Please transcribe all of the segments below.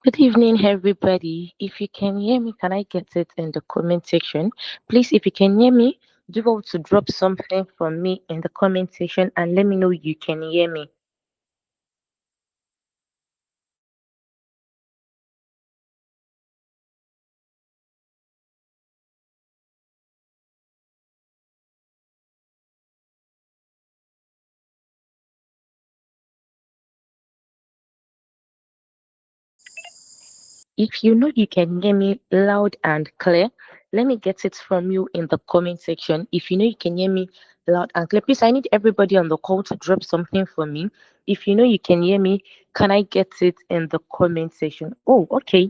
Good evening, everybody. If you can hear me, can I get it in the comment section? Please, if you can hear me, do want to drop something from me in the comment section and let me know you can hear me. If you know you can hear me loud and clear, let me get it from you in the comment section. If you know you can hear me loud and clear, please, I need everybody on the call to drop something for me. If you know you can hear me, can I get it in the comment section? Oh, okay.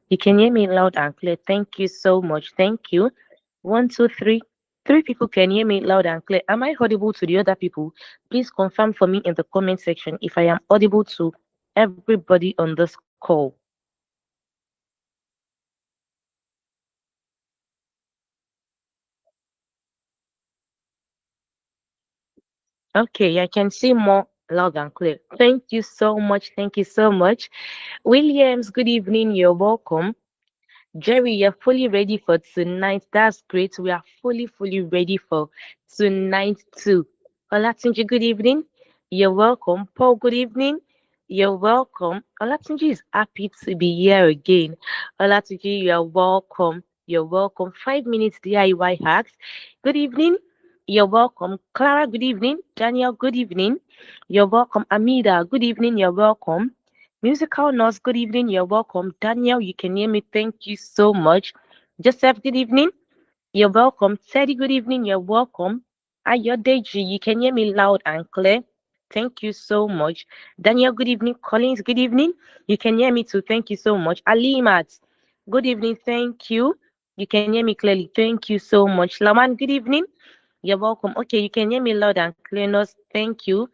You can hear me loud and clear. Thank you so much. Thank you. One, two, three. Three people can hear me loud and clear. Am I audible to the other people? Please confirm for me in the comment section if I am audible to everybody on this call. Okay, I can see more loud and clear. Thank you so much. Thank you so much. Williams, good evening. You're welcome. Jerry, you're fully ready for tonight. That's great. We are fully ready for tonight too. Olatunji, good evening. You're welcome. Paul, good evening. You're welcome. Olatunji is happy to be here again. Olatunji, you're welcome. You're welcome. 5 minutes DIY hacks. Good evening. You're welcome. Clara, good evening. Daniel, good evening. You're welcome. Amida, good evening. You're welcome. Musical Nurse, good evening. You're welcome. Daniel, you can hear me. Thank you so much. Joseph, good evening. You're welcome. Teddy, good evening. You're welcome. Ayodeji, you can hear me loud and clear. Thank you so much. Daniel, good evening. Collins, good evening. You can hear me too. Thank you so much. Alimat, good evening. Thank you. You can hear me clearly. Thank you so much. Laman, good evening. You're welcome. Okay, you can hear me loud and clear. Nurse, thank you.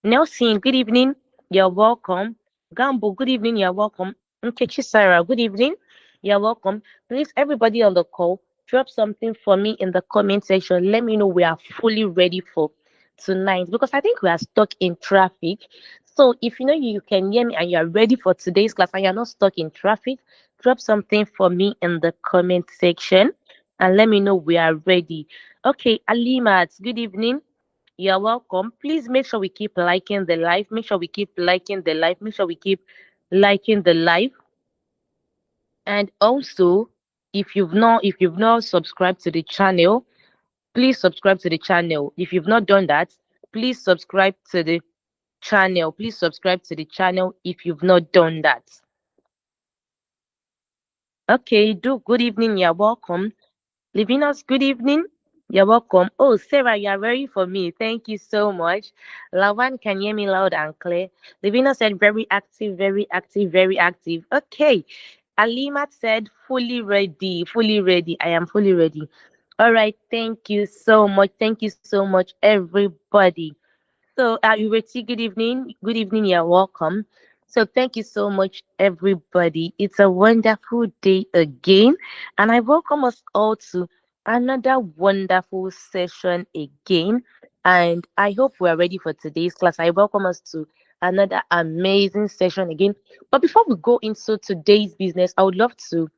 Nelson, good evening. You're welcome. Gambo, good evening. You're welcome. Nkechi Sarah, good evening. You're welcome. Please, everybody on the call, drop something for me in the comment section. Let me know we are fully ready for tonight because I think we are stuck in traffic. So if you know you can hear me and you are ready for today's class and you're not stuck in traffic, drop something for me in the comment section and let me know we are ready. Okay, Alimat, good evening. You're welcome. Please make sure we keep liking the live. Make sure we keep liking the live. Make sure we keep liking the live. And also, if you've not subscribed to the channel, please subscribe to the channel. If you've not done that, please subscribe to the channel. Please subscribe to the channel if you've not done that. Okay, do good evening. You're welcome. Livinos, good evening. You're welcome. Oh, Sarah, you're ready for me. Thank you so much. Lawan can hear me loud and clear. Livina said very active, very active, very active. Okay. Alimat said fully ready, fully ready. I am fully ready. All right. Thank you so much. Thank you so much, everybody. So, Ureti, good evening. Good evening. You're welcome. So, thank you so much, everybody. It's a wonderful day again, and I welcome us all to another wonderful session again. And I hope we are ready for today's class. I welcome us to another amazing session again. But before we go into today's business, I would love to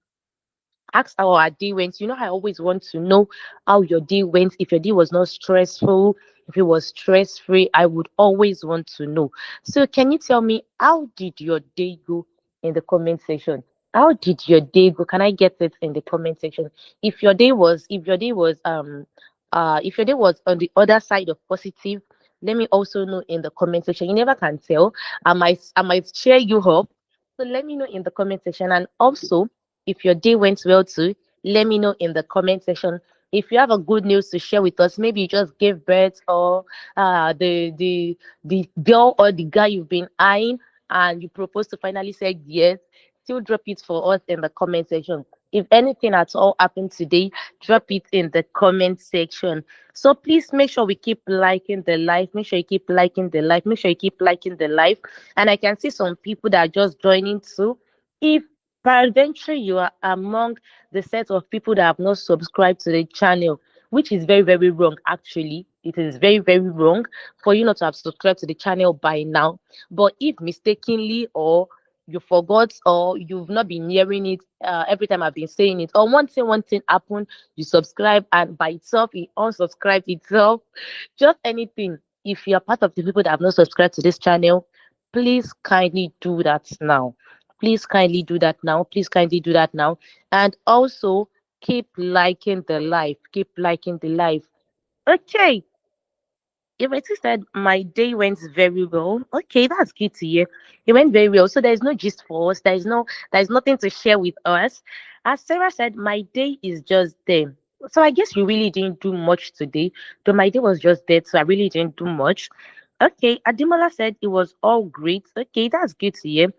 ask how our day went. You know, I always want to know how your day went. If your day was not stressful, if it was stress free, I would always want to know. So, can you tell me how did your day go in the comment section? How did your day go? Can I get it in the comment section? If your day was on the other side of positive, let me also know in the comment section. You never can tell. I might cheer you up. So let me know in the comment section. And also, if your day went well too, let me know in the comment section. If you have a good news to share with us, maybe you just gave birth or the girl or the guy you've been eyeing and you propose to finally say yes, still drop it for us in the comment section. If anything at all happened today, drop it in the comment section. So please make sure we keep liking the live. Make sure you keep liking the live. Make sure you keep liking the live. And I can see some people that are just joining too. If peradventure you are among the set of people that have not subscribed to the channel, which is very wrong. Actually, it is very wrong for you not to have subscribed to the channel by now. But if mistakenly or you forgot, or you've not been hearing it every time I've been saying it, or one thing happened, you subscribe and by itself it unsubscribed itself, just anything. If you're part of the people that have not subscribed to this channel, please kindly do that now. Please kindly do that now. Please kindly do that now. And also keep liking the live. Keep liking the live. Okay, Ireti said my day went very well. Okay, that's good to hear. It went very well. So there's no gist for us. There's nothing to share with us. As Sarah said, my day is just there. So I guess you really didn't do much today. Though my day was just there, so I really didn't do much. Okay, Adimola said it was all great. Okay, that's good to hear.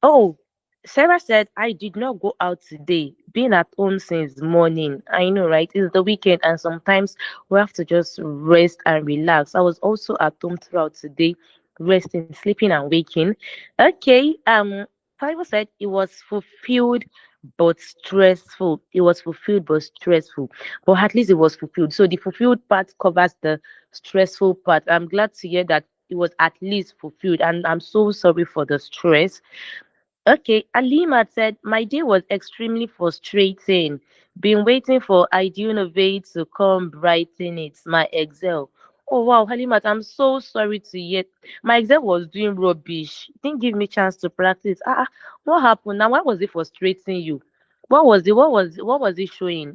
Oh, Sarah said, I did not go out today. Been at home since morning. I know, right? It's the weekend, and sometimes we have to just rest and relax. I was also at home throughout today, resting, sleeping, and waking. Okay, Fiverr said it was fulfilled but stressful. It was fulfilled but stressful. But at least it was fulfilled. So the fulfilled part covers the stressful part. I'm glad to hear that it was at least fulfilled, and I'm so sorry for the stress. Okay, Alima said, my day was extremely frustrating. Been waiting for Idealnovate to come brighten it, my Excel. Oh wow, Halimat, I'm so sorry to hear. My Excel was doing rubbish. Didn't give me chance to practice. What happened now? Why was it frustrating you? What was it showing?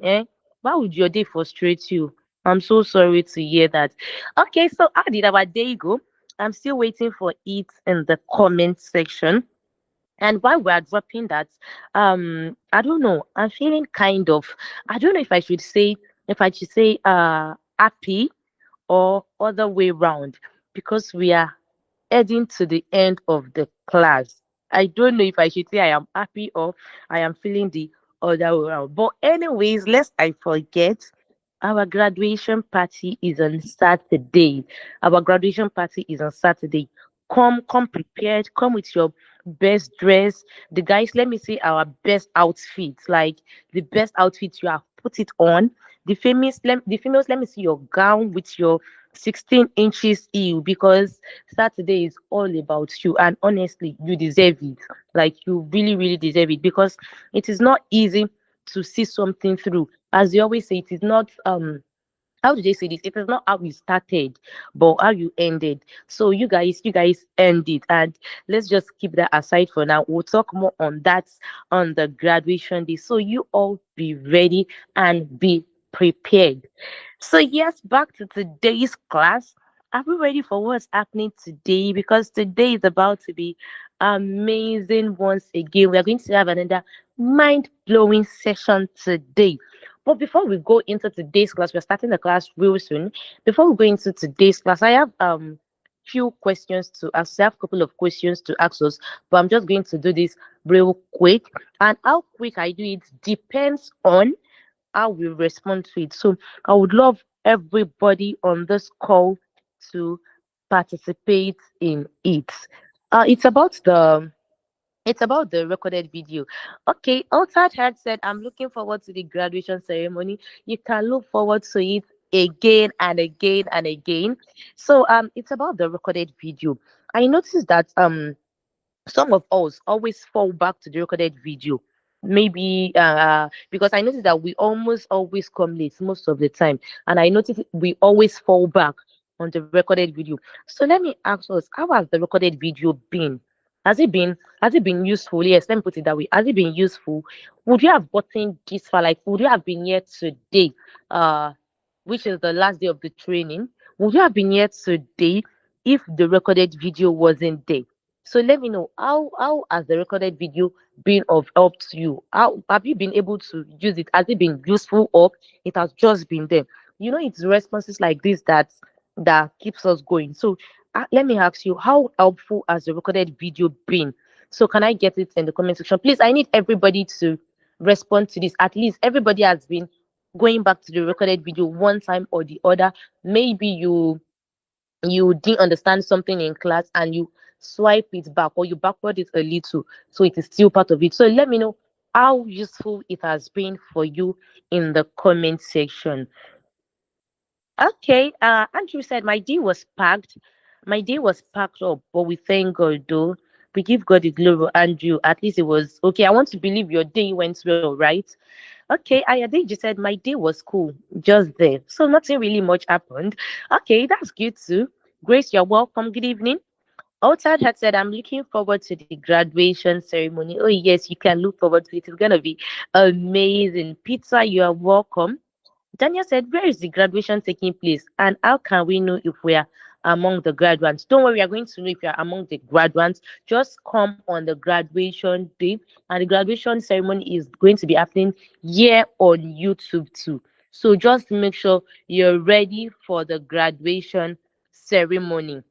Why would your day frustrate you? I'm so sorry to hear that. Okay, so how did our day go? I'm still waiting for it in the comment section. And while we're dropping that, I don't know, I'm feeling kind of, I don't know if I should say happy or other way round, because we are heading to the end of the class. I don't know if I should say I am happy or I am feeling the other way around. But anyways, lest I forget, our graduation party is on Saturday. Our graduation party is on Saturday. Come prepared. Come with your best dress. The guys, let me see our best outfits. Like the best outfits you have put it on. The females, let me see your gown with your 16 inches heel, because Saturday is all about you, and honestly, you deserve it. Like you really, really deserve it, because it is not easy to see something through. As you always say, it is not how did they say this? It is not how you started, but how you ended. So you guys ended, and let's just keep that aside for now. We'll talk more on that on the graduation day. So you all be ready and be prepared. So yes, back to today's class. Are we ready for what's happening today? Because today is about to be amazing once again. We are going to have another mind-blowing session today. But before we go into today's class, we're starting the class real soon. Before we go into today's class, I have few questions to ask. I have a couple of questions to ask us, but I'm just going to do this real quick. And how quick I do it depends on how we respond to it. So I would love everybody on this call to participate in it. It's about the recorded video. Okay, Altered Head said, I'm looking forward to the graduation ceremony. You can look forward to it again and again and again. So it's about the recorded video. I noticed that some of us always fall back to the recorded video. Maybe because I noticed that we almost always come late most of the time, and I noticed we always fall back on the recorded video. So let me ask us, how has the recorded video been? Has it been useful? Yes, let me put it that way. Has it been useful? Would you have gotten this far? Like, would you have been here today? Uh, which is the last day of the training? Would you have been here today if the recorded video wasn't there? So let me know, how has the recorded video been of help to you? How have you been able to use it? Has it been useful, or it has just been there? It's responses like this that keeps us going. So let me ask you, how helpful has the recorded video been? So can I get it in the comment section, please? I need everybody to respond to this. At least everybody has been going back to the recorded video one time or the other. Maybe you didn't understand something in class and you swipe it back, or you backward it a little, so it is still part of it. So let me know how useful it has been for you in the comment section. Okay, Andrew said my day was packed. My day was packed up, but we thank God though. We give God the glory, Andrew. At least it was okay. I want to believe your day went well, right? Okay, Ayadeji said my day was cool, just there. So nothing really much happened. Okay, that's good too. Grace, you're welcome. Good evening. Outside had said, I'm looking forward to the graduation ceremony. Oh, yes, you can look forward to it. It's going to be amazing. Pizza, you are welcome. Daniel said, where is the graduation taking place? And how can we know if we are among the graduates? Don't worry, we are going to know if you are among the graduates. Just come on the graduation day. And the graduation ceremony is going to be happening here on YouTube too. So just make sure you're ready for the graduation ceremony.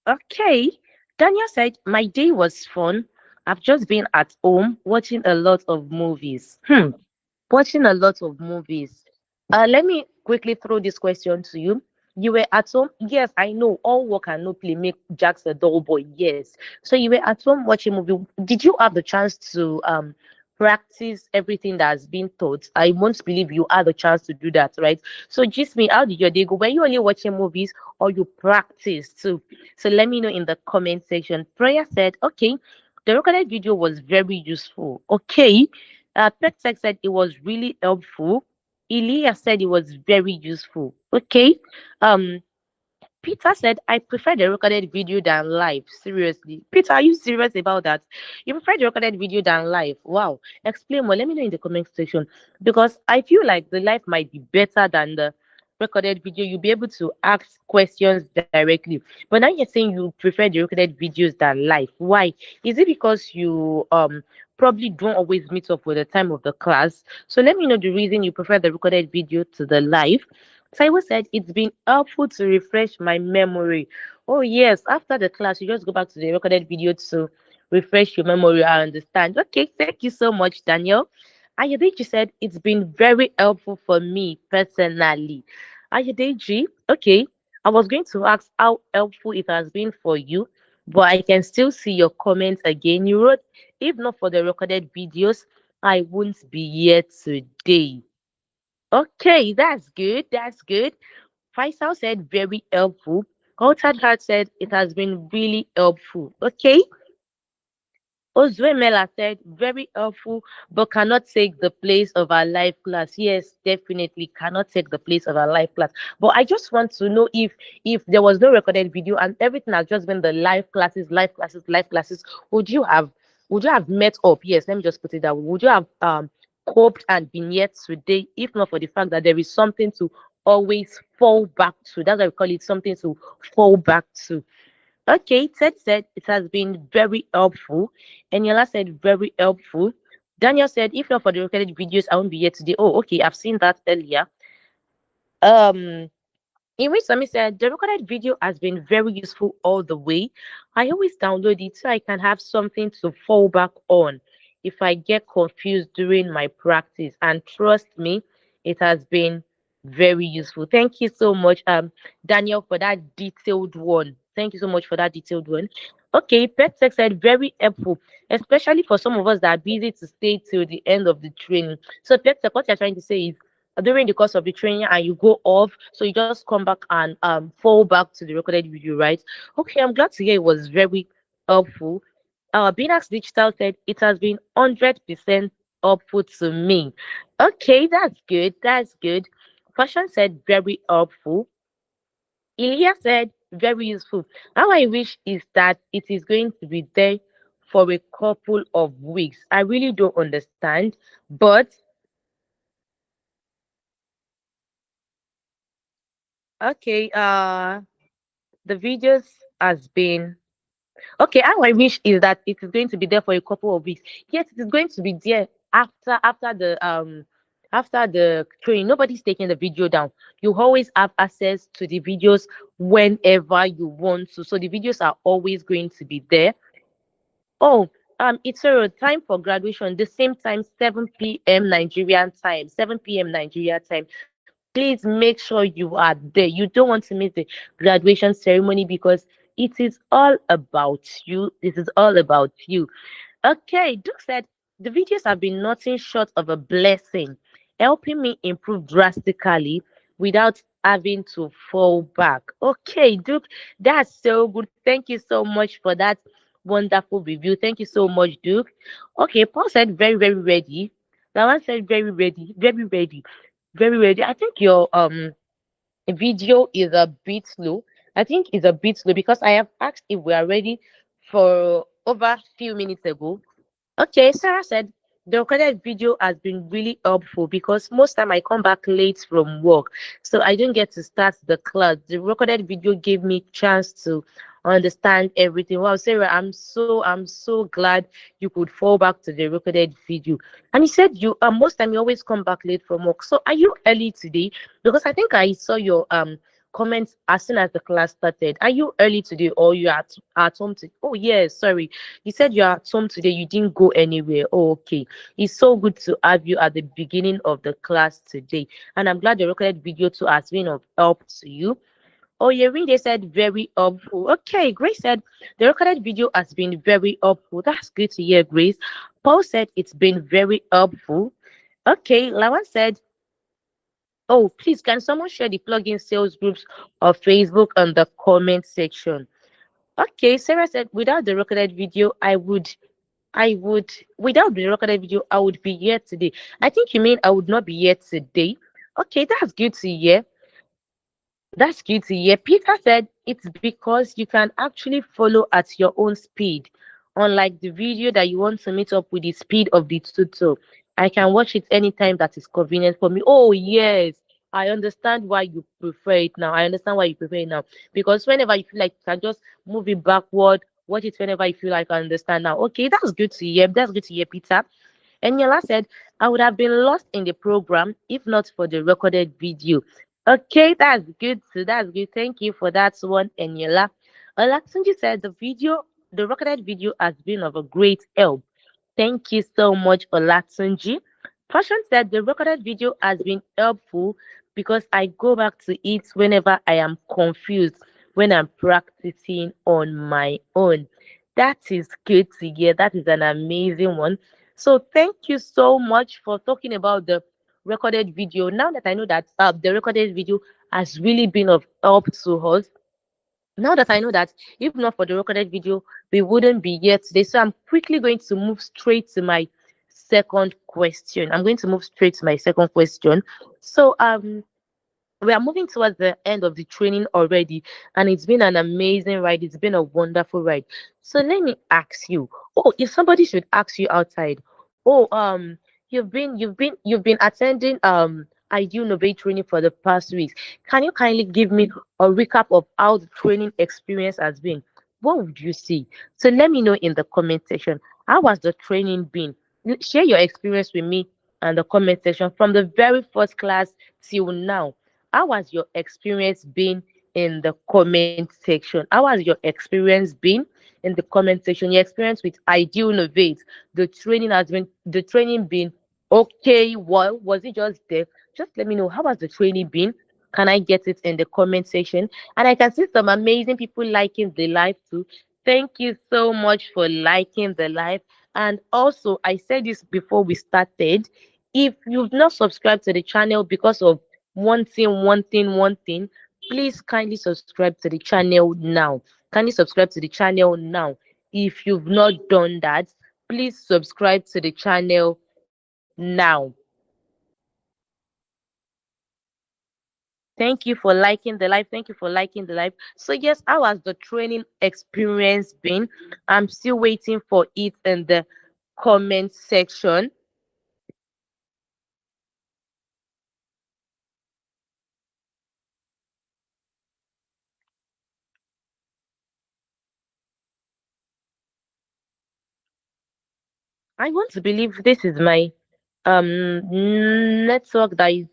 Okay. Daniel said, my day was fun. I've just been at home watching a lot of movies. Watching a lot of movies. Let me quickly throw this question to you. You were at home. Yes, I know all work and no play make Jax a dull boy. Yes. So you were at home watching movie. Did you have the chance to practice everything that has been taught? I won't believe you had the chance to do that, right? So just me, how did your day go? Were you only watching movies or you practiced too? So let me know in the comment section. Prayer said, okay, the recorded video was very useful. Okay. PetTech said it was really helpful. Ilya said it was very useful. Okay. Um, Peter said, I prefer the recorded video than live. Seriously. Peter, are you serious about that? You prefer the recorded video than live? Wow. Explain more. Let me know in the comment section. Because I feel like the live might be better than the recorded video. You'll be able to ask questions directly. But now you're saying you prefer the recorded videos than live. Why? Is it because you probably don't always meet up with the time of the class? So let me know the reason you prefer the recorded video to the live. Taiwo said it's been helpful to refresh my memory. Oh yes, after the class, you just go back to the recorded video to refresh your memory. I understand. Okay, thank you so much, Daniel. Ayodeji said it's been very helpful for me personally. Ayodeji, okay, I was going to ask how helpful it has been for you, but I can still see your comment again. You wrote, if not for the recorded videos, I wouldn't be here today. Okay, that's good. That's good. Faisal said very helpful. Altered Heart said it has been really helpful. Okay. Ozwemela said very helpful, but cannot take the place of our life class. Yes, definitely cannot take the place of our life class. But I just want to know if there was no recorded video and everything has just been the live classes, live classes, live classes, would you have would you have met up? Yes, let me just put it that way. Would you have coped and been here today if not for the fact that there is something to always fall back to? That's why we call it something to fall back to. Okay, Ted said it has been very helpful. Eniola said very helpful. Daniel said, if not for the recorded videos, I won't be here today. Oh, okay, I've seen that earlier. Um, in which Sami said, the recorded video has been very useful all the way. I always download it so I can have something to fall back on if I get confused during my practice. And trust me, it has been very useful. Thank you so much, Daniel, for that detailed one. Thank you so much for that detailed one. Okay, PetSec said very helpful, especially for some of us that are busy to stay till the end of the training. So PetSec, what you're trying to say is during the course of the training and you go off, so you just come back and fall back to the recorded video, right? Okay, I'm glad to hear it was very helpful. Binax Digital said it has been 100% helpful to me. Okay, that's good. That's good. Fashion said very helpful. Ilya said very useful. How I wish is that it is going to be there for a couple of weeks. I really don't understand, but okay. The videos has been okay. How I wish is that it is going to be there for a couple of weeks. Yes, it is going to be there after the training. Nobody's taking the video down. You always have access to the videos whenever you want to. So the videos are always going to be there. Oh, it's a time for graduation. The same time, 7 p.m. Nigerian time. 7 p.m. Nigeria time. Please make sure you are there. You don't want to miss the graduation ceremony because it is all about you. This is all about you. Okay, Duke said the videos have been nothing short of a blessing. helping me improve drastically without having to fall back. Okay, Duke, that's so good. Thank you so much for that wonderful review. Thank you so much, Duke. Okay, Paul said very, very ready. Lawan said very ready, very ready, very ready. I think your video is a bit slow. I think it's a bit slow because I have asked if we are ready for over few minutes ago. Okay, Sarah said the recorded video has been really helpful because most time I come back late from work, so I don't get to start the class. The recorded video gave me chance to understand everything. Wow, Sarah, I'm so glad you could fall back to the recorded video. And you said you most time you always come back late from work. So are you early today? Because I think I saw your comments as soon as the class started. Are you early today or you are at home today? Oh yes, sorry. You said you're at home today, you didn't go anywhere. Oh, okay. It's so good to have you at the beginning of the class today. And I'm glad the recorded video too has been of help to you. Oh, yeah, they said very helpful. Okay, Grace said the recorded video has been very helpful. That's good to hear, Grace. Paul said it's been very helpful. Okay, Lawan said, oh, please, can someone share the plugin sales groups of Facebook on the comment section? Okay, Sarah said, without the recorded video, I would, without the recorded video, I would be here today. I think you mean I would not be here today. Okay, that's good to hear. That's good to hear. Peter said it's because you can actually follow at your own speed. Unlike the video that you want to meet up with the speed of the tutor. I can watch it anytime that is convenient for me. Oh, yes. I understand why you prefer it now. I understand why you prefer it now. Because whenever you feel like you can just move it backward, watch it whenever you feel like I understand now. Okay, that's good to hear. That's good to hear, Peter. And Yala said, I would have been lost in the program if not for the recorded video. Okay, that's good. So that's good. Thank you for that one, Eniola. Olatunji said the recorded video has been of a great help. Thank you so much, Olatunji. Passion said the recorded video has been helpful because I go back to it whenever I am confused when I'm practicing on my own. That is good to hear. That is an amazing one. So thank you so much for talking about the recorded video. Now that I know that the recorded video has really been of help to us, now that I know that if not for the recorded video, we wouldn't be here today. So I'm quickly going to move straight to my second question. I'm going to move straight to my second question. So we are moving towards the end of the training already, and it's been an amazing ride. It's been a wonderful ride. So let me ask you, oh, if somebody should ask you outside, oh, you've been attending Idealnovate training for the past weeks. Can you kindly give me a recap of how the training experience has been? What would you say? So let me know in the comment section. How has the training been? Share your experience with me and the comment section from the very first class till now. How has your experience been in the comment section? How has your experience been in the comment section? Your experience with Idealnovate, the training been okay? Well, was it just there? Just let me know, how has the training been? Can I get it in the comment section? And I can see some amazing people liking the live too. Thank you so much for liking the live. And also, I said this before we started. If you've not subscribed to the channel because of one thing, please kindly subscribe to the channel now. Kindly subscribe to the channel now. If you've not done that, please subscribe to the channel now. Thank you for liking the live. Thank you for liking the live. So yes, how has the training experience been? I'm still waiting for it in the comment section. I want to believe this is my network that is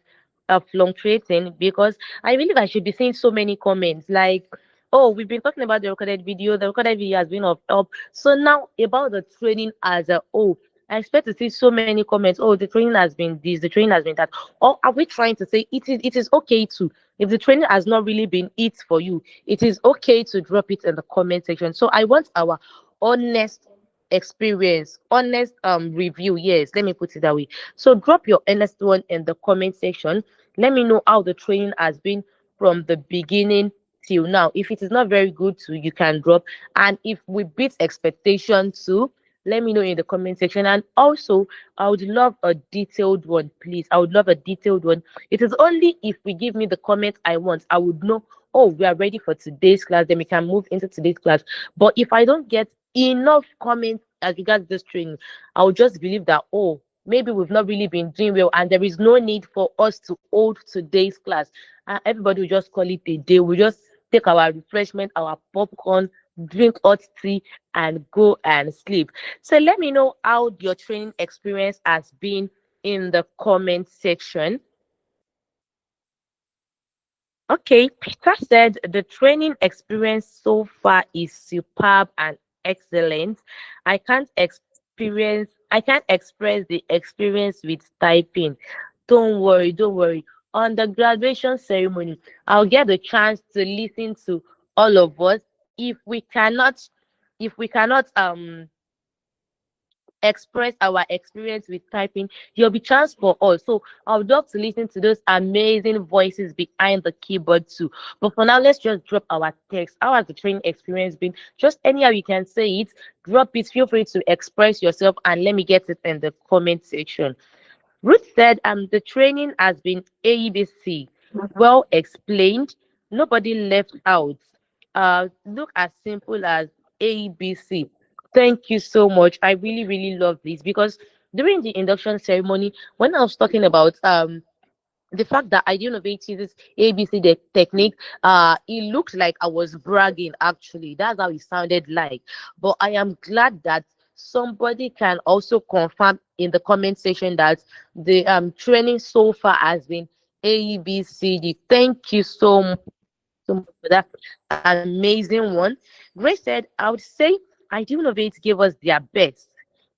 fluctuating because I believe I should be seeing so many comments like, oh, we've been talking about the recorded video. The recorded video has been of help. So now about the training as a whole, I expect to see so many comments. Oh, the training has been this, the training has been that. Or are we trying to say it is okay to, if the training has not really been it for you, it is okay to drop it in the comment section. So I want our honest experience, honest review. Yes, let me put it that way. So drop your honest one in the comment section. Let me know how the training has been from the beginning till now. If it is not very good too, you can drop. And if we beat expectation too, let me know in the comment section. And also, I would love a detailed one, please. I would love a detailed one. It is only if we give me the comment I want, I would know, oh, we are ready for today's class, then we can move into today's class. But if I don't get enough comments as regards this training, I will just believe that, oh, maybe we've not really been doing well and there is no need for us to hold today's class. And everybody will just call it a day. We just take our refreshment, our popcorn, drink hot tea, and go and sleep. So let me know how your training experience has been in the comment section. Okay, Peter said the training experience so far is superb and excellent. I can't express the experience with typing. Don't worry, don't worry. On the graduation ceremony, I'll get the chance to listen to all of us. If we cannot, if we cannot express our experience with typing, there'll be chance for us. So I would love to listen to those amazing voices behind the keyboard too. But for now, let's just drop our text. How has the training experience been? Just anyhow you can say it, drop it. Feel free to express yourself and let me get it in the comment section. Ruth said, the training has been ABC, well explained, nobody left out. Look as simple as ABC. Thank you so much. I really, really love this because during the induction ceremony, when I was talking about the fact that Idealnovate uses ABC the technique, it looked like I was bragging actually. That's how it sounded like. But I am glad that somebody can also confirm in the comment section that the training so far has been ABCD. Thank you so much for that amazing one. Grace said, I would say Idealnovate gave us their best.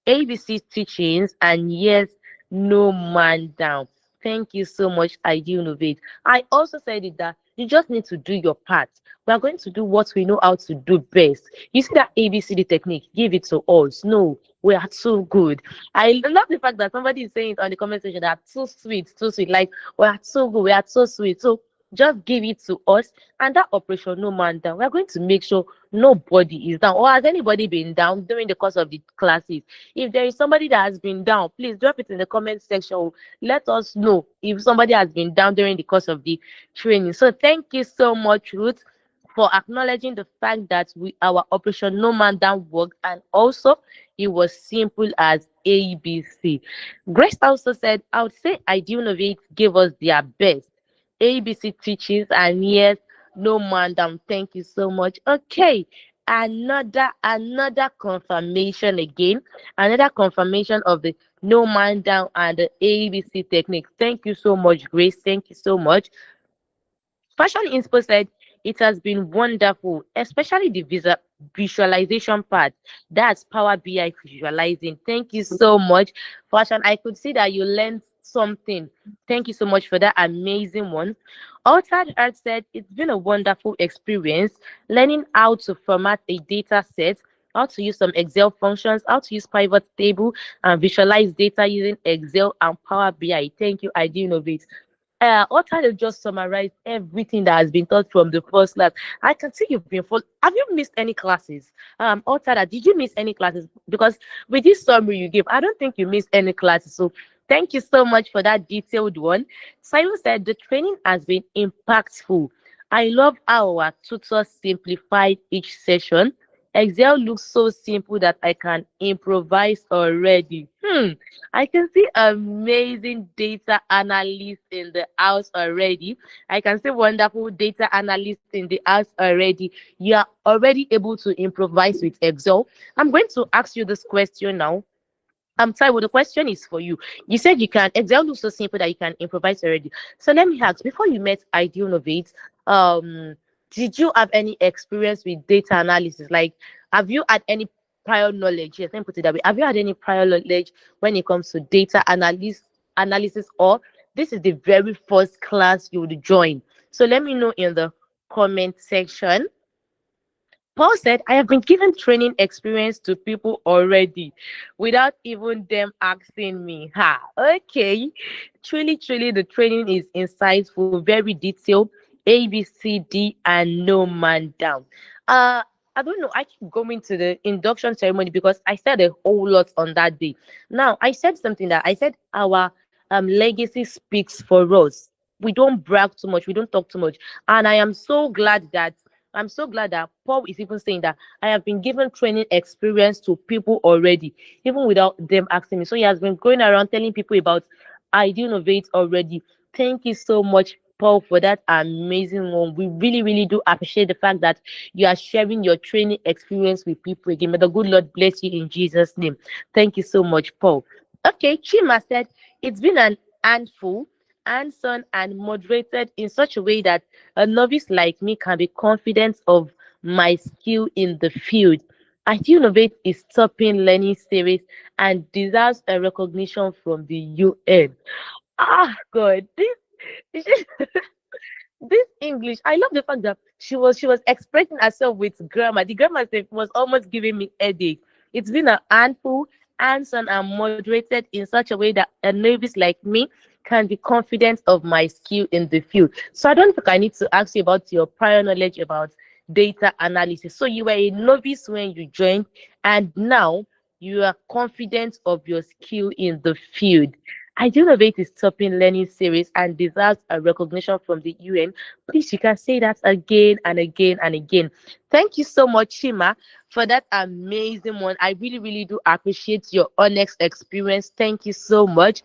ABC teachings and yes, no man down. Thank you so much, Idealnovate. I also said it that you just need to do your part. We are going to do what we know how to do best. You see that ABCD technique, give it to us. No, we are too good. I love the fact that somebody is saying it on the comment section that too sweet, too sweet. Like we are so good, we are so sweet. So just give it to us, and that operation no man down. We're going to make sure nobody is down. Or has anybody been down during the course of the classes? If there is somebody that has been down, please drop it in the comment section. Let us know if somebody has been down during the course of the training. So thank you so much, Ruth, for acknowledging the fact that our operation no man down worked, and also it was simple as ABC. Grace also said, I would say Idealnovate gave us their best. ABC teaches, and yes, no man down. Thank you so much. Okay, another confirmation again, another confirmation of the no man down and the ABC technique. Thank you so much, Grace. Thank you so much. Fashion Inspo said it has been wonderful, especially the visualization part. That's Power BI visualizing. Thank you so much, Fashion. I could see that you learned something. Thank you so much for that amazing one. Altered Earth said it's been a wonderful experience learning how to format a data set, how to use some Excel functions, how to use pivot table and visualize data using Excel and Power BI. Thank you, Idealnovate. Otta just summarized everything that has been taught from the first class. I can see you've been full. Have you missed any classes? Otta, did you miss any classes? Because with this summary you gave, I don't think you missed any classes. So thank you so much for that detailed one. Simon said the training has been impactful. I love how our tutors simplified each session. Excel looks so simple that I can improvise already. I can see amazing data analysts in the house already. I can see wonderful data analysts in the house already. You are already able to improvise with Excel. I'm going to ask you this question now. Taiwo, the question is for you. You said you can Excel looks so simple that you can improvise already. So let me ask, before you met Idealnovate, did you have any experience with data analysis? Like, have you had any prior knowledge? Yes, let me put it that way. Have you had any prior knowledge when it comes to data analysis, or this is the very first class you would join? So let me know in the comment section. Paul said, I have been given training experience to people already without even them asking me. Ha, okay. Truly, truly, the training is insightful, very detailed, A, B, C, D, and no man down. Uh, I don't know. I keep going to the induction ceremony because I said a whole lot on that day. Now, I said something that I said our legacy speaks for us. We don't brag too much. We don't talk too much. And I'm so glad that Paul is even saying that I have been given training experience to people already, even without them asking me. So he has been going around telling people about Idealnovate already. Thank you so much, Paul, for that amazing one. We really, really do appreciate the fact that you are sharing your training experience with people again. May the good Lord bless you in Jesus' name. Thank you so much, Paul. Okay, Chima said it's been an handful, hands-on, and moderated in such a way that a novice like me can be confident of my skill in the field. Idealnovate is topping learning series and deserves a recognition from the UN. Ah, God, this English, I love the fact that she was expressing herself with grammar. The grammar was almost giving me headache. It's been a handful, hands-on, and moderated in such a way that a novice like me can be confident of my skill in the field. So I don't think I need to ask you about your prior knowledge about data analysis. So you were a novice when you joined, and now you are confident of your skill in the field. Idealnovate is topping learning series and deserves a recognition from the UN. Please, you can say that again and again and again. Thank you so much, Shima, for that amazing one. I really, really do appreciate your honest experience. Thank you so much.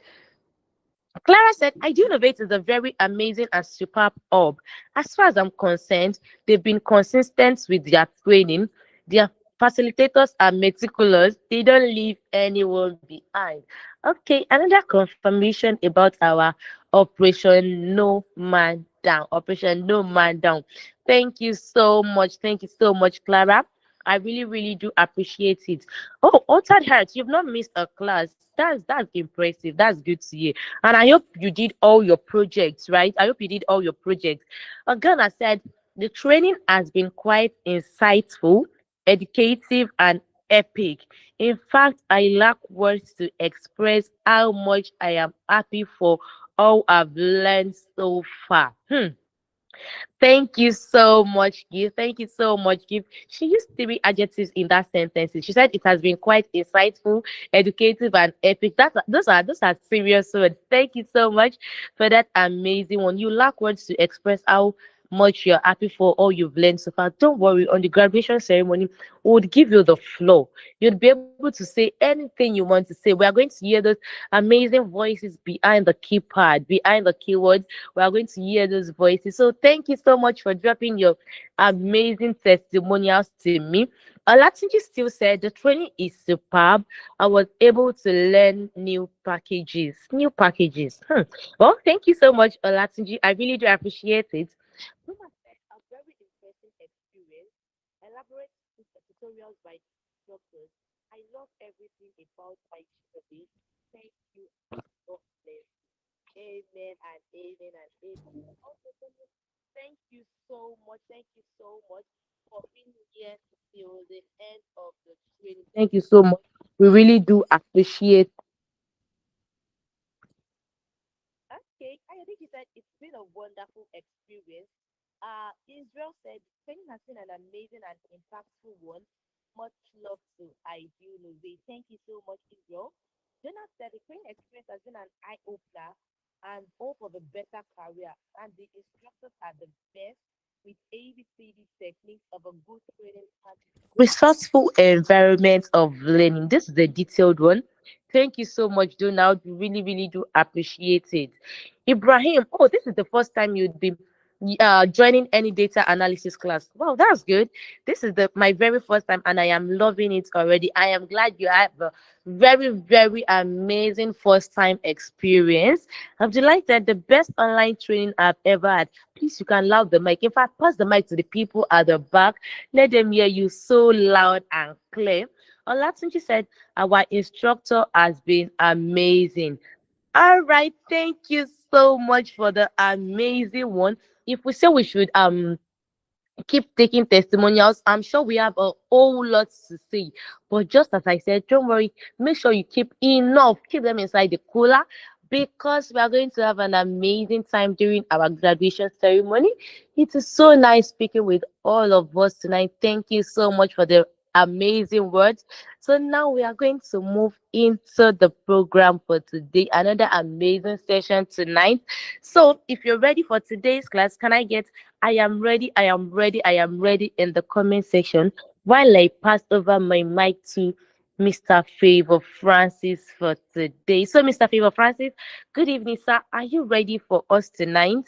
Clara said, Idealnovate is a very amazing and superb hub. As far as I'm concerned, they've been consistent with their training. Their facilitators are meticulous. They don't leave anyone behind. Okay, another confirmation about our Operation No Man Down. Operation No Man Down. Thank you so much. Thank you so much, Clara. I really, really do appreciate it. Oh, Altered Heart, you've not missed a class. That's impressive. That's good to hear. And I hope you did all your projects, right? I hope you did all your projects. Again, I said the training has been quite insightful, educative, and epic. In fact, I lack words to express how much I am happy for all I've learned so far. Thank you so much, Gift. Thank you so much, Gift. She used three adjectives in that sentence. She said it has been quite insightful, educative, and epic. Those are serious words. Thank you so much for that amazing one. You lack words to express how much you're happy for all you've learned so far. Don't worry, on the graduation ceremony, we would give you the floor. You'd be able to say anything you want to say. We are going to hear those amazing voices behind the keypad, behind the keywords. We are going to hear those voices. So thank you so much for dropping your amazing testimonials to me. Olatunji still said the training is superb. I was able to learn new packages. New packages. Well, thank you so much, Olatunji. I really do appreciate it. Mama said a very interesting experience. Elaborate tutorials by instructors. I love everything about my service. Thank you. God bless. Amen and amen and amen. Also, thank you so much. Thank you so much for being here till the end of the training. Thank you so much. We really do appreciate. Okay, I think he said it's been a wonderful experience. Israel said training has been an amazing and impactful one. Much love to Idealnovate. Thank you so much, Israel. Jonas said the training experience has been an eye opener and all for the better career. And the instructors are the best with ABCD techniques of a good training and resourceful environment of learning. This is the detailed one. Thank you so much, Donald. We really, really do appreciate it. Ibrahim, oh, this is the first time you'd be joining any data analysis class. Wow, that's good. This is the my very first time, and I am loving it already. I am glad you have a very, very amazing first time experience. I'm delighted. The best online training I've ever had. Please, you can loud the mic. In fact, pass the mic to the people at the back. Let them hear you so loud and clear. Olatunji said, our instructor has been amazing. All right, thank you so much for the amazing one. If we say we should keep taking testimonials. I'm sure we have a whole lot to say. But just as I said, don't worry, make sure you keep enough, keep them inside the cooler because we are going to have an amazing time during our graduation ceremony. It is so nice speaking with all of us tonight. Thank you so much for the amazing words. So now we are going to move into the program for today. Another amazing session tonight. So if you're ready for today's class, can I get I am ready, I am ready, I am ready in the comment section while I pass over my mic to Mr. Favor Francis for today. So, Mr. Favor Francis, good evening, sir. Are you ready for us tonight?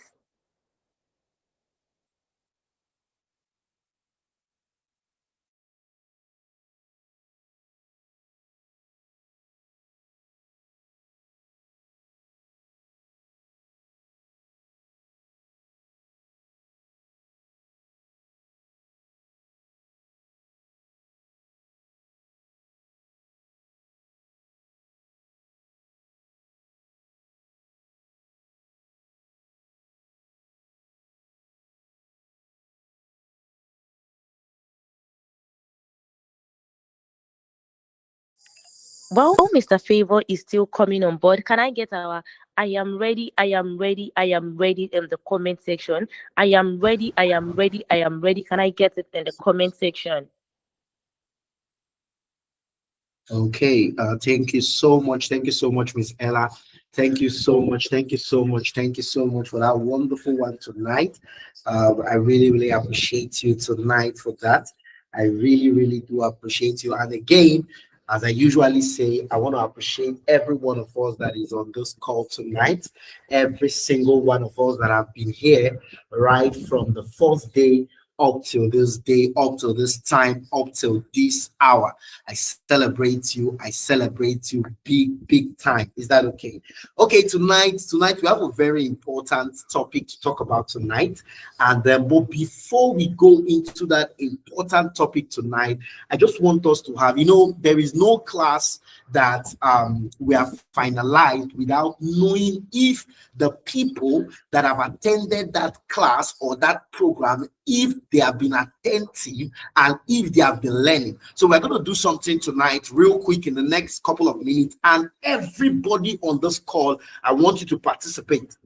Well, Mr. Favor is still coming on board. Can I get our I am ready, I am ready, I am ready in the comment section? I am ready, I am ready, I am ready. Can I get it in the comment section? Okay, thank you so much. Thank you so much, Miss Ella. Thank you so much. Thank you so much. Thank you so much for that wonderful one tonight. I really, really appreciate you tonight for that. I really, really do appreciate you. And again, as I usually say, I want to appreciate every one of us that is on this call tonight, every single one of us that have been here right from the first day up till this day, up till this time, up till this hour. I celebrate you. I celebrate you big, big time. Is that okay? Okay, tonight we have a very important topic to talk about tonight. And but before we go into that important topic tonight, I just want us to have, there is no class that we have finalized without knowing if the people that have attended that class or that program, if they have been attentive and if they have been learning. So we're going to do something tonight real quick in the next couple of minutes, and everybody on this call, I want you to participate.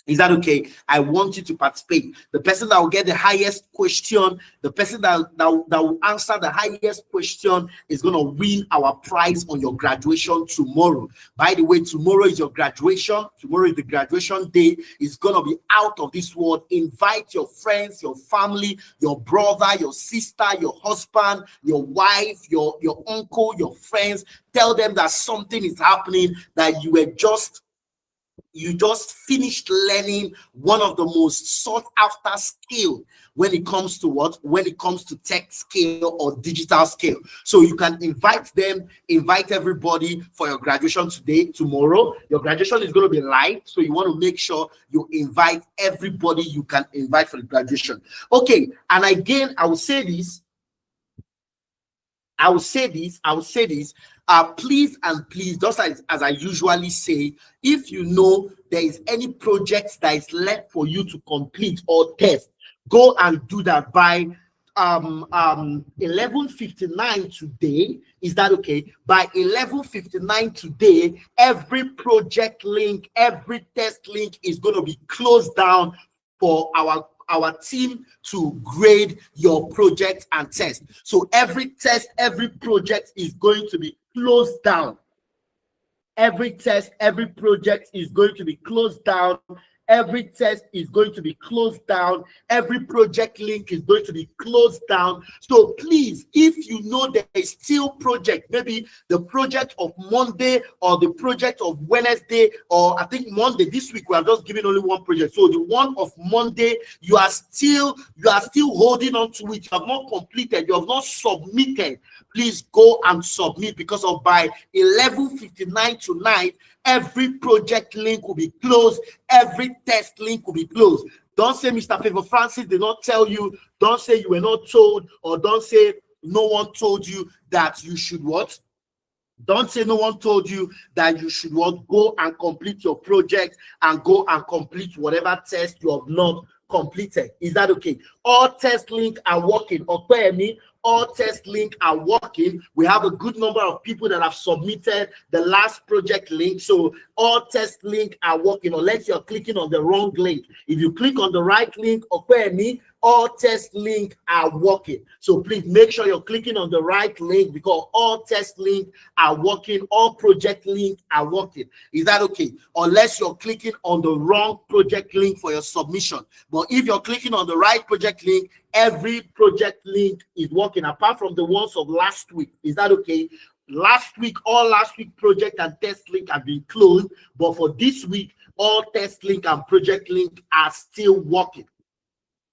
Is that okay? I want you to participate. The person that will get the highest question, the person that will answer the highest question is going to win our prize on your graduation tomorrow. By the way, tomorrow is your graduation. Tomorrow is the graduation day. It's going to be out of this world. Invite your friends, your family, your brother, your sister, your husband, your wife, your uncle, your friends. Tell them that something is happening, that you just finished learning one of the most sought after skill when it comes to when it comes to tech skill or digital skill. So you can invite them, invite everybody for your graduation tomorrow. Your graduation is going to be live, so you want to make sure you invite everybody you can invite for the graduation. Okay, and again, I will say this. Please and please, just as I usually say, if you know there is any project that is left for you to complete or test, go and do that by 11:59 today. Is that okay? By 11:59 today, every project link, every test link is going to be closed down for our team to grade your project and test. So every test, every project is going to be closed down. Every test, every project is going to be closed down. Every test is going to be closed down. Every project link is going to be closed down. So please, if you know there is still project, maybe the project of Monday or the project of Wednesday, or I think Monday, this week we are just giving only one project. So the one of Monday, you are still holding on to it. You have not completed, you have not submitted. Please go and submit, because of by 11:59 tonight, every project link will be closed. Every test link will be closed. Don't say Mr. Favor Francis did not tell you. Don't say you were not told, or don't say no one told you that you should what? Don't say no one told you that you should what? Go and complete your project and go and complete whatever test you have not completed. Is that okay? All test link are working. Okay, all test link are working. We have a good number of people that have submitted the last project link. So all test link are working, unless you're clicking on the wrong link. If you click on the right link, okay, all test link are working. So please make sure you're clicking on the right link, because all test link are working, all project link are working. Is that okay? Unless you're clicking on the wrong project link for your submission. But if you're clicking on the right project link, every project link is working, apart from the ones of last week. Is that okay? Last week, all last week project and test link have been closed, but for this week, all test link and project link are still working.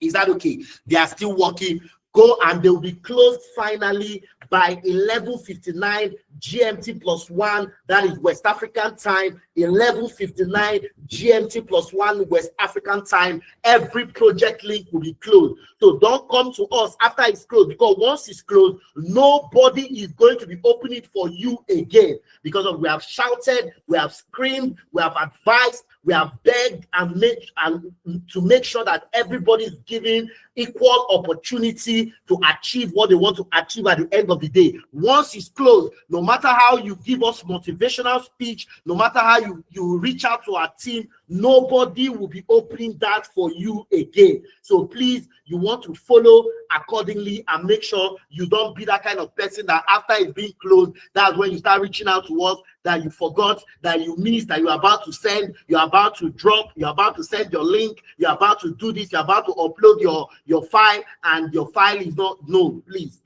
Is that okay? They are still working. Go, and they will be closed finally by 11:59 GMT plus 1. That is West African time. 11:59 GMT plus 1 West African time. Every project link will be closed. So don't come to us after it's closed, because once it's closed, nobody is going to be opening it for you again, because we have shouted, we have screamed, we have advised, we have begged and to make sure that everybody is given equal opportunity to achieve what they want to achieve at the end of the day. Once it's closed, no matter how you give us motivational speech, no matter how you reach out to our team, nobody will be opening that for you again. So please, you want to follow accordingly and make sure you don't be that kind of person that after it's being closed, that's when you start reaching out to us, that you forgot, that you missed, that you're about to send, you're about to drop, you're about to send your link, you're about to do this, you're about to upload your file, and your file is not. No, please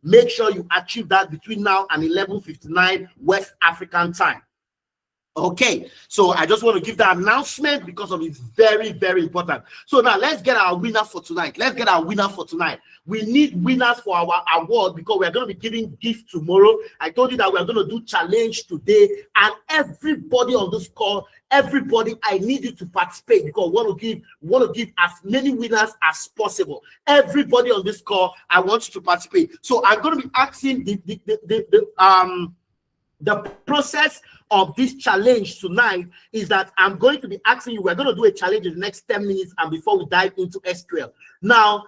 make sure you achieve that between now and 11:59 West African time. Okay, so I just want to give that announcement because of it's very, very important. So now let's get our winner for tonight. We need winners for our award, because we're going to be giving gifts tomorrow. I told you that we're going to do challenge today, and everybody on this call, everybody, I need you to participate, because we want to give as many winners as possible. Everybody on this call, I want you to participate. So I'm going to be asking the process of this challenge tonight is that I'm going to be asking you, we're going to do a challenge in the next 10 minutes, and before we dive into SQL. Now,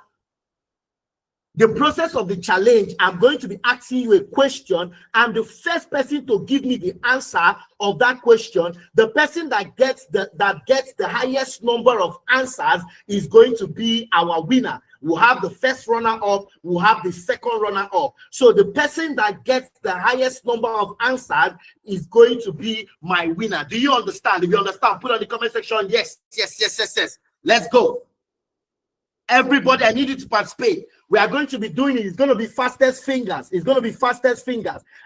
the process of the challenge, I'm going to be asking you a question, and the first person to give me the answer of that question, the person that gets the highest number of answers, is going to be our winner. We'll have the first runner up, we'll have the second runner up. So the person that gets the highest number of answers is going to be my winner. Do you understand? If you understand, put on the comment section, yes. Let's go. Everybody, I need you to participate. We are going to be doing it. It's going to be fastest fingers.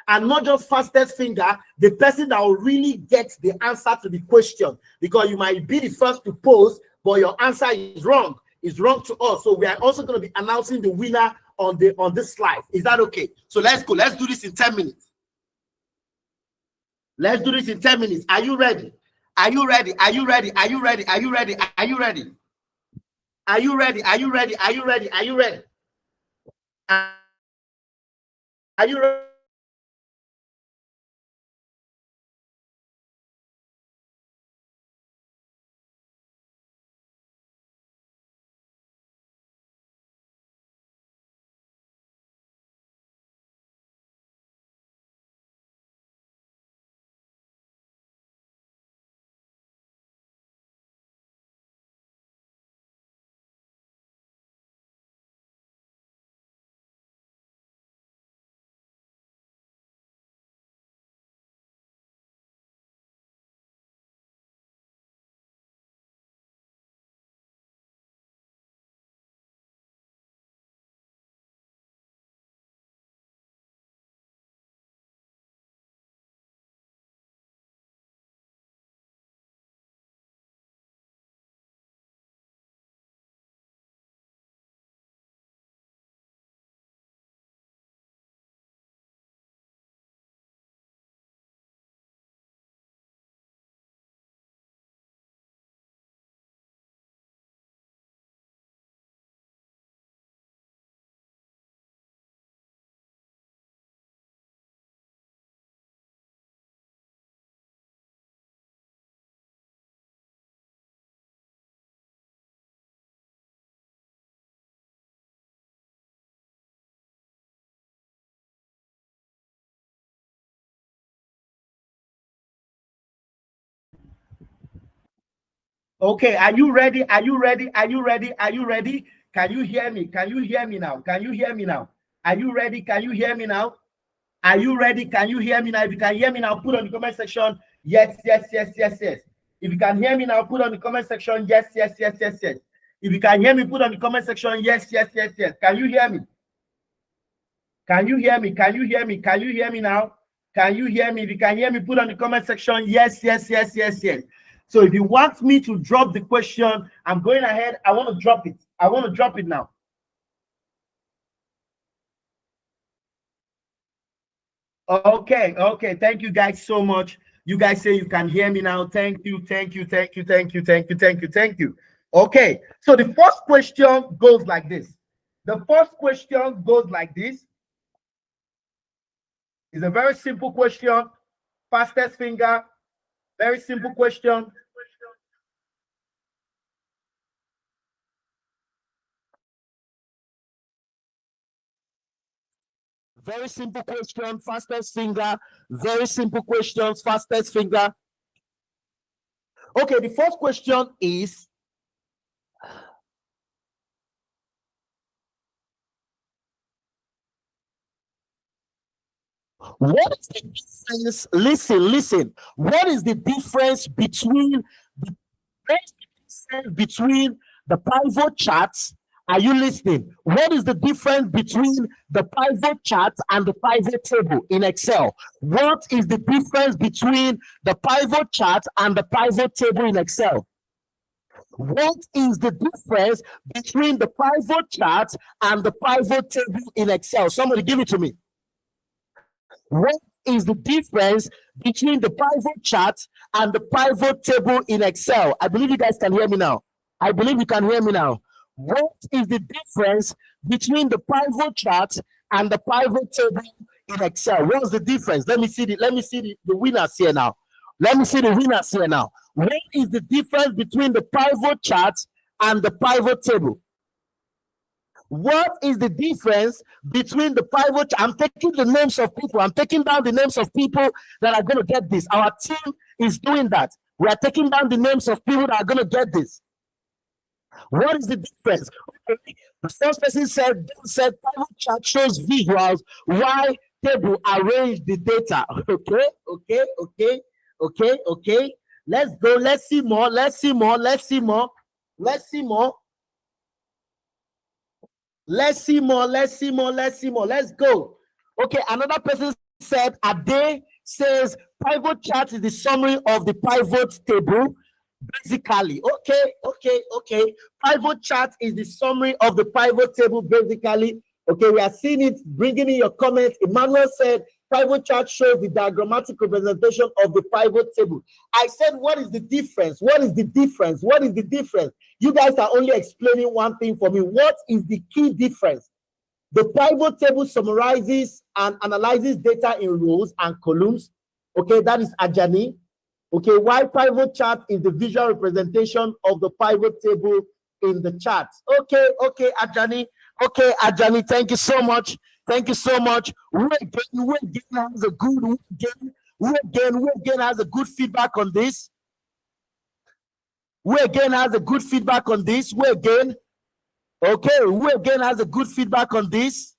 And not just fastest finger, the person that will really get the answer to the question. Because you might be the first to post, but your answer is wrong. It's wrong to us. So we are also going to be announcing the winner on this slide. Is that okay? So let's go. Let's do this in 10 minutes. Are you ready? Are you ready? Are you ready? Are you ready? Are you ready? Are you ready? Are you ready? Are you ready? Are you ready? Are you ready? Are you ready? Okay, are you ready? Are you ready? Are you ready? Are you ready? Can you hear me? Can you hear me now? Can you hear me now? Are you ready? Can you hear me now? Are you ready? Can you hear me now? If you can hear me now, put on the comment section. Yes, yes, yes, yes, yes. If you can hear me now, put on the comment section. Yes, yes, yes, yes, yes. If you can hear me, put on the comment section. Yes, yes, yes, yes. Can you hear me? Can you hear me? Can you hear me? Can you hear me now? Can you hear me? If you can hear me, put on the comment section. Yes, yes, yes, yes, yes. So if you want me to drop the question, I'm going ahead. I want to drop it. I want to drop it now. Okay, okay. Thank you guys so much. You guys say you can hear me now. Thank you, thank you, thank you, thank you, thank you, thank you, thank you. Okay, so the first question goes like this. The first question goes like this. It's a very simple question. Fastest finger. Very simple question. Very simple question, fastest finger. Very simple questions, fastest finger. Okay, the first question is, what is the difference? Listen, listen. What is the difference between the between the pivot charts? Are you listening? What is the difference between the pivot chart and the pivot table in Excel? What is the difference between the pivot chart and the pivot table in Excel? What is the difference between the pivot chart and the pivot table in Excel? Somebody give it to me. What is the difference between the pivot chart and the pivot table in Excel? I believe you guys can hear me now. I believe you can hear me now. What is the difference between the pivot chart and the pivot table in Excel? What's the difference? Let me see the winners here now. Let me see the winners here now. What is the difference between the pivot chart and the pivot table? What is the difference between the pivot? I'm taking the names of people. I'm taking down the names of people that are going to get this. Our team is doing that. We are taking down the names of people that are going to get this. What is the difference? Okay. The first person said pivot chart shows visuals. Why table arrange the data? Okay, okay, okay, okay, okay. Let's go. Let's see more. Let's see more. Let's see more. Let's see more. Let's see more. Let's see more. Let's see more. Let's go. Okay, another person said Ade says pivot chart is the summary of the pivot table. Basically, okay, okay, okay. Pivot chart is the summary of the pivot table. Basically, okay, we are seeing it. Bringing in your comments. Emmanuel said pivot chart shows the diagrammatic representation of the pivot table. I said, what is the difference? What is the difference? What is the difference? You guys are only explaining one thing for me. What is the key difference? The pivot table summarizes and analyzes data in rows and columns. Okay, that is Ajani. Okay, why pivot chart is the visual representation of the pivot table in the chart. Okay, okay, Ajani. Okay, Ajani, thank you so much. Thank you so much. Who again has a good who again has a good feedback on this? Who again has a good feedback on this? Who again? Okay, who again has a good feedback on this?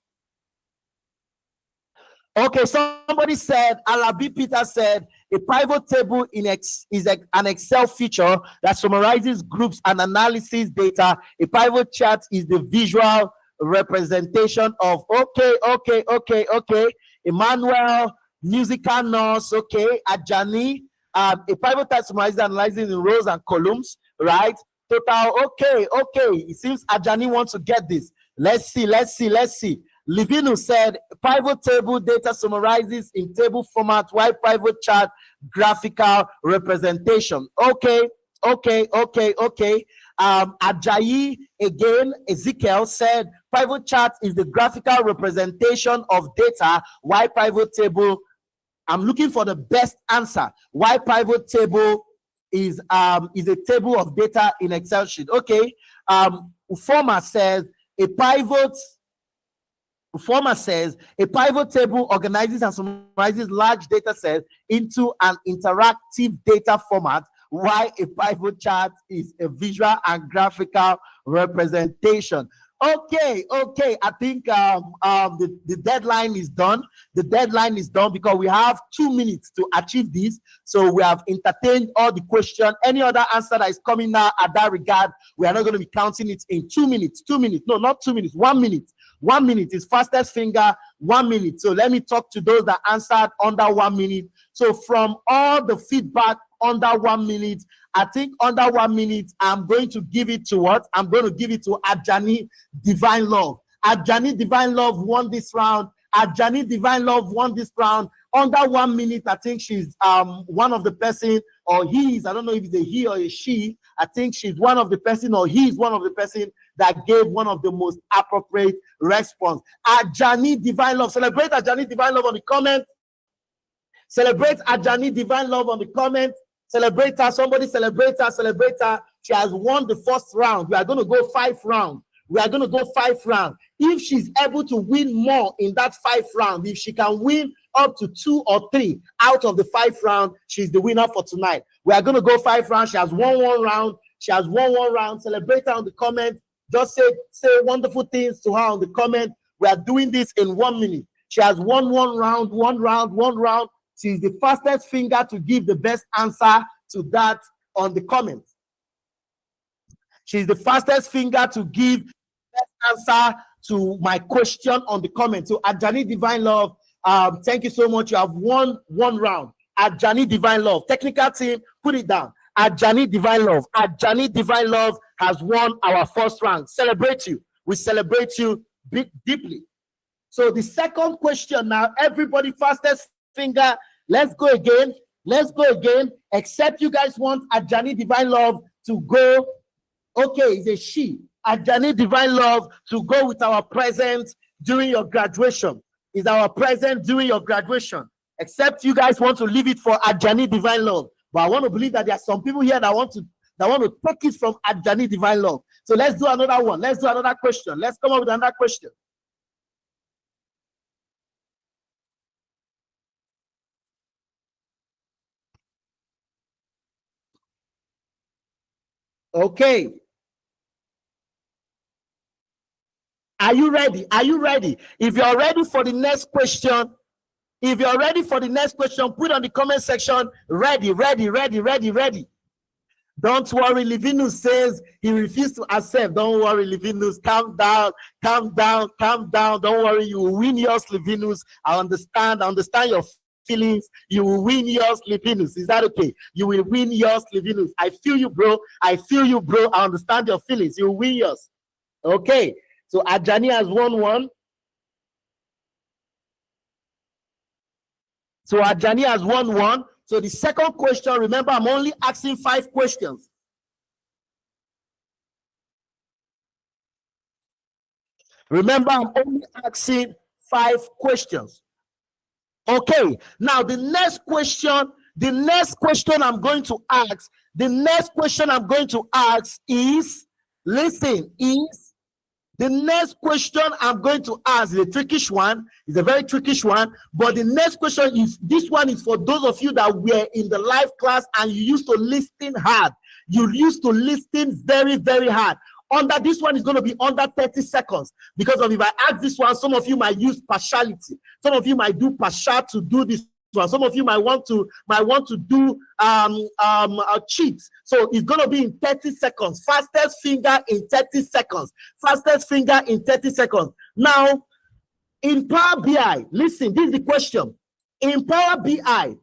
Okay, somebody said, Alabi Peter said, a pivot table is an Excel feature that summarizes groups and analysis data. A pivot chart is the visual representation of, okay, okay, okay, okay. Emmanuel, musical nurse, okay, Ajani. A pivot chart summarizes analyzing in rows and columns, right? Total, okay, okay. It seems Ajani wants to get this. Let's see, let's see, let's see. Livinu said pivot table data summarizes in table format, while pivot chart graphical representation. Okay, okay, okay, okay. Ajayi again, Ezekiel said pivot chart is the graphical representation of data, while pivot table, I'm looking for the best answer. Why pivot table is a table of data in Excel sheet. Okay. Former says a pivot pivot table organizes and summarizes large data sets into an interactive data format, why a pivot chart is a visual and graphical representation. Okay, I think the deadline is done. The deadline is done because we have 2 minutes to achieve this. So we have entertained all the question. Any other answer that is coming now at that regard, we are not going to be counting it in 2 minutes. 2 minutes, no, not 2 minutes, 1 minute. 1 minute is fastest finger, 1 minute. So let me talk to those that answered under 1 minute. So from all the feedback under 1 minute, I think under 1 minute, I'm going to give it to what? I'm going to give it to Ajani Divine Love. Ajani Divine Love won this round. Ajani Divine Love won this round. Under 1 minute, I think she's one of the person, or he is, I don't know if it's a he or a she. I think she's one of the person, or he is one of the person that gave one of the most appropriate response. Ajani Divine Love. Celebrate Ajani Divine Love on the comment. Celebrate Ajani Divine Love on the comment. Celebrate her. Somebody celebrate her. Celebrate her. She has won the first round. We are going to go 5 rounds. We are going to go 5 rounds. If she's able to win more in that 5 rounds, if she can win up to 2 or 3 out of the 5 rounds, she's the winner for tonight. We are going to go 5 rounds. She has won 1 round. She has won 1 round. Celebrate her on the comment. Just say wonderful things to her on the comment. We are doing this in 1 minute. She has won 1 round, 1 round, 1 round. She's the fastest finger to give the best answer to that on the comment. She's the fastest finger to give the best answer to my question on the comment. So Ajani Divine Love, thank you so much. You have won 1 round. Ajani Divine Love. Technical team, put it down. Ajani Divine Love. Ajani Divine Love has won our first round. Celebrate you. We celebrate you deeply. So the second question now, everybody fastest finger. Let's go again. Let's go again. Except you guys want Ajani Divine Love to go. Okay, it's a she. Ajani Divine Love to go with our present during your graduation. Is our present during your graduation. Except you guys want to leave it for Ajani Divine Love. But I want to believe that there are some people here that want to take it from Ajani Divine Love. So let's do another one. Let's do another question. Let's come up with another question. Okay. Are you ready? Are you ready? If you're ready for the next question, put on the comment section, ready. Don't worry, Livinus says he refused to accept. Don't worry, Livinus, calm down. Don't worry, you will win yours, Livinus. I understand your feelings. You will win yours, Livinus. Is that okay? You will win yours, Livinus. I feel you, bro. I understand your feelings. You will win yours. Okay. So Ajani has won 1. So Ajani has won 1. So the second question, remember, I'm only asking 5 questions. Remember, I'm only asking 5 questions. Okay. Now the next question I'm going to ask, is, listen, the next question I'm going to ask is a trickish one. It's a very trickish one. But the next question is, this one is for those of you that were in the live class and you used to listen hard. You used to listen very, very hard. Under this one is going to be under 30 seconds. Because of if I ask this one, some of you might use partiality. Some of you might do partial to do this one. Some of you might want to do cheat. So it's going to be in 30 seconds. Fastest finger in 30 seconds. Now, in Power BI, listen, this is the question. In Power BI,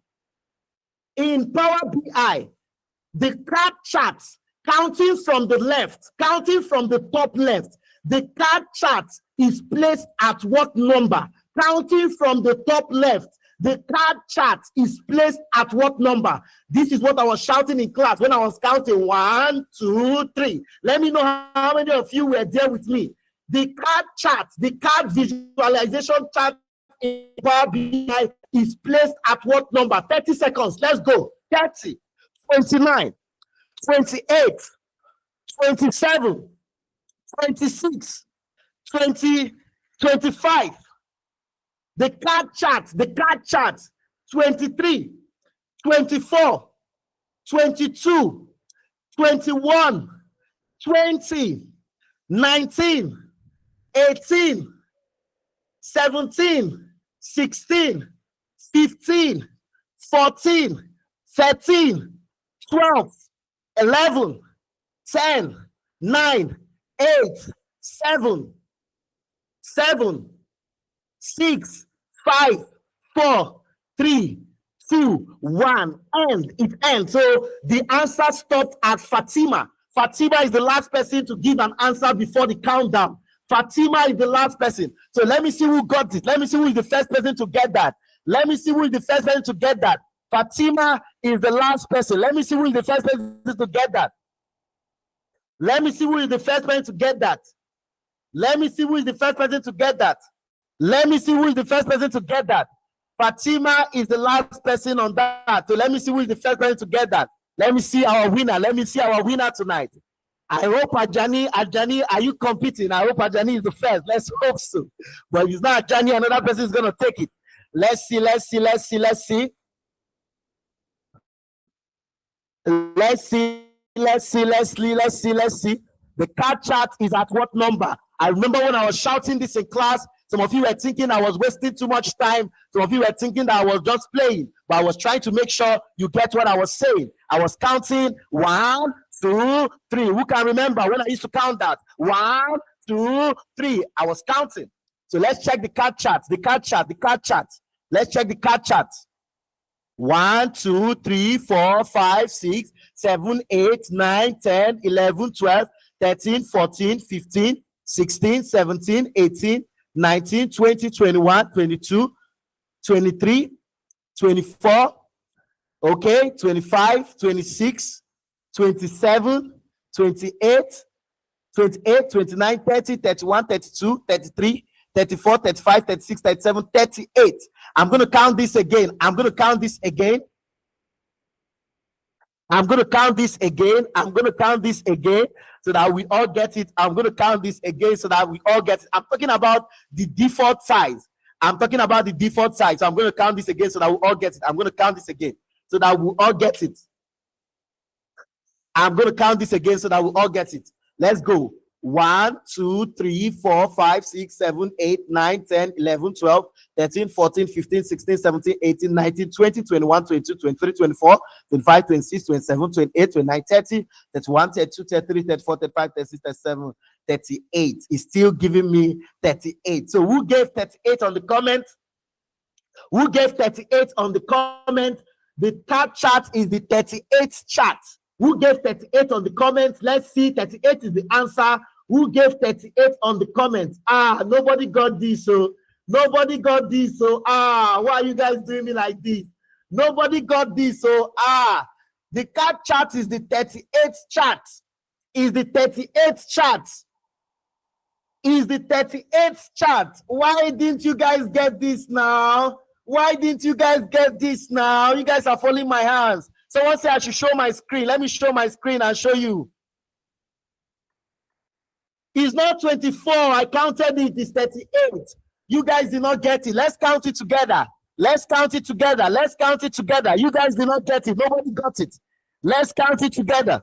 the card charts, counting from the top left, the card chart is placed at what number? Counting from the top left, the card chart is placed at what number? This is what I was shouting in class when I was counting 1, 2, 3. Let me know how many of you were there with me. The card chart, the card visualization chart in Power BI is placed at what number? 30 seconds. Let's go. 30, 29, 28, 27, 26, 20, 25. The card chart, 23, 24, 22, 21, 20, 19, 18, 17, 16, 15, 14, 13, 12, 11, 10, 9, 8, 7, 6, 5, 4, 3, 2, 1, end. It ends. So the answer stopped at Fatima. Fatima is the last person to give an answer before the countdown. Fatima is the last person. So let me see who got it. Let me see who is the first person to get that. Let me see who is the first person to get that. Fatima is the last person. Let me see who is the first person to get that. Let me see who is the first person to get that. Let me see who is the first person to get that. Let me see who is the first person to get that. Fatima is the last person on that. So let me see who is the first person to get that. Let me see our winner. Let me see our winner tonight. I hope Ajani, are you competing? I hope Ajani is the first. Let's hope so. But if it's not Ajani, another person is going to take it. Let's see. Let's see. The card chart is at what number? I remember when I was shouting this in class, some of you were thinking I was wasting too much time. Some of you were thinking that I was just playing, but I was trying to make sure you get what I was saying. I was counting 1, 2, 3. Who can remember when I used to count that? 1, 2, 3. I was counting. So let's check the card chart. Let's check the card chart. 1, 2, 3, 4, 5, 6, 7, 8, 9, 10, 11, 12, 13, 14, 15, 16, 17, 18, 19, 20, 21, 22, 23, 24, okay, 25, 26, 27, 28, 28, 29, 30, 31, 32, 33, 34, 35, 36, 37, 38. I'm going to count this again. I'm going to count this again so that we all get it. I'm going to count this again so that we all get it. I'm talking about the default size. So I'm going to count this again so that we all get it. I'm going to count this again so that we all get it. Let's go. 1, 2, 3, 4, 5, 6, 7, 8, 9, 10, 11, 12, 13, 14, 15, 16, 17, 18, 19, 20, 21, 22, 23, 24, 25, 26, 27, 28, 29, 30, 31, 32, 33, 34, 35, 36, 37, 38. It's still giving me 38. So who gave 38 on the comment? The card chart is the 38th chart. Who gave 38 on the comments? Let's see. 38 is the answer. Who gave 38 on the comments? Nobody got this. So why are you guys doing me like this? Nobody got this. So the card chart is the 38th chart. Why didn't you guys get this now? You guys are following my hands. Someone said I should show my screen. Let me show my screen and show you. It's not 24. I counted it. It's 38. You guys did not get it. Let's count it together. You guys did not get it. Nobody got it. Let's count it together.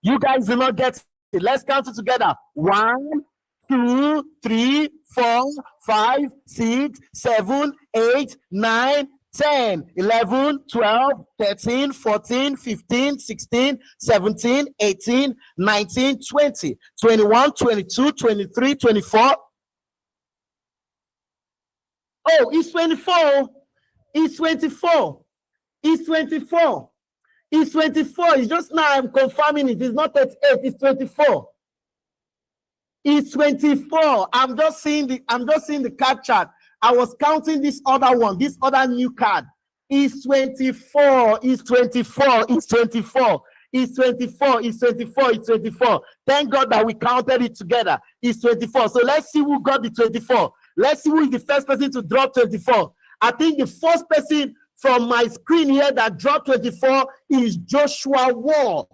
You guys did not get it. Let's count it together. 1, 2, 3, 4, 5, 6, 7, 8, 9, 10, 11, 12, 13, 14, 15, 16, 17, 18, 19, 20, 21, 22, 23, 24. Oh, it's 24. It's 24. It's just now I'm confirming it. It's not 38. It's 24. I'm just seeing the card chart. I was counting this other one, this other new card. It's 24. Thank God that we counted it together. It's 24. So let's see who got the 24. Let's see who is the first person to drop 24. I think the first person from my screen here that dropped 24 is Joshua Wall.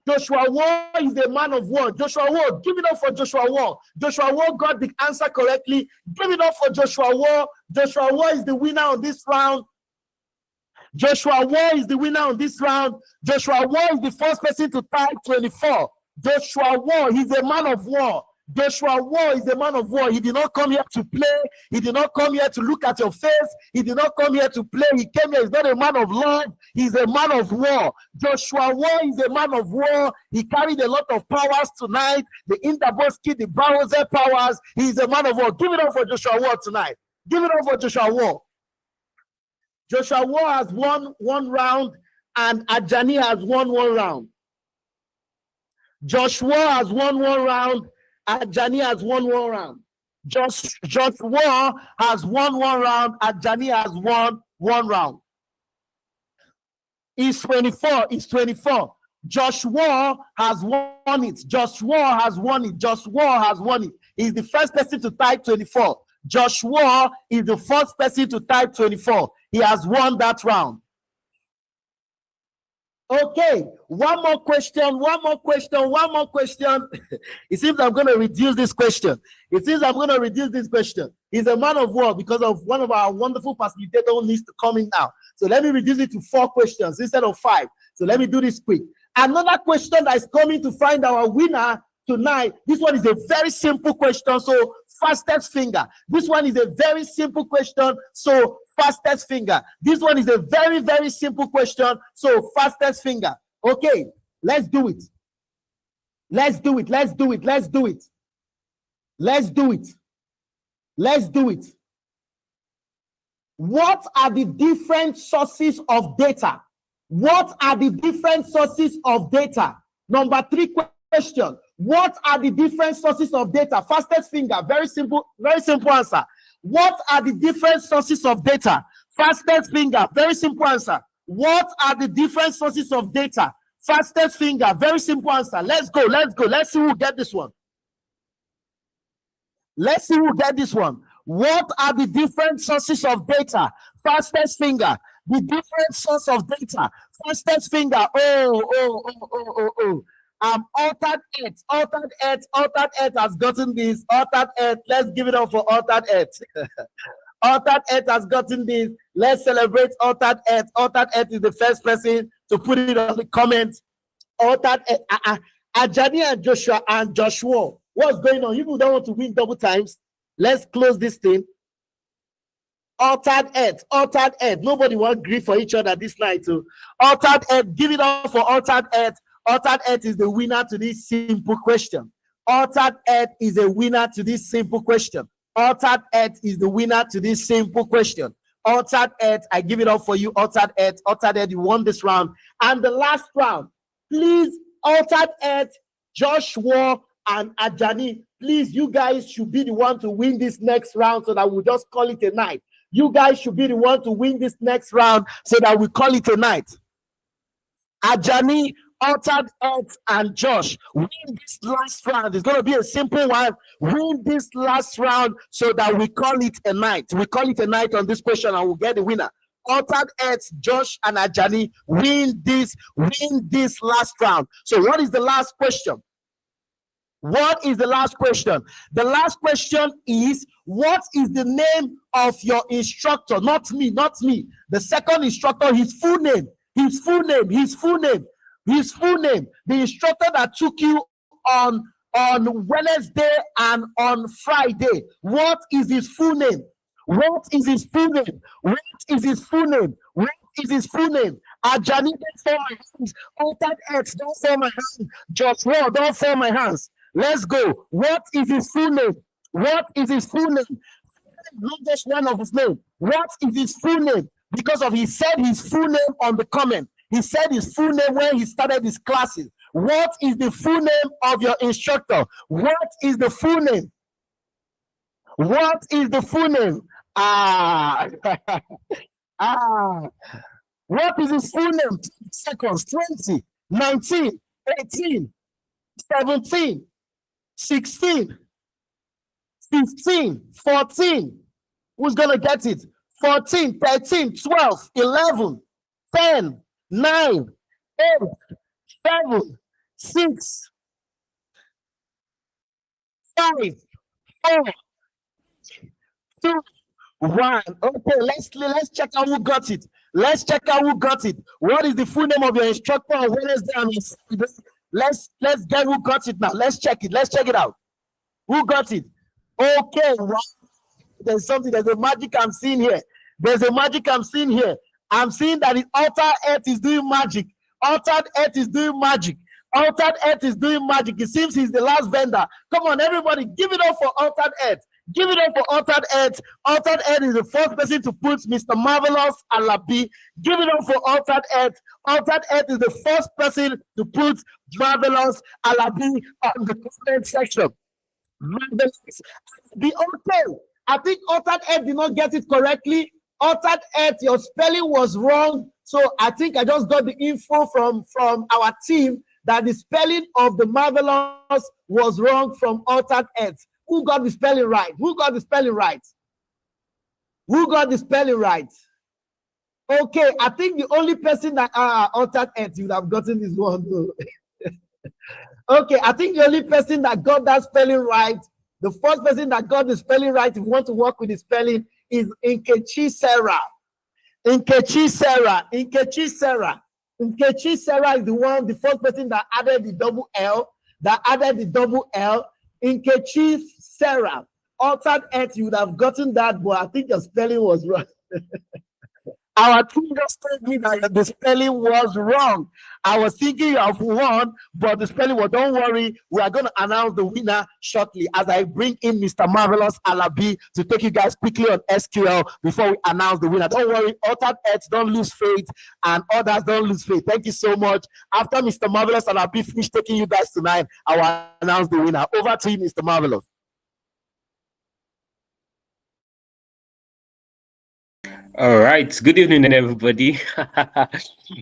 Joshua War is a man of war. Joshua War, give it up for Joshua War. Joshua War got the answer correctly. Give it up for Joshua War. Joshua War is the winner on this round. Joshua War is the winner on this round. Joshua War is the first person to type 24. Joshua War, he's a man of war. Joshua War is a man of war. He did not come here to play. He did not come here to look at your face. He did not come here to play. He came here. He's not a man of love. He's a man of war. Joshua War is a man of war. He carried a lot of powers tonight. The Interboski, the Barroze powers. He's a man of war. Give it up for Joshua War tonight. Give it up for Joshua War. Joshua War has won one round, and Ajani has won one round. Joshua has won one round. Ajani has won one round. Joshua has won one round. Ajani has won one round. It's 24. It's 24. Joshua has won it. Joshua has won it. Joshua has won it. He's the first person to type 24. Joshua is the first person to type 24. He has won that round. Okay, one more question. It seems I'm going to reduce this question. He's a man of war because of one of our wonderful facilitators who needs to come in now. So let me reduce it to 4 questions instead of 5. So let me do this quick. Another question that is coming to find our winner tonight. This one is a very simple question. So fastest finger. This one is a very simple question. So fastest finger. This one is a very, very simple question. So fastest finger. Okay, let's do it. Let's do it. What are the different sources of data? Number 3 question. What are the different sources of data? Fastest finger. Very simple answer. What are the different sources of data? Fastest finger. Very simple answer. What are the different sources of data? Fastest finger. Very simple answer. Let's go. Let's see who get this one. What are the different sources of data? Fastest finger. The different source of data. Fastest finger. Altered Earth has gotten this. Altered Earth. Let's give it up for Altered Earth. Altered Earth has gotten this. Let's celebrate Altered Earth. Altered Earth is the first person to put it on the comments. Altered Earth. Ajani and Joshua. What's going on? You don't want to win double times. Let's close this thing. Altered Earth. Nobody wants grief for each other this night. So Altered Earth. Give it up for Altered Earth. Altered Earth is the winner to this simple question. Altered Earth is a winner to this simple question. Altered Earth is the winner to this simple question. Altered Earth, I give it up for you. Altered Earth, you won this round. And the last round, please, Altered Earth, Joshua, and Ajani, please, you guys should be the one to win this next round so that we'll just call it a night. You guys should be the one to win this next round so that we call it a night. Ajani, Altered Earth, and Josh, win this last round. It's going to be a simple one. Win this last round so that we call it a night. We call it a night on this question and we'll get the winner. Altered Earth, Josh, and Ajani, win this last round. So what is the last question? The last question is, what is the name of your instructor? Not me. The second instructor, his full name. The instructor that took you on Wednesday and on Friday. What is his full name? Ajani, don't fall my hands. Altered Earth, don't fall my hands. Joshua, don't fall my hands. Let's go. What is his full name? Not just one of his name. What is his full name? Because he said his full name on the comment. He said his full name when he started his classes. What is the full name of your instructor? What is the full name? What is the his full name? 20 seconds. 20, 19, 18, 17, 16, 15, 14. Who's going to get it? 14, 13, 12, 11, 10, 9, 8, 7, 6, 5, 4, 2, 1. Okay, let's check out who got it. Let's check out who got it. What is the full name of your instructor on Wednesday and on Saturday? Let's get who got it now. Let's check it. Let's check it out. Who got it? Okay, wow. There's something. There's a magic I'm seeing here. There's a magic I'm seeing here. I'm seeing that the Altered Earth is doing magic. Altered Earth is doing magic. Altered Earth is doing magic. It seems he's the last vendor. Come on, everybody, give it up for Altered Earth. Give it up for Altered Earth. Altered Earth is the first person to put Mr. Marvelous Alabi. Give it up for Altered Earth. Altered Earth is the first person to put Marvelous Alabi on the comment section. Marvelous Alabi. Okay. I think Altered Earth did not get it correctly. Altered Earth, your spelling was wrong. So I think I just got the info from our team that the spelling of the Marvelous was wrong from Altered Earth. Who got the spelling right? Who got the spelling right? Who got the spelling right? Okay, I think the only person that Altered Earth would have gotten this one too. Okay, I think the only person that got that spelling right, the first person that got the spelling right, if you want to work with the spelling, is Nkechi Sarah. Nkechi Sarah. Nkechi Sarah. Nkechi Sarah is the first person that added the double L. Nkechi Sarah. Altered Earth, you would have gotten that, but I think your spelling was wrong. Our team just told me that the spelling was wrong. I was thinking of one, but the spelling was, don't worry, we are going to announce the winner shortly as I bring in Mr. Marvelous Alabi to take you guys quickly on SQL before we announce the winner. Don't worry, Altered Earth, don't lose faith, and others don't lose faith. Thank you so much. After Mr. Marvelous Alabi finish taking you guys tonight, I will announce the winner. Over to you, Mr. Marvelous. All right. Good evening, everybody.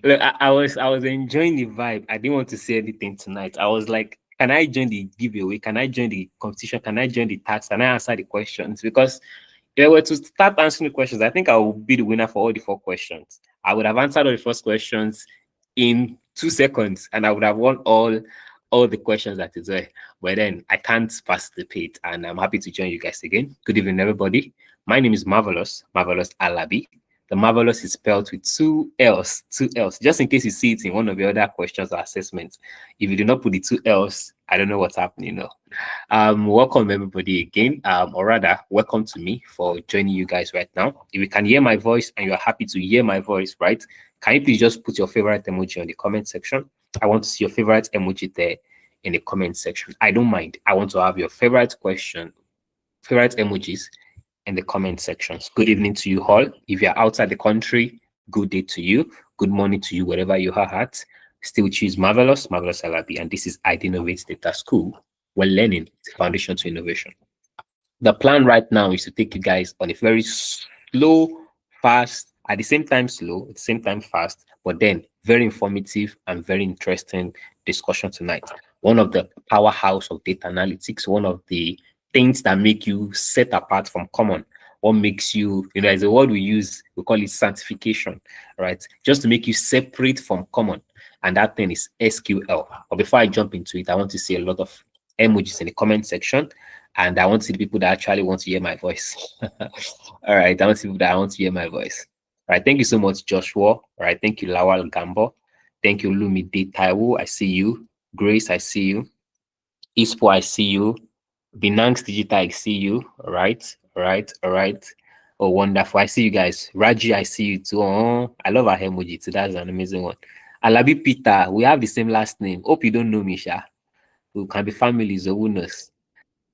Look, I was enjoying the vibe. I didn't want to say anything tonight. I was like, can I join the giveaway? Can I join the competition? Can I join the task? Can I answer the questions? Because if I were to start answering the questions, I think I will be the winner for all the 4 questions. I would have answered all the first questions in 2 seconds, and I would have won all the questions that is there. But then I can't participate, and I'm happy to join you guys again. Good evening, everybody. My name is Marvelous Alabi. The Marvelous is spelled with 2 L's, just in case you see it in one of the other questions or assessments. If you do not put the 2 L's, I don't know what's happening now. Welcome everybody again, or rather, welcome to me for joining you guys right now. If you can hear my voice and you're happy to hear my voice, right? Can you please just put your favorite emoji on the comment section? I want to see your favorite emoji there in the comment section. I don't mind. I want to have your favorite question, favorite emojis in the comment sections. Good evening to you all. If you're outside the country, good day to you. Good morning to you, wherever you are at. Still choose Marvelous Alabi, and this is Idealnovate Data School, where learning is the foundation to innovation. The plan right now is to take you guys on a very slow, fast, at the same time slow, at the same time fast, but then very informative and very interesting discussion tonight. One of the powerhouse of data analytics, one of the things that make you set apart from common. What makes you, there's a word we use, we call it sanctification, right? Just to make you separate from common. And that thing is SQL. But before I jump into it, I want to see a lot of emojis in the comment section. And I want to see the people that actually want to hear my voice. All right, I want to see people that want to hear my voice. All right, thank you so much, Joshua. All right, thank you, Lawal Gambo. Thank you, Lumide Taiwo. I see you. Grace, I see you. Ispo, I see you. Binance Digital, I see you. All right. Oh, wonderful. I see you guys. Raji, I see you too. Oh, I love our emoji too. That's an amazing one. Alabi Peter, we have the same last name. Hope you don't know me, Sha. We can be families, or who knows?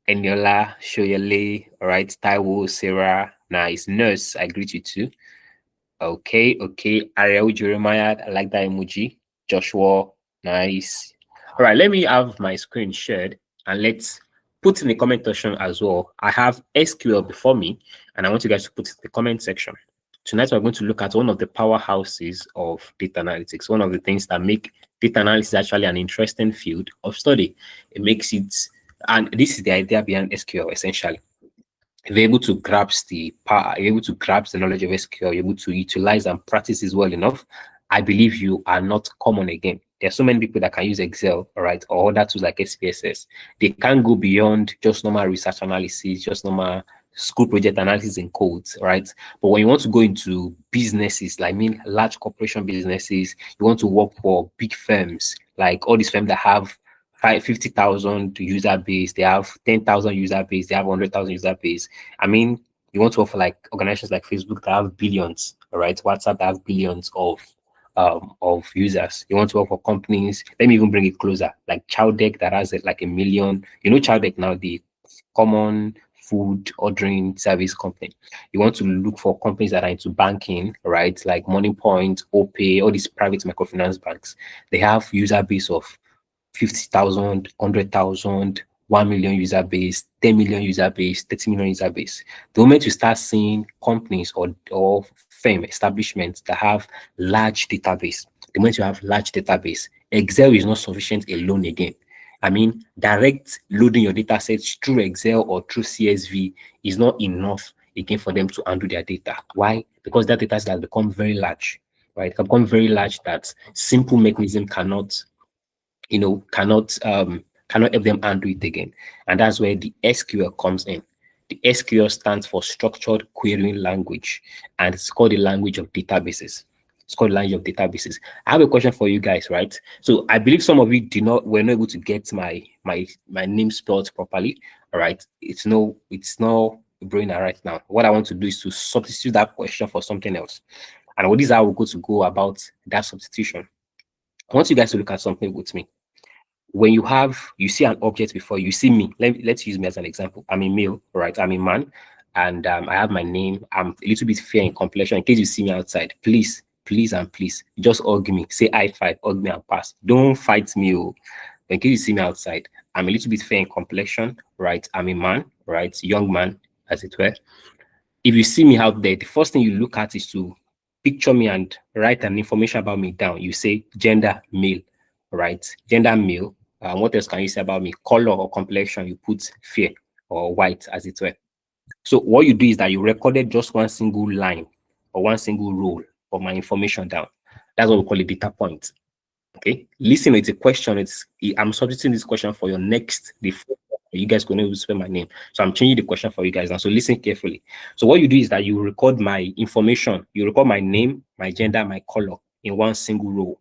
Eniola, Shoyele, all right. Taiwo, Sarah, nice. Nurse, I greet you too. Okay. Ariel Jeremiah, I like that emoji. Joshua, nice. All right, let me have my screen shared and let's put in the comment section as well. I have SQL before me, and I want you guys to put it in the comment section. Tonight, we're going to look at one of the powerhouses of data analytics, one of the things that make data analysis actually an interesting field of study. It makes it, and this is the idea behind SQL, essentially. If you're able to grasp the power, you're able to grasp the knowledge of SQL, you're able to utilize and practice it well enough, I believe you are not common again. There are so many people that can use Excel, all right, or other tools like SPSS. They can't go beyond just normal research analysis, just normal school project analysis in codes, right? But when you want to go into businesses, like I mean large corporation businesses, you want to work for big firms, like all these firms that have 50,000 user base, they have 10,000 user base, they have 100,000 user base. I mean, you want to work for like organizations like Facebook that have billions, all right? WhatsApp that have billions of users. You want to work for companies. Let me even bring it closer, like Chowdeck that has like a million. You know, Chowdeck now, the common food ordering service company. You want to look for companies that are into banking, right? Like Money Point, OPay, all these private microfinance banks. They have user base of 50,000, 100,000, 1 million user base, 10 million user base, 30 million user base. The moment you start seeing companies or firm establishments that have large database, the moment you have large database, Excel is not sufficient alone again. I mean, direct loading your data sets through Excel or through CSV is not enough again for them to handle their data. Why? Because that data has become very large, right? It can become very large that simple mechanism cannot help them undo it again. And that's where the SQL comes in. The SQL stands for structured querying language, and it's called the language of databases. It's called language of databases. I have a question for you guys, right? So I believe some of you were not able to get my name spelled properly. All right. It's no brainer right now. What I want to do is to substitute that question for something else. And what is how we're going to go about that substitution. I want you guys to look at something with me. When you see an object before you see me, let's use me as an example. I'm a male, right? I'm a man, and I have my name. I'm a little bit fair in complexion. In case you see me outside, please and please just hug me, say I five, hug me and pass. Don't fight me. Oh. In case you see me outside, I'm a little bit fair in complexion, right? I'm a man, right? Young man, as it were. If you see me out there, the first thing you look at is to picture me and write an information about me down. You say gender male, right? Gender male. What else can you say about me? Color or complexion, you put fair or white, as it were. So what you do is that you recorded just one single line or one single row of my information down. That's what we call a data point. Okay. Listen, it's a question. I'm substituting this question for your next. You guys going to spell my name. So I'm changing the question for you guys now. So listen carefully. So what you do is that you record my information. You record my name, my gender, my color in one single row.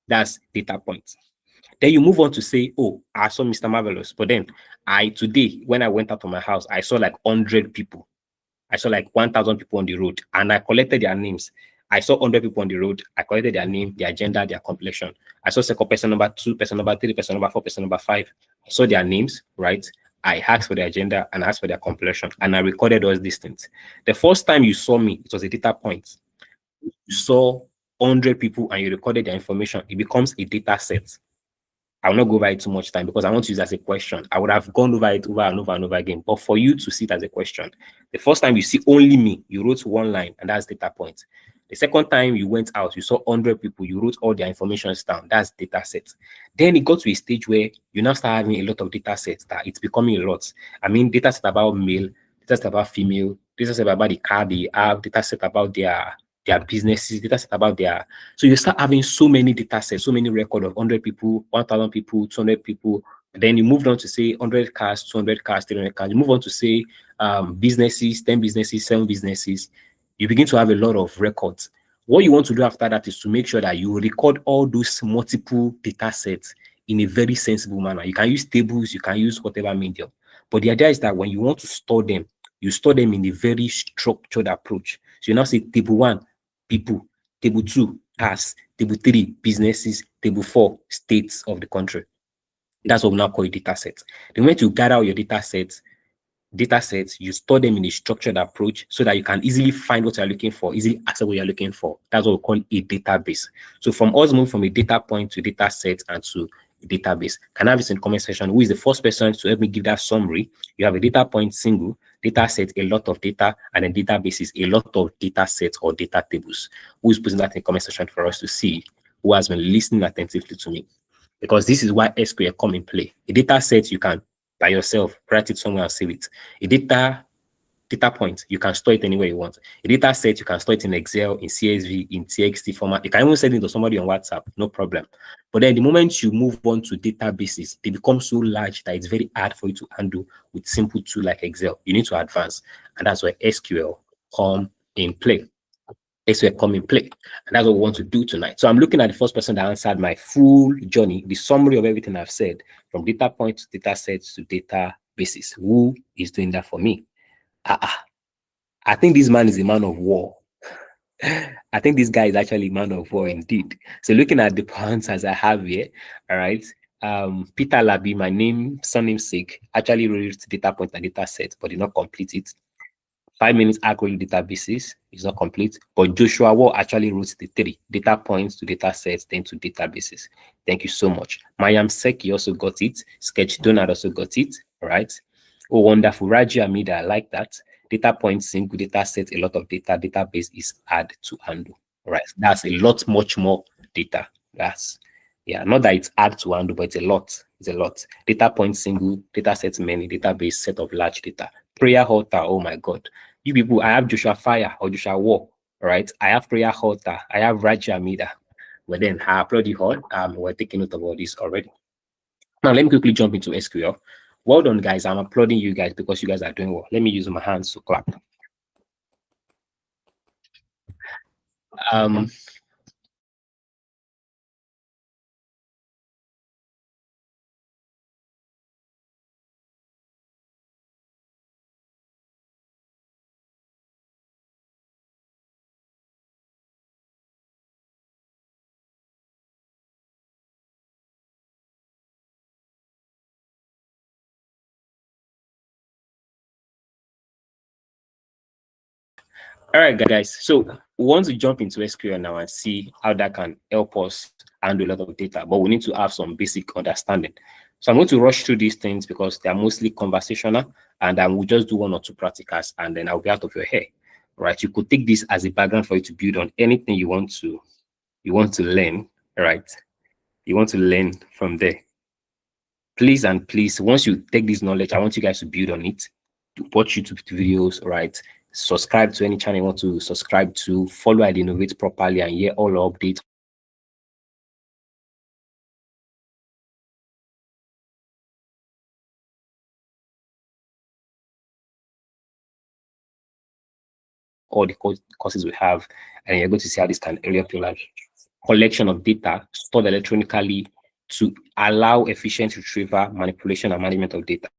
That's data point. Then you move on to say, oh, I saw Mr. Marvelous. But then today, when I went out of my house, I saw like 100 people. I saw like 1,000 people on the road, and I collected their names. I saw 100 people on the road. I collected their name, their gender, their complexion. I saw second person number 2, person number 3, person number 4, person number 5. I saw their names, right? I asked for their gender and asked for their complexion, and I recorded those these things. The first time you saw me, it was a data point. You saw 100 people and you recorded their information. It becomes a data set. I will not go over it too much time because I want to use it as a question. I would have gone over it over and over and over again. But for you to see it as a question, the first time you see only me, you wrote one line, and that's data point. The second time you went out, you saw 100 people, you wrote all their information down. That's data set. Then it got to a stage where you now start having a lot of data sets that it's becoming a lot. I mean, data set about male, data set about female, data set about the car they have, data set about their businesses, data set about their. So you start having so many data sets, so many record of 100 people, 1,000 people, 200 people. Then you moved on to say 100 cars, 200 cars, 300 cars. You move on to say businesses, 10 businesses, 7 businesses. You begin to have a lot of records. What you want to do after that is to make sure that you record all those multiple data sets in a very sensible manner. You can use tables, you can use whatever medium. But the idea is that when you want to store them, you store them in a very structured approach. So you now say table 1, people, table 2, cars, table 3, businesses, table 4, states of the country. That's what we now call a data set. The moment you gather all your data sets, you store them in a structured approach so that you can easily find what you're looking for, easily access what you're looking for. That's what we call a database. So from us moving from a data point to data set and to a database. Can I have this in the comment section? Who is the first person to help me give that summary? You have a data point single, data set, a lot of data, and then database is a lot of data sets or data tables. Who is putting that in the comment section for us to see who has been listening attentively to me? Because this is why SQL come in play. A data set you can by yourself, write it somewhere and save it. A data Data point, you can store it anywhere you want. A data set, you can store it in Excel, in CSV, in TXT format. You can even send it to somebody on WhatsApp, no problem. But then the moment you move on to databases, they become so large that it's very hard for you to handle with simple tool like Excel. You need to advance, and that's where SQL come in play. SQL come in play, and that's what we want to do tonight. So I'm looking at the first person that answered my full journey, the summary of everything I've said, from data points to data sets to databases. Who is doing that for me? I think this man is a man of war. I think this guy is actually a man of war indeed. So looking at the answers I have here, all right. Peter Labi, my surname sake, actually wrote data point and data set, but did not complete it. 5 minutes accurate databases is not complete, but Joshua Wall actually wrote the 3 data points to data sets, then to databases. Thank you so much. Mayam Seki also got it. Sketch Donald also got it. All right. Oh, wonderful. Raji Amida, I like that. Data points, single data set, a lot of data. Database is hard to handle. All right. That's a lot, much more data. That's, yeah, not that it's hard to handle, but it's a lot. It's a lot. Data point, single, data sets, many, database, set of large data. Prayer Halter, oh my God. You people, I have Joshua Fire or Joshua War, right? I have Prayer Halter, I have Raja Amida. But then I applaud you all. We're taking note of all this already. Now, let me quickly jump into SQL. Well done, guys. I'm applauding you guys because you guys are doing well. Let me use my hands to clap. All right, guys. So we want to jump into SQL now and see how that can help us handle a lot of data, but we need to have some basic understanding. So I'm going to rush through these things because they are mostly conversational, and we'll just do 1 or 2 practicals, and then I'll be out of your hair. Right? You could take this as a background for you to build on anything you want to learn. Right? You want to learn from there. Please and please, once you take this knowledge, I want you guys to build on it. Watch YouTube videos, right? Subscribe to any channel you want to subscribe to, follow Idealnovate properly, and hear all updates. All the courses we have, and you're going to see how this can help your life. Collection of data stored electronically to allow efficient retrieval, manipulation, and management of data.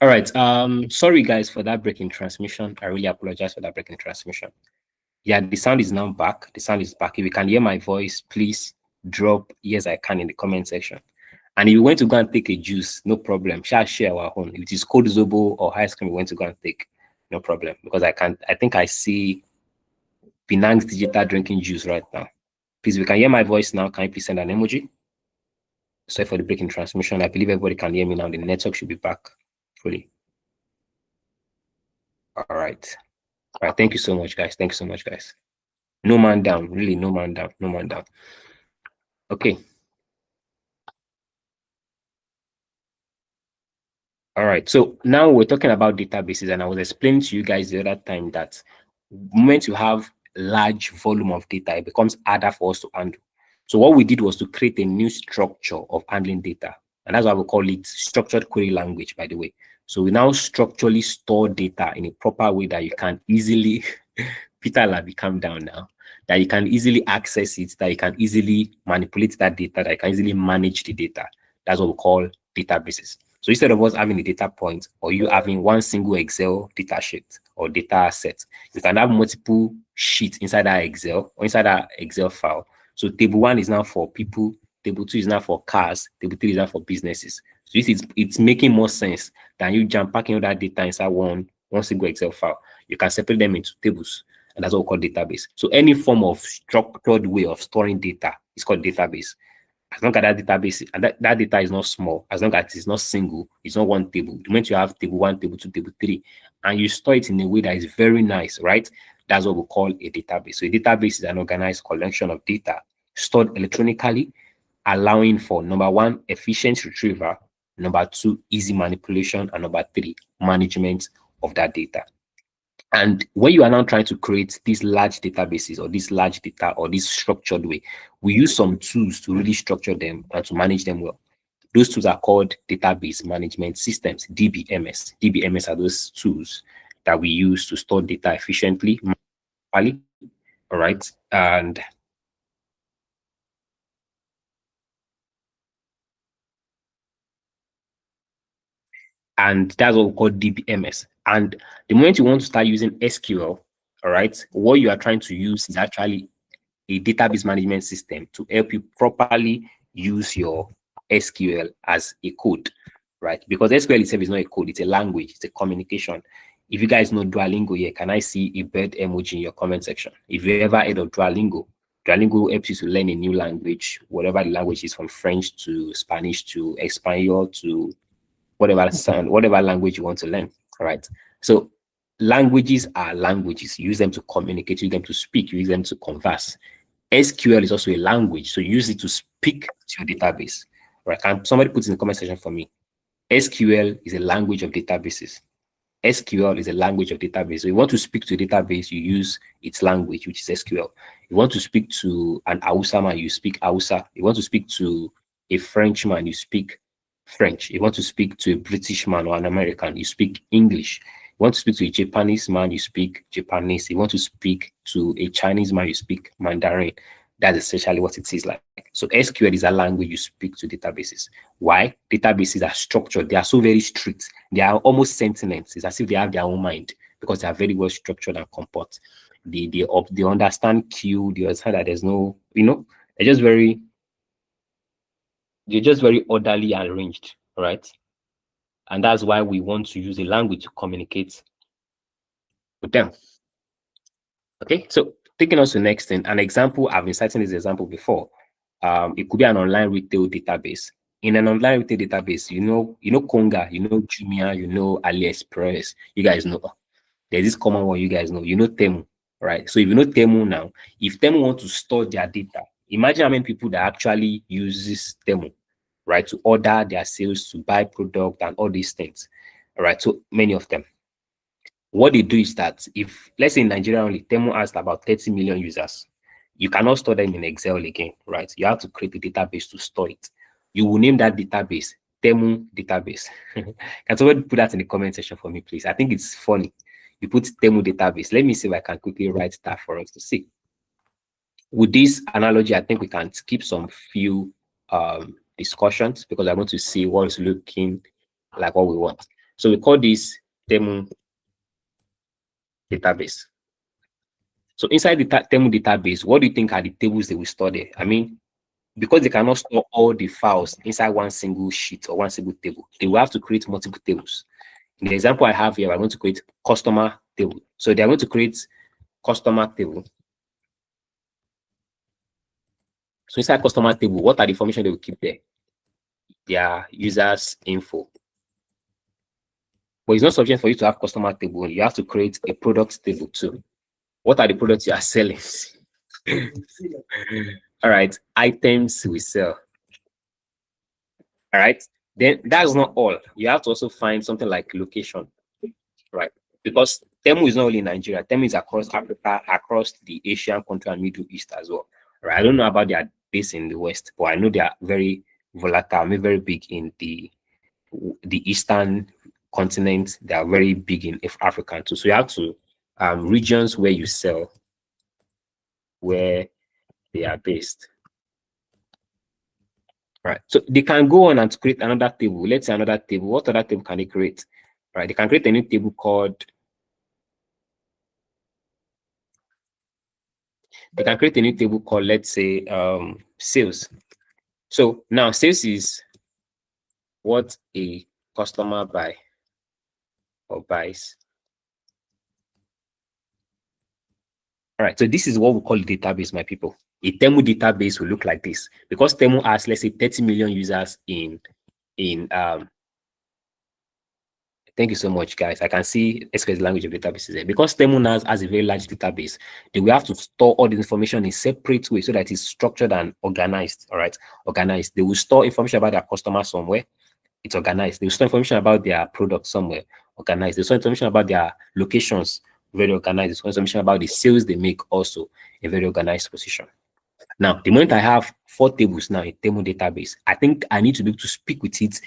All right. Sorry guys for that breaking transmission. I really apologize for that breaking transmission. Yeah, the sound is now back. The sound is back. If you can hear my voice, please drop yes I can in the comment section. And if you went to go and take a juice, no problem. Shall share our own. If it is cold zobo or ice cream, we went to go and take, no problem. Because I think I see Binance Digital drinking juice right now. Please, we can hear my voice now. Can you please send an emoji? Sorry for the break in transmission. I believe everybody can hear me now. The network should be back fully. All right. All right. Thank you so much, guys. Thank you so much, guys. No man down. Really, no man down. No man down. Okay. All right. So now we're talking about databases, and I was explaining to you guys the other time that the moment you have large volume of data, it becomes harder for us to handle. So what we did was to create a new structure of handling data. And that's why we call it structured query language, by the way. So we now structurally store data in a proper way that you can easily, Peter Labi, calm down now, that you can easily access it, that you can easily manipulate that data, that you can easily manage the data. That's what we call databases. So instead of us having a data point or you having one single Excel data sheet or data set, you can have multiple sheets inside that Excel or inside that Excel file. So table 1 is now for people, table 2 is now for cars, table 3 is now for businesses. So it's making more sense than you jump packing all that data inside one single Excel file. You can separate them into tables, and that's what we call database. So any form of structured way of storing data is called database. As long as that database and that data is not small, as long as it's not single, it's not one table. The moment you have table 1, table 2, table 3, and you store it in a way that is very nice, right? That's what we call a database. So a database is an organized collection of data stored electronically, allowing for number 1, efficient retrieval, number 2, easy manipulation, and number 3, management of that data. And when you are now trying to create these large databases or this large data or this structured way, we use some tools to really structure them and to manage them well. Those tools are called database management systems, DBMS. DBMS are those tools that we use to store data efficiently, all right? And that's what we call DBMS. And the moment you want to start using SQL, all right, what you are trying to use is actually a database management system to help you properly use your SQL as a code, right? Because SQL itself is not a code, it's a language, it's a communication. If you guys know Duolingo here, can I see a bird emoji in your comment section? If you ever heard of Duolingo, Duolingo helps you to learn a new language, whatever the language is, from French to Spanish to Espanol to whatever language you want to learn. All right. So languages are languages. You use them to communicate, you use them to speak, you use them to converse. SQL is also a language, so you use it to speak to your database. All right. Can somebody put in the comment section for me? SQL is a language of databases. SQL is a language of database. So you want to speak to a database, you use its language, which is SQL. You want to speak to an Hausa man, you speak Hausa. You want to speak to a Frenchman, you speak French. You want to speak to a British man or an American, you speak English. You want to speak to a Japanese man, you speak Japanese. You want to speak to a Chinese man, you speak Mandarin. That's essentially what it is like. So SQL is a language you speak to databases. Why? Databases are structured. They are so very strict. They are almost sentient. It's as if they have their own mind because they are very well structured and compact. They understand queue. They understand that there's no, they're just very orderly and arranged, right? And that's why we want to use a language to communicate with them. Okay, so taking us to the next thing, an example, I've been citing this example before. It could be an online retail database. In an online retail database, you know Konga, you know Jumia, you know AliExpress. You guys know there's this common one you guys know. You know Temu, right? So if you know Temu now, if Temu want to store their data, imagine how many people that actually uses Temu, right, to order their sales, to buy product and all these things. All right, so many of them. What they do is that if, let's say in Nigeria only, Temu has about 30 million users, you cannot store them in Excel again, right? You have to create a database to store it. You will name that database Temu database. Can somebody put that in the comment section for me, please? I think it's funny. You put Temu database. Let me see if I can quickly write that for us to see. With this analogy, I think we can skip some few discussions because I want to see what is looking like what we want. So we call this Temu database. So inside the Temu database, what do you think are the tables that we store there? I mean, because they cannot store all the files inside one single sheet or one single table, they will have to create multiple tables. In the example I have here, I'm going to create customer table. So they are going to create customer table. So inside customer table, what are the information they will keep there? Their users info. But it's not sufficient for you to have customer table. You have to create a product table too. What are the products you are selling? All right, items we sell. All right, then that's not all. You have to also find something like location, right? Because Temu is not only in Nigeria, Temu is across Africa, across the Asian country and Middle East as well. Right? I don't know about their base in the West, but I know they are very volatile, maybe very big in the Eastern continent. They are very big in Africa too. So you have to regions where you sell, where they are based. Right. So they can go on and create another table. Let's say another table. What other table can they create? Right. They can create a new table called. They can create a new table called, let's say, sales. So now sales is what a customer buy or buys. All right. So this is what we call a database, my people. A Temu database will look like this because Temu has, let's say, 30 million users in thank you so much, guys. I can see SQL language of databases there. Because Temu has a very large database, they will have to store all the information in separate way so that it's structured and organized. All right, organized. They will store information about their customer somewhere. It's organized. They will store information about their product somewhere. Organized. They store information about their locations. Very organized. They store information about the sales they make also in very organized position. Now, the moment I have 4 tables now in Temu database, I think I need to be able to speak with it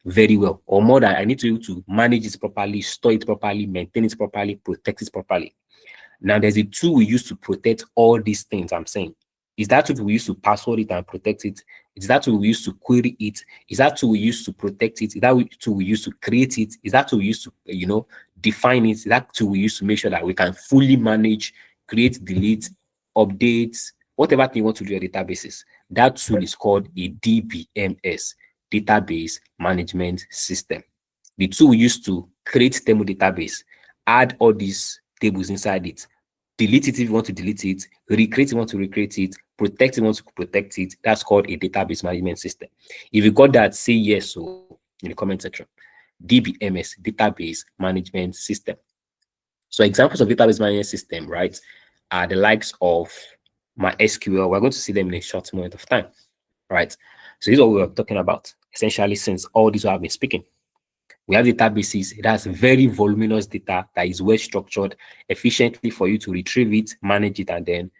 very well, or more than I need to be able to manage it properly, store it properly, maintain it properly, protect it properly. Now, there's a tool we use to protect all these things I'm saying. Is that tool we use to password it and protect it? Is that tool we use to query it? Is that tool we use to protect it? Is that tool we use to create it? Is that tool we use to, define it? Is that tool we use to make sure that we can fully manage, create, delete, update, whatever thing you want to do your databases? That tool is called a DBMS, Database Management System. The tool we use to create Temu database, add all these tables inside it, delete it if you want to delete it, recreate it if you want to recreate it, protect it if you want to protect it. That's called a database management system. If you got that, say yes so in the comment section. DBMS, Database Management System. So examples of database management system, right, are the likes of my SQL. We're going to see them in a short moment of time, right? So this is what we were talking about, essentially, since all these I've been speaking. We have databases that's very voluminous data that is well structured efficiently for you to retrieve it, manage it, and then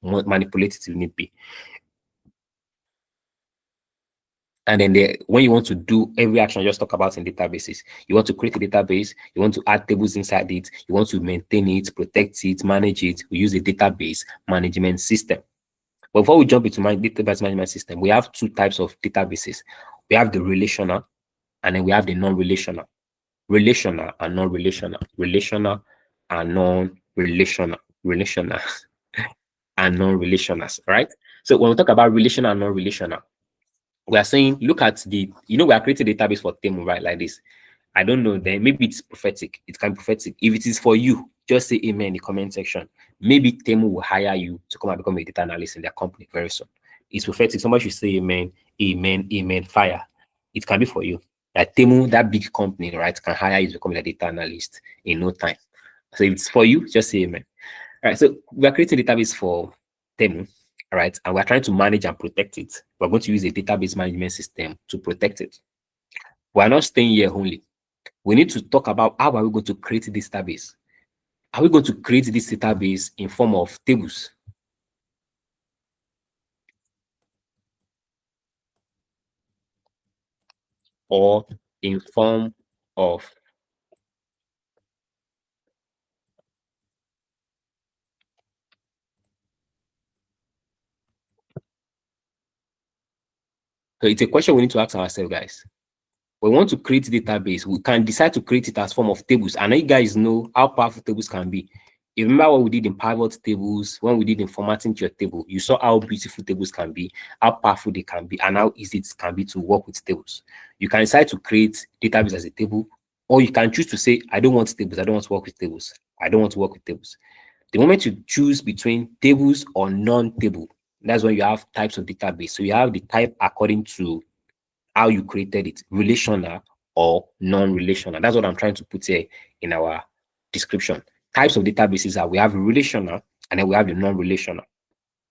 manipulate it if need be. And then when you want to do every action I just talk about in databases, you want to create a database, you want to add tables inside it, you want to maintain it, protect it, manage it. We use a database management system. But before we jump into my database management system, we have 2 types of databases. We have the relational, and then we have the non-relational. Relational and non-relational. Relational and non-relational. Relational and non-relationals, right? So when we talk about relational and non-relational, we are saying, look at we are creating a database for Temu, right? Like this. I don't know, then maybe it's prophetic. It can be prophetic. If it is for you, just say amen in the comment section. Maybe Temu will hire you to come and become a data analyst in their company very soon. It's prophetic. Somebody should say amen, amen, amen, fire. It can be for you. Like Temu, that big company, right, can hire you to become a data analyst in no time. So if it's for you, just say amen. All right, so we are creating a database for Temu. All right, and we're trying to manage and protect it. We're going to use a database management system to protect it. We're not staying here only. We need to talk about how are we going to create this database. Are we going to create this database in form of tables? Or in form of so it's a question we need to ask ourselves, guys. We want to create a database. We can decide to create it as form of tables. And you guys know how powerful tables can be. You remember what we did in pivot tables, when we did in formatting your table, you saw how beautiful tables can be, how powerful they can be, and how easy it can be to work with tables. You can decide to create database as a table, or you can choose to say, I don't want tables, I don't want to work with tables. I don't want to work with tables. The moment you choose between tables or non-table, that's when you have types of database. So you have the type according to how you created it, relational or non-relational. That's what I'm trying to put here in our description. Types of databases are we have relational and then we have the non-relational.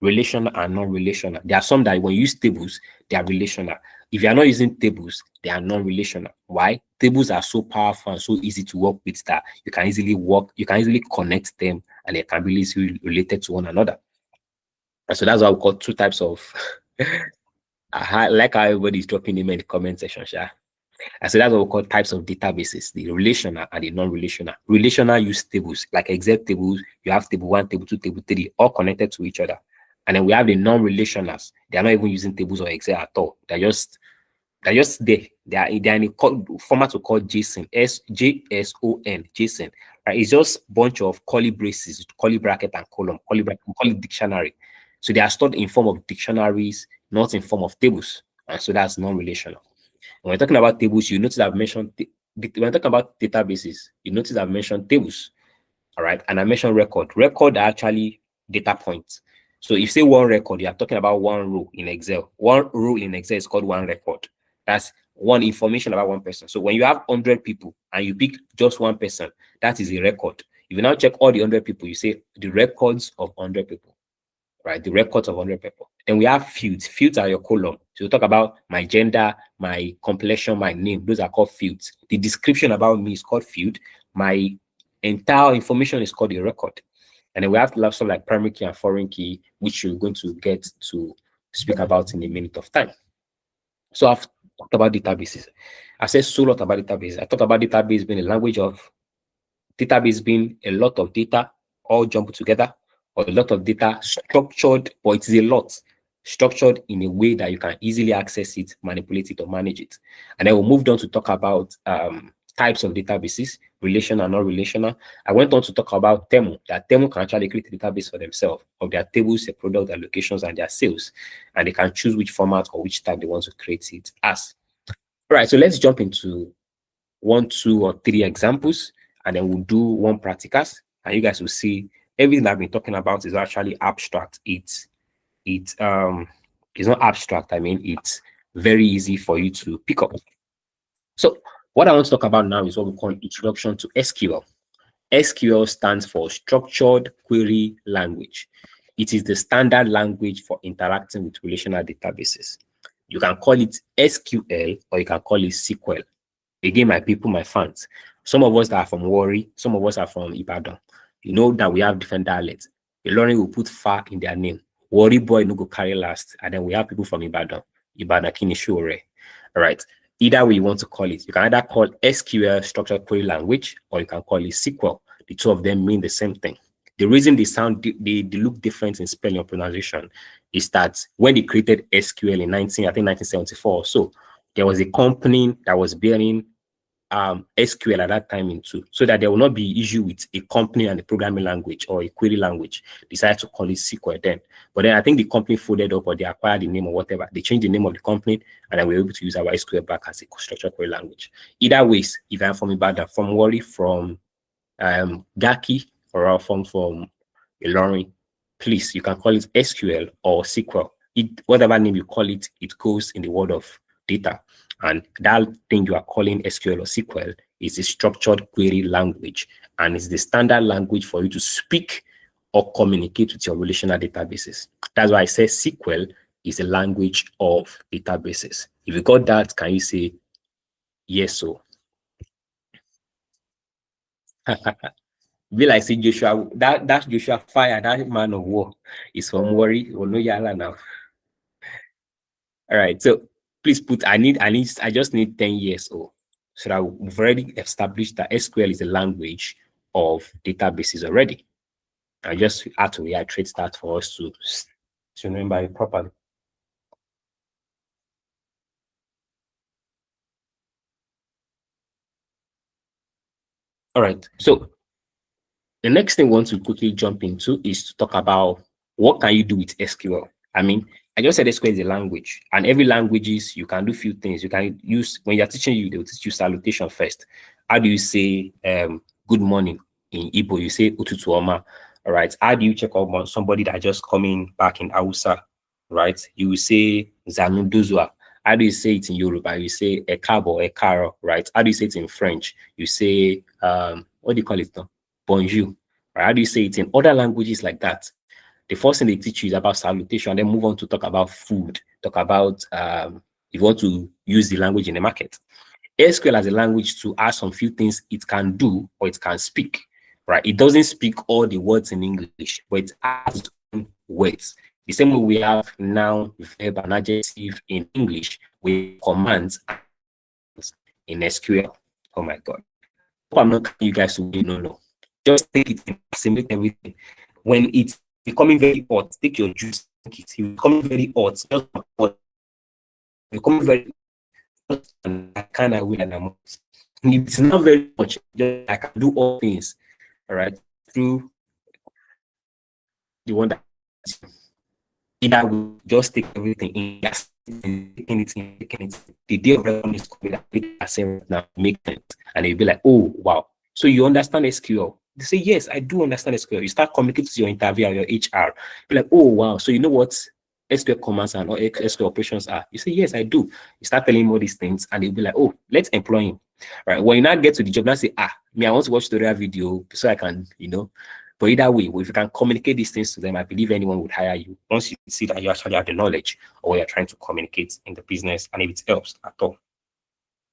Relational and non-relational. There are some that when you use tables, they are relational. If you are not using tables, they are non-relational. Why? Tables are so powerful and so easy to work with that you can easily connect them and they can be easily related to one another. And so that's why we call two types of I like how everybody's dropping them in the comment section, Sha. And so that's what we call types of databases, the relational and the non-relational. Relational use tables, like Excel tables, you have table one, table two, table three, all connected to each other. And then we have the non-relationals. They are not even using tables or Excel at all. They're just there. They're in a format we call JSON, JSON, JSON. Right? It's just a bunch of curly braces, curly bracket and column, curly bracket, we call it dictionary. So they are stored in form of dictionaries, not in form of tables. And so that's non-relational. When we're talking about tables, you notice I've mentioned when we're talking about databases, you notice I've mentioned tables. All right. And I mentioned record. Record are actually data points. So if you say one record, you are talking about one row in Excel. One row in Excel is called one record. That's one information about one person. So when you have 100 people and you pick just one person, that is a record. If you now check all the 100 people, you say the records of 100 people, right? The records of 100 people. Then we have fields. Fields are your column. So we talk about my gender, my complexion, my name. Those are called fields. The description about me is called field. My entire information is called a record. And then we have stuff like primary key and foreign key, which you're going to get to speak about in a minute of time. So I've talked about databases. I said so lot about databases. I talked about database being a language of database being a lot of data all jumbled together, or a lot of data structured, but it is a lot structured in a way that you can easily access it, manipulate it, or manage it. And then we'll move on to talk about types of databases, relational and non-relational. I went on to talk about Temu, that Temu can actually create a database for themselves of their tables, their product, their locations, and their sales. And they can choose which format or which type they want to create it as. All right, so let's jump into one, two, or three examples, and then we'll do one practicas, and you guys will see everything I've been talking about is actually abstract. It's not abstract. I mean, it's very easy for you to pick up. So what I want to talk about now is what we call introduction to SQL. SQL stands for Structured Query Language. It is the standard language for interacting with relational databases. You can call it SQL or you can call it SQL. Again, my people, my fans, some of us that are from Warri, some of us are from Ibadan. You know that we have different dialects. Ilorin will put far in their name. Warri boy no go carry last. And then we have people from Ibadan. Ibadan Kinishure. All right. Either way you want to call it. You can either call SQL structured query language or you can call it SQL. The two of them mean the same thing. The reason they look different in spelling or pronunciation is that when they created SQL in 1974 or so, there was a company that was bearing SQL at that time into, so that there will not be issue with a company and a programming language or a query language. Decided to call it SQL then. But then I think the company folded up or they acquired the name or whatever. They changed the name of the company and then we were able to use our SQL back as a structured query language. Either ways, if I'm from Ibadan, from Warri, from Gaki, or from Ilorin, please, you can call it SQL or SQL. Whatever name you call it, it goes in the world of data. And that thing you are calling SQL or SQL is a structured query language. And it's the standard language for you to speak or communicate with your relational databases. That's why I say SQL is a language of databases. If you got that, can you say yes or? Be like say Joshua, that's Joshua Fire, that man of war is from Warri or no Yala now. All right, so please put I just need 10 years old. So that we've already established that SQL is a language of databases already. I just had to reiterate that for us to remember it properly. All right, so The next thing we want to quickly jump into is to talk about what can you do with SQL. I mean, I just said SQL is a language, and every languages you can do few things. You can use when you're teaching you, they will teach you salutation first. How do you say good morning in Igbo? You say ututu oma. All right. How do you check up on somebody that just coming back in Hausa? Right. You will say zanuduzwa. How do you say it in Yoruba? You say ekabo, ekaro. Right. How do you say it in French? You say what do you call it now? Bonjour. Right? How do you say it in other languages like that? The first thing they teach you is about salutation, and then move on to talk about food, talk about if you want to use the language in the market. SQL as a language to ask some few things it can do or it can speak, right? It doesn't speak all the words in English, but it has its own words. The same way we have noun, verb, and adjective in English, with commands in SQL. Oh my God. I'm not telling you guys to win, no. Just take it and assimilate everything. When it's becoming very hot, take your juice, take it. It's becoming very hot, just hot. Becoming very hot, and I kind of will, and I'm it's not very much. Just I can do all things, all right, through the one that either we just take everything in, just taking it in, taking it. The day of reckoning is coming, I say right now, make sense, and you'll be like, oh wow, so you understand SQL? They say yes, I do understand SQL. You start communicating to your interviewer, your HR, be like, oh wow, so you know what SQL commands and or SQL operations are? You say yes, I do. You start telling him all these things, and he'll be like, oh, let's employ him. Right? When you now get to the job, now say, me, I want to watch the real video so I can, But either way, if you can communicate these things to them, I believe anyone would hire you once you see that you actually have the knowledge or what you're trying to communicate in the business, and if it helps at all.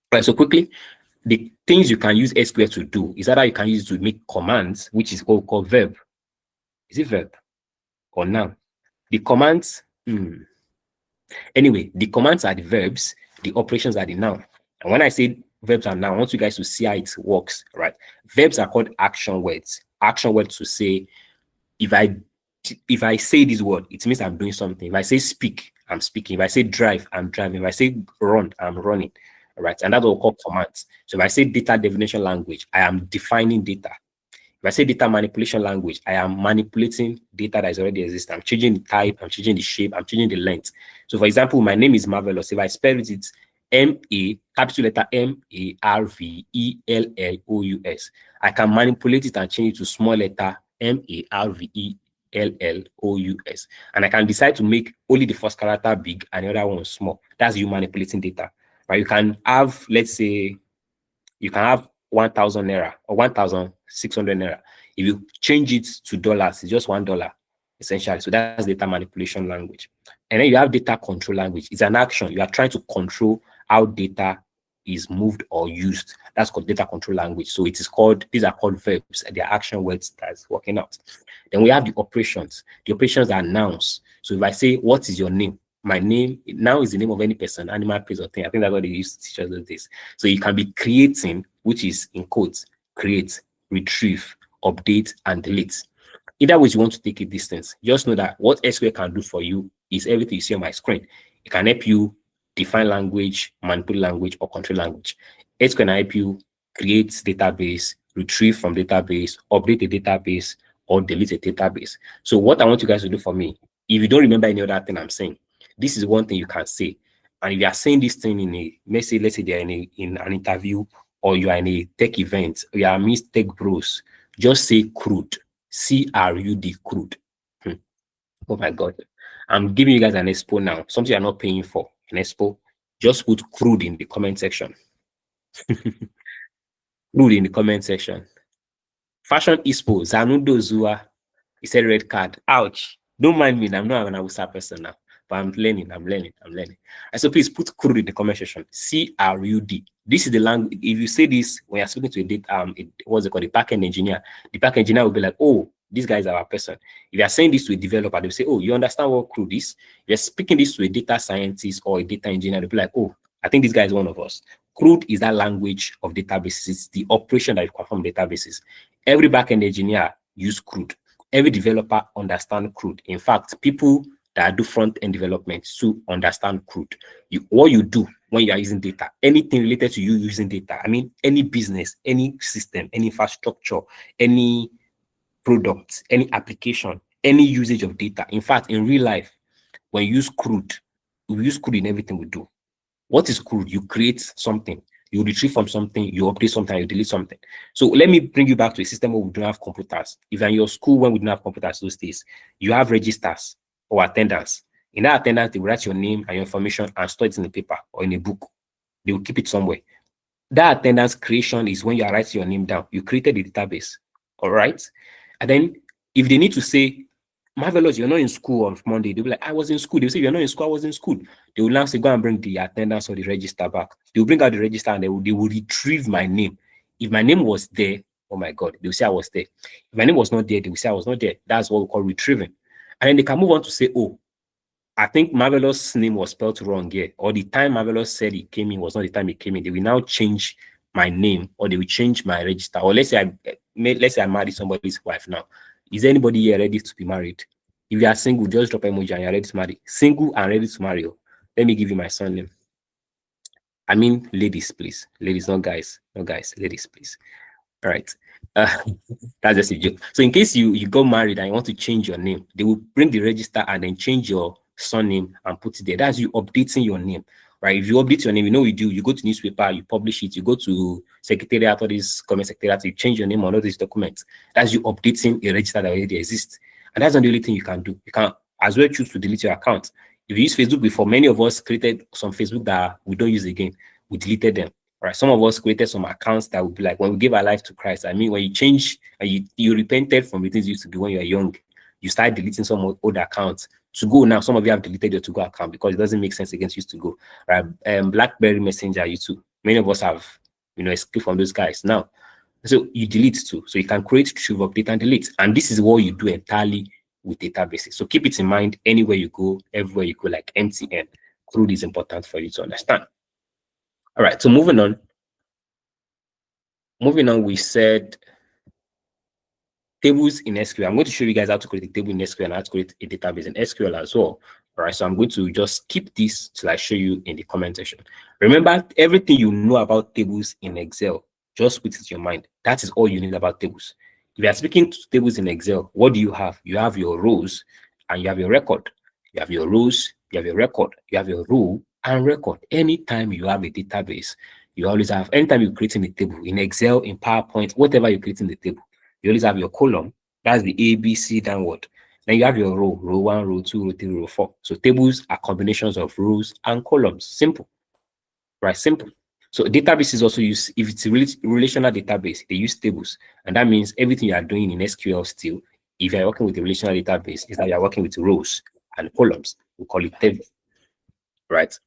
Right. So quickly, the things you can use SQL to do is that you can use it to make commands, which is called verb. Is it verb or noun? The commands. Anyway, the commands are the verbs, the operations are the noun. And when I say verbs are noun, I want you guys to see how it works, right? Verbs are called action words. Action words to say, if I say this word, it means I'm doing something. If I say speak, I'm speaking. If I say drive, I'm driving. If I say run, I'm running. All right. And that's what we call commands. So if I say data definition language, I am defining data. If I say data manipulation language, I am manipulating data that is already existing. I'm changing the type, I'm changing the shape, I'm changing the length. So for example, my name is Marvelous. If I spell it, it's M-A, capital letter Marvelous. I can manipulate it and change it to small letter Marvelous. And I can decide to make only the first character big and the other one small. That's you manipulating data. Right? You can have, let's say, you can have 1,000 naira or 1,600 naira. If you change it to dollars, it's just $1 essentially. So that's data manipulation language. And then you have data control language. It's an action. You are trying to control how data is moved or used. That's called data control language. So it is called, these are called verbs. They're action words that's working out. Then we have the operations. The operations are nouns. So if I say, what is your name? My name now is the name of any person, animal, place, or thing. I think that's what they used to teach us those days. So you can be creating, which is in quotes, create, retrieve, update, and delete. Either way you want to take a distance, just know that what SQL can do for you is everything you see on my screen. It can help you define language, manipulate language, or control language. SQL can help you create database, retrieve from database, update a database, or delete a database. So what I want you guys to do for me, if you don't remember any other thing I'm saying, this is one thing you can say. And if you are saying this thing in a, let's say they're in an interview, or you are in a tech event, or you are amidst tech bros, just say crude, C-R-U-D, crude. Oh my God. I'm giving you guys an expo now, something you're not paying for, an expo. Just put crude in the comment section. Crude in the comment section. Fashion expo, Zanudo Zua, he said red card. Ouch. Don't mind me, I'm not an Awusa person now. But I'm learning. And so please put crude in the comment section. C-R-U-D. This is the language. If you say this when you're speaking to a data, what's it called? The backend engineer. The backend engineer will be like, oh, this guy is our person. If you're saying this to a developer, they'll say, oh, you understand what crude is? If you're speaking this to a data scientist or a data engineer, they'll be like, oh, I think this guy is one of us. Crude is that language of databases. It's the operation that you perform databases. Every backend engineer use crude. Every developer understand crude. In fact, people that do front-end development to understand crude. What you do when you are using data, anything related to you using data, I mean, any business, any system, any infrastructure, any product, any application, any usage of data. In fact, in real life, when you use CRUD, we use CRUD in everything we do. What is CRUD? You create something, you retrieve from something, you update something, you delete something. So let me bring you back to a system where we don't have computers. If you're in your school when we didn't have computers those days, you have registers or attendance. In that attendance, they will write your name and your information and store it in a paper or in a book. They will keep it somewhere. That attendance creation is when you are writing your name down. You created a database. All right. And then if they need to say, Marvelous, you're not in school on Monday, they'll be like, I was in school. They'll say, You're not in school, I was in school. They will now say, Go and bring the attendance or the register back. They'll bring out the register and they will retrieve my name. If my name was there, oh my God, they'll say I was there. If my name was not there, they will say I was not there. That's what we call retrieving. And then they can move on to say, Oh, I think Marvelous' name was spelled wrong here, or the time Marvelous said he came in was not the time he came in. They will now change my name, or they will change my register. Or let's say I married somebody's wife now. Is anybody here ready to be married? If you are single, just drop emoji and you're ready to marry. Single and ready to marry. Let me give you my son name. I mean, ladies, please. Ladies, not guys. Not guys. Ladies, please. All right. Uh, that's just a joke. So in case you got married and you want to change your name, they will bring the register and then change your surname and put it there. That's you updating your name, right? If you update your name, you know what you do. You go to newspaper, you publish it. You go to secretariat or this government secretariat, you change your name on all these documents. That's you updating a register that already exists. And that's not the only thing you can do. You can as well choose to delete your account. If you use Facebook before, many of us created some Facebook that we don't use again. We deleted them. Right. Some of us created some accounts that would be like when we give our life to Christ. I mean, when you change and you repented from the things you used to do when you were young, you start deleting some old accounts. To go now, some of you have deleted your to go account because it doesn't make sense against used to go. Right. BlackBerry Messenger, you too. Many of us have, escaped from those guys now. So you delete too. So you can create, retrieve, update, and delete. And this is what you do entirely with databases. So keep it in mind anywhere you go, everywhere you go, like MTN. CRUD is important for you to understand. All right, so moving on. We said tables in SQL. I'm going to show you guys how to create a table in SQL and how to create a database in SQL as well. All right, so I'm going to just keep this till I show you in the comment section. Remember, everything you know about tables in Excel, just put it in your mind. That is all you need about tables. If you are speaking to tables in Excel, what do you have? You have your rows and you have your record. You have your rows, you have your record, you have your row and record. Anytime you have a database, you always have, anytime you're creating a table in Excel, in PowerPoint, whatever you're creating the table, you always have your column. That's the A, B, C downward. Then you have your row 1, row 2, row 3, row 4. So tables are combinations of rows and columns. Simple, right? Simple. So database is also used, if it's a relational database, they use tables. And that means everything you are doing in SQL still, if you're working with a relational database, is that you're working with rows and columns. We call it table, right?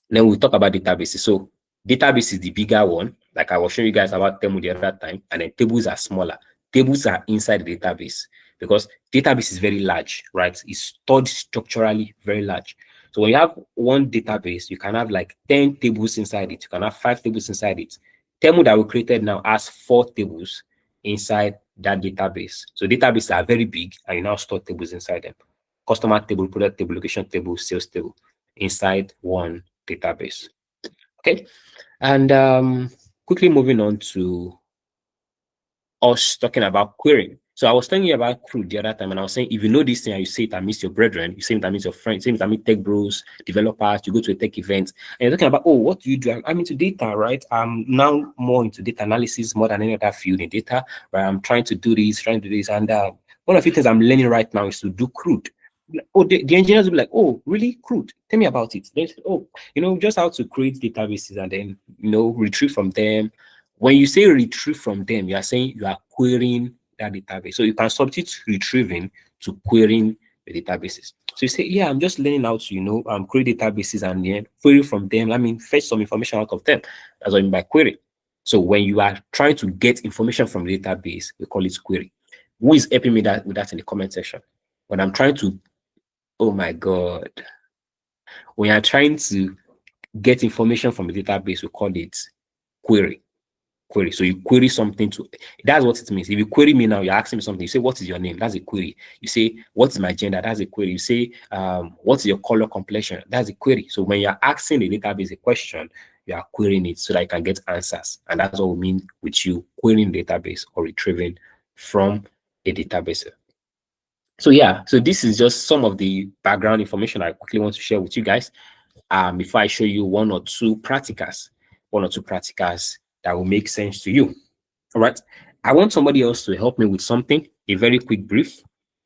Then we'll talk about databases. So database is the bigger one, like I was showing you guys about Temu the other time, and then tables are smaller. Tables are inside the database because database is very large, right? It's stored structurally very large. So when you have one database, you can have like 10 tables inside it. You can have 5 tables inside it. Temu that we created now has 4 tables inside that database. So databases are very big, and you now store tables inside them. Customer table, product table, location table, sales table inside one database. Okay, and quickly moving on to us talking about querying. So I was telling you about CRUD the other time, and I was saying if you know this thing and you say it amidst your brethren, you say it amidst your friends, say it amidst tech bros, developers, you go to a tech event, and you're talking about, oh, what do you do? I'm into data, right? I'm now more into data analysis more than any other field in data, where I'm trying to do this, and one of the things I'm learning right now is to do CRUD. Oh, the engineers will be like, oh, really? CRUD? Tell me about it. They say, oh, just how to create databases and then, retrieve from them. When you say retrieve from them, you are saying you are querying that database. So you can substitute retrieving to querying the databases. So you say, yeah, I'm just learning how to, create databases and then query from them. I mean, fetch some information out of them. That's what I mean by query. So when you are trying to get information from the database, we call it query. Who is helping me with that in the comment section? When I'm trying to, oh my God, when you're trying to get information from the database, we call it query. Query. So you query something that's what it means. If you query me now, you're asking me something. You say, what is your name? That's a query. You say, what is my gender? That's a query. You say, what is your color complexion? That's a query. So when you're asking the database a question, you are querying it so that you can get answers. And that's what we mean with you querying database or retrieving from a database. So yeah, so this is just some of the background information I quickly want to share with you guys. Before I show you one or two practicals that will make sense to you. All right. I want somebody else to help me with something, a very quick brief.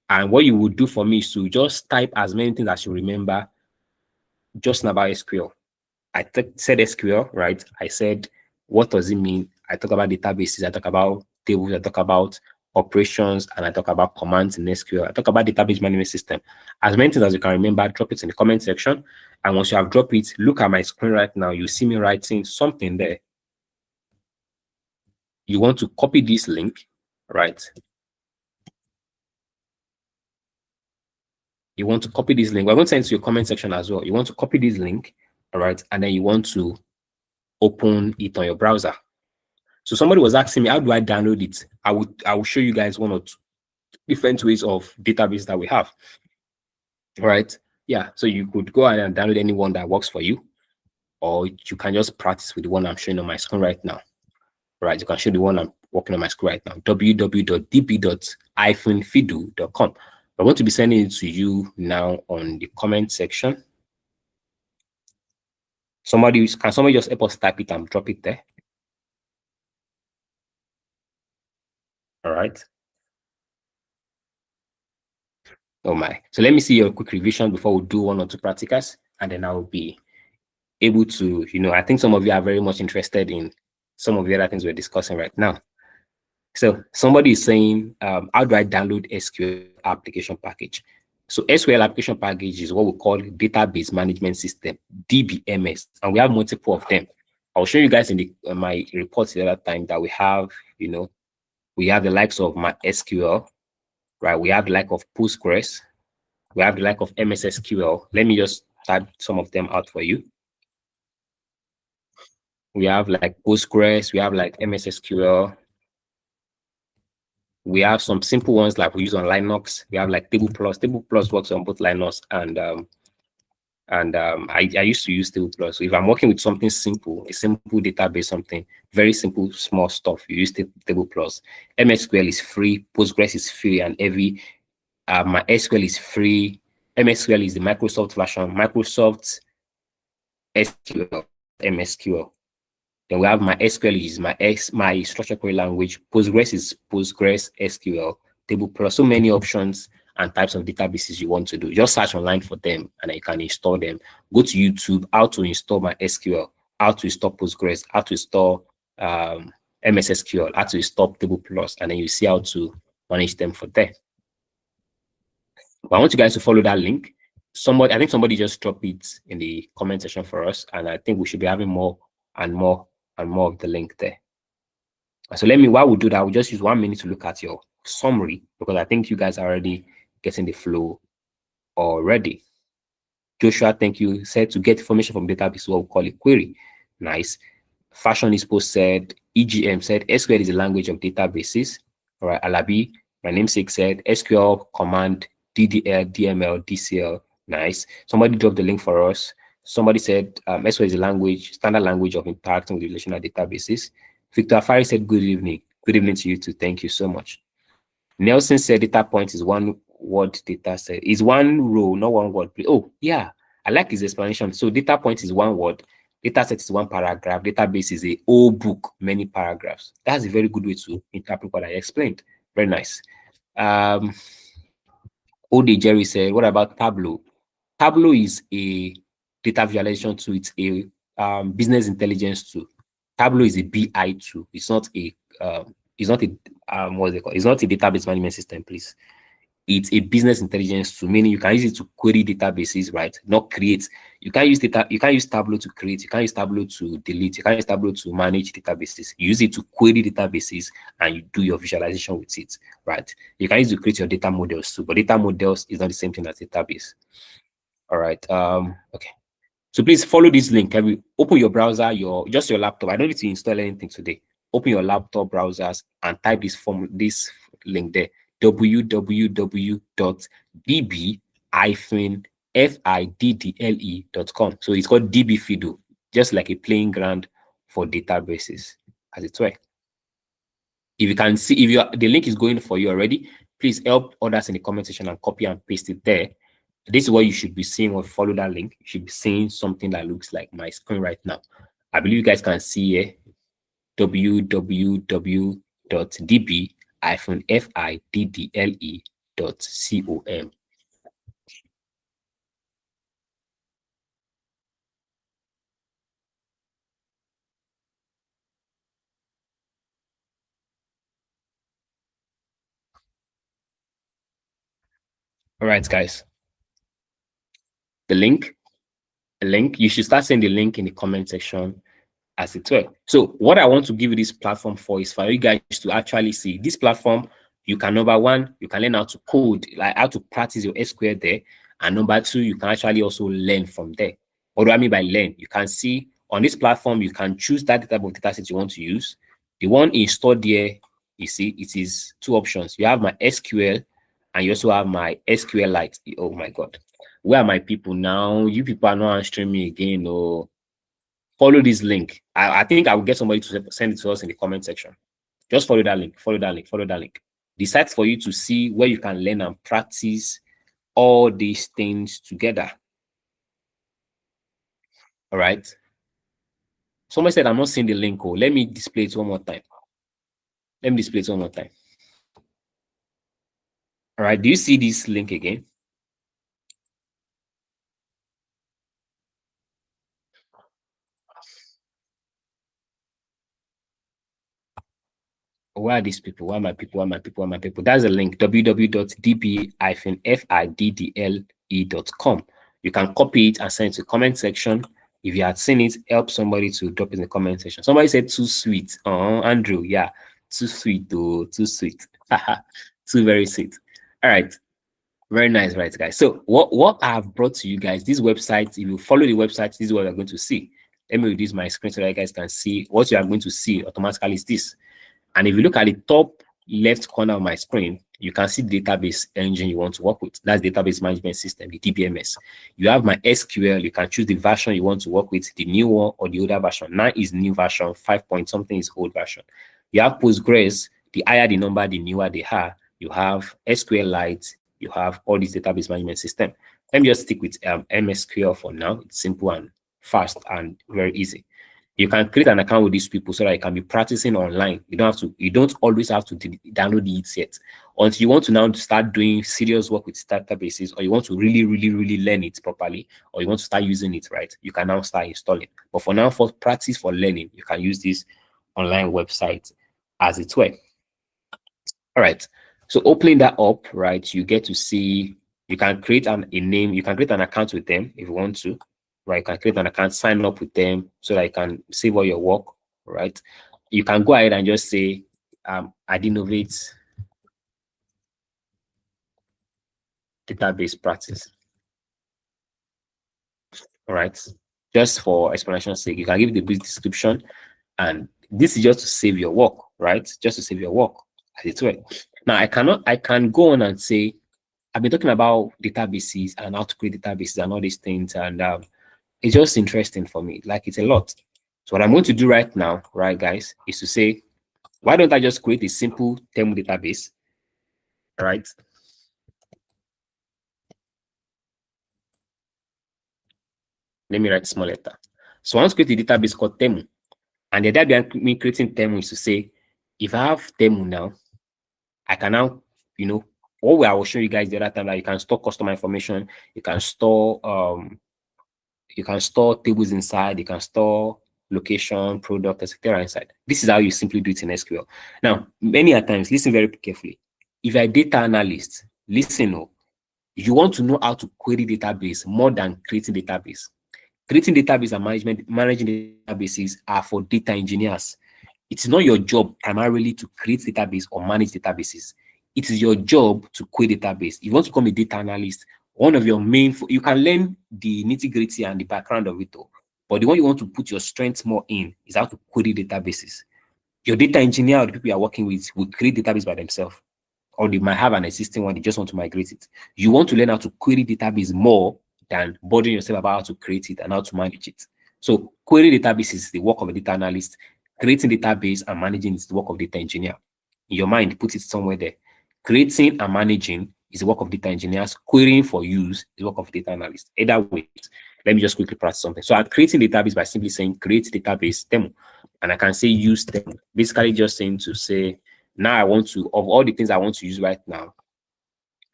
And what you would do for me is to just type as many things as you remember just about SQL. Said SQL, right? I said, what does it mean? I talk about databases, I talk about tables, I talk about operations, and I talk about commands in SQL. I talk about database management system. As many things as you can remember, drop it in the comment section. And once you have dropped it, look at my screen right now. You see me writing something there. You want to copy this link, right? You want to copy this link. We're going to send it to your comment section as well. You want to copy this link, all right? And then you want to open it on your browser. So somebody was asking me, how do I download it? I will show you guys one or two different ways of database that we have. All right. Yeah. So you could go ahead and download any one that works for you, or you can just practice with the one I'm showing on my screen right now. All right. You can show the one I'm working on my screen right now, www.db.fidu.com. I'm going to be sending it to you now on the comment section. Can somebody just help us type it and drop it there? All right. Oh my. So let me see your quick revision before we do one or two practicals, and then I will be able to, I think some of you are very much interested in some of the other things we're discussing right now. So somebody is saying, how do I download SQL application package? So SQL application package is what we call database management system, DBMS, and we have multiple of them. I'll show you guys in my reports the other time that we have, we have the likes of my SQL, right? We have the like of Postgres. We have the like of MS SQL. Let me just type some of them out for you. We have like Postgres. We have like MS SQL. We have some simple ones like we use on Linux. We have like Table Plus. Table Plus works on both Linux and I used to use Table Plus. So if I'm working with something simple, a simple database, something very simple, small stuff, you use Table Plus. MSQL is free. Postgres is free, and my SQL is free. MSQL is the Microsoft version. Microsoft SQL, MSQL. Then we have my SQL is my structured query language. Postgres is Postgres SQL. Table Plus. So many options and types of databases you want to do. Just search online for them, and you can install them. Go to YouTube, how to install my SQL, how to install Postgres, how to install MS SQL, how to install Table Plus, and then you see how to manage them for there. But I want you guys to follow that link. I think somebody just dropped it in the comment section for us, and I think we should be having more and more and more of the link there. So while we do that, we'll just use 1 minute to look at your summary, because I think you guys are already getting the flow already. Joshua, thank you. Said to get information from database, what we call a query. Nice. Fashion Expo said, EGM said, SQL is a language of databases. All right, Alabi, my namesake said, SQL command, DDL, DML, DCL. Nice. Somebody dropped the link for us. Somebody said SQL is a standard language of interacting with relational databases. Victor Afari said, good evening. Good evening to you too. Thank you so much. Nelson said data point is one word data set. Is one row, not one word. Oh, yeah. I like his explanation. So data point is one word. Data set is one paragraph. Database is a whole book, many paragraphs. That's a very good way to interpret what I explained. Very nice. Ode Jerry said, what about Tableau? Tableau is a data visualization tool. It's a business intelligence tool. Tableau is a BI tool. It's not a what's it called? It's not a database management system, please. It's a business intelligence tool, meaning you can use it to query databases, right? Not create. You can't use Tableau to create, you can't use Tableau to delete, you can't use Tableau to manage databases. You use it to query databases and you do your visualization with it, right? You can use it to create your data models too, but data models is not the same thing as database. All right. Okay. So please follow this link. Open your browser, your laptop. I don't need to install anything today. Open your laptop browsers and type this link there, www.db-fiddle.com. So it's called DB Fiddle, just like a playing ground for databases, as it were. If you can see, the link is going for you already, please help others in the comment section and copy and paste it there. This is what you should be seeing or follow that link. You should be seeing something that looks like my screen right now. I believe you guys can see here www.db-fiddle.com. All right, guys. The link, you should start seeing the link in the comment section as it were. So what I want to give you this platform for is for you guys to actually see this platform. You can, number one, you can learn how to code, like how to practice your SQL there. And number two, you can actually also learn from there. What do I mean by learn? You can see on this platform, you can choose that type of data set you want to use. The one installed there, you see, it is two options. You have my SQL and you also have my SQLite. Oh my God. Where are my people now? You people are not answering me again. Oh, follow this link. I think I will get somebody to send it to us in the comment section. Just follow that link, follow that link, follow that link. The site for you to see where you can learn and practice all these things together. All right. Somebody said I'm not seeing the link. Oh, let me display it one more time. Let me display it one more time. All right. Do you see this link again? Where are these people? Where are my people? Where are my people? Where are my people? That's a link, www.db-fiddle.com. You can copy it and send it to the comment section. If you had seen it, help somebody to drop it in the comment section. Somebody said too sweet. Andrew, yeah, too sweet though, too sweet. Too very sweet. All right. Very nice, right, guys? So what I've brought to you guys, this website, if you follow the website, this is what you're going to see. Let me reduce my screen so that you guys can see what you are going to see automatically is this. And if you look at the top left corner of my screen, you can see the database engine you want to work with. That's database management system, the DBMS. You have my SQL. You can choose the version you want to work with, the new one or the older version. 9 is new version, 5 point something is old version. You have Postgres. The higher the number, the newer they are. You have SQLite. You have all these database management system. Let me just stick with MSQL for now. It's simple and fast and very easy. You can create an account with these people so that you can be practicing online. You don't always have to download it yet. Until you want to now start doing serious work with databases, or you want to really, really, really learn it properly, or you want to start using it, right? You can now start installing. But for now, for practice, for learning, you can use this online website as it were. All right. So opening that up, right, you get to see, you can create a name, you can create an account with them if you want to. Right, you can create an account, sign up with them so that you can save all your work, right? You can go ahead and just say, Idealnovate database practice. All right, just for explanation's sake, you can give the brief description, and this is just to save your work, right? Just to save your work as it were. Now, I can go on and say, I've been talking about databases and how to create databases and all these things, and it's just interesting for me. Like, it's a lot. So what I'm going to do right now, right, guys, is to say, why don't I just create a simple Temu database, right? Let me write small letter. So I want to create a database called Temu. And the idea behind me creating Temu is to say, if I have Temu now, I can now, what I will show you guys the other time, that you can store customer information, you can store tables inside, you can store location, product, etc. inside. This is how you simply do it in SQL. Now, many a times, listen very carefully. If you're a data analyst, listen up. You want to know how to query database more than creating database. Creating database and managing databases are for data engineers. It's not your job primarily to create database or manage databases. It is your job to query database. If you want to become a data analyst, one of your main, you can learn the nitty-gritty and the background of it all. But the one you want to put your strength more in is how to query databases. Your data engineer or the people you are working with will create database by themselves, or they might have an existing one, they just want to migrate it. You want to learn how to query database more than bothering yourself about how to create it and how to manage it. So query database is the work of a data analyst. Creating database and managing is the work of data engineer. In your mind, put it somewhere there. Creating and managing is the work of data engineers. Querying for use is the work of data analysts. Either way, let me just quickly practice something. So I'm creating database by simply saying create database demo, and I can say use demo. Basically, just saying to say now I want to, of all the things I want to use right now,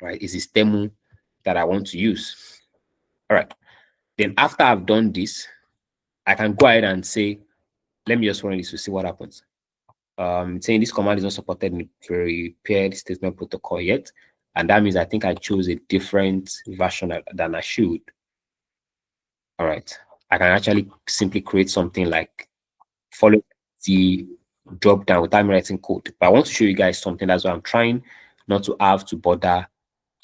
right, is this demo that I want to use. All right. Then after I've done this, I can go ahead and say, let me just run this to see what happens. Saying this command is not supported in prepared statement protocol yet. And that means I think I chose a different version than I should. All right. I can actually simply create something like follow the drop down without me writing code. But I want to show you guys something. That's why I'm trying not to have to bother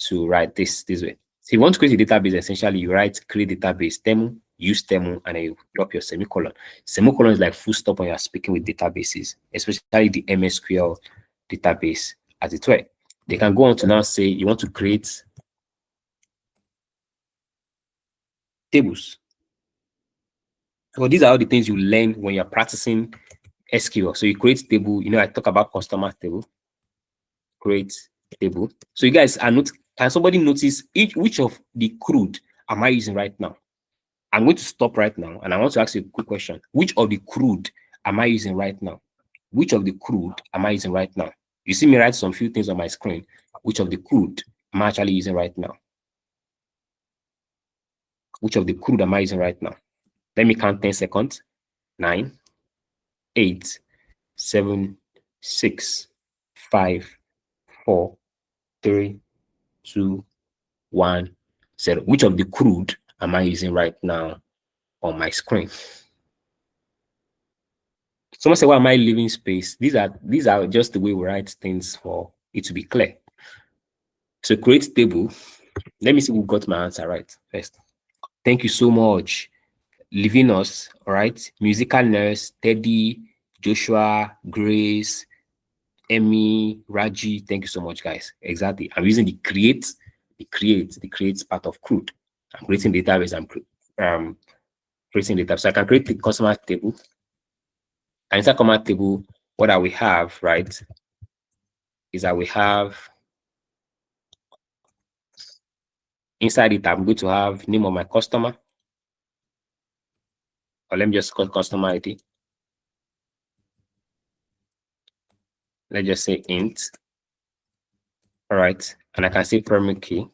to write this way. So you want to create a database, essentially you write create database demo, use demo, and then you drop your semicolon. Semicolon is like full stop when you're speaking with databases, especially the MSQL database as it were. They can go on to now say you want to create tables. So these are all the things you learn when you're practicing SQL. So you create table, I talk about customer table, create table. So you guys are not, can somebody notice which of the crude am I using right now? I'm going to stop right now and I want to ask you a quick question. Which of the crude am I using right now? Which of the crude am I using right now? You see me write some few things on my screen. Which of the crude am I actually using right now? Which of the crude am I using right now? Let me count 10 seconds. 9, 8, 7, 6, 5, 4, 3, 2, 1, 0. Which of the crude am I using right now on my screen? Someone say, why am I leaving space? These are just the way we write things for it to be clear. So create table. Let me see who got my answer right first. Thank you so much. Leaving us, all right. Musical Nurse, Teddy, Joshua, Grace, Emmy, Raji. Thank you so much, guys. Exactly. I'm using the create part of crude. I'm creating database. I'm creating database. So I can create the customer table. And inside customer table, what that we have, right, is that we have inside it, I'm going to have name of my customer. Or let me just call customer ID. Let's just say int. All right. And I can say primary key.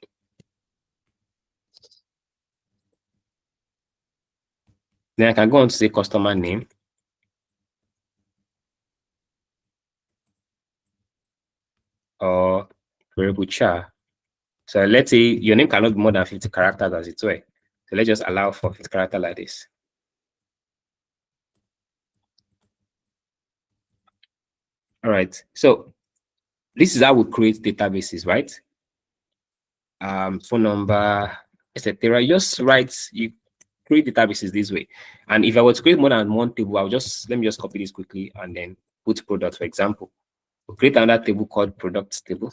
Then I can go on to say customer name. Or variable char. So let's say your name cannot be more than 50 characters as it were. So let's just allow for 50 characters like this. All right. So this is how we create databases, right? Phone number, etc. Just write, you create databases this way. And if I were to create more than one table, let me just copy this quickly and then put product, for example. We'll create another table called products table.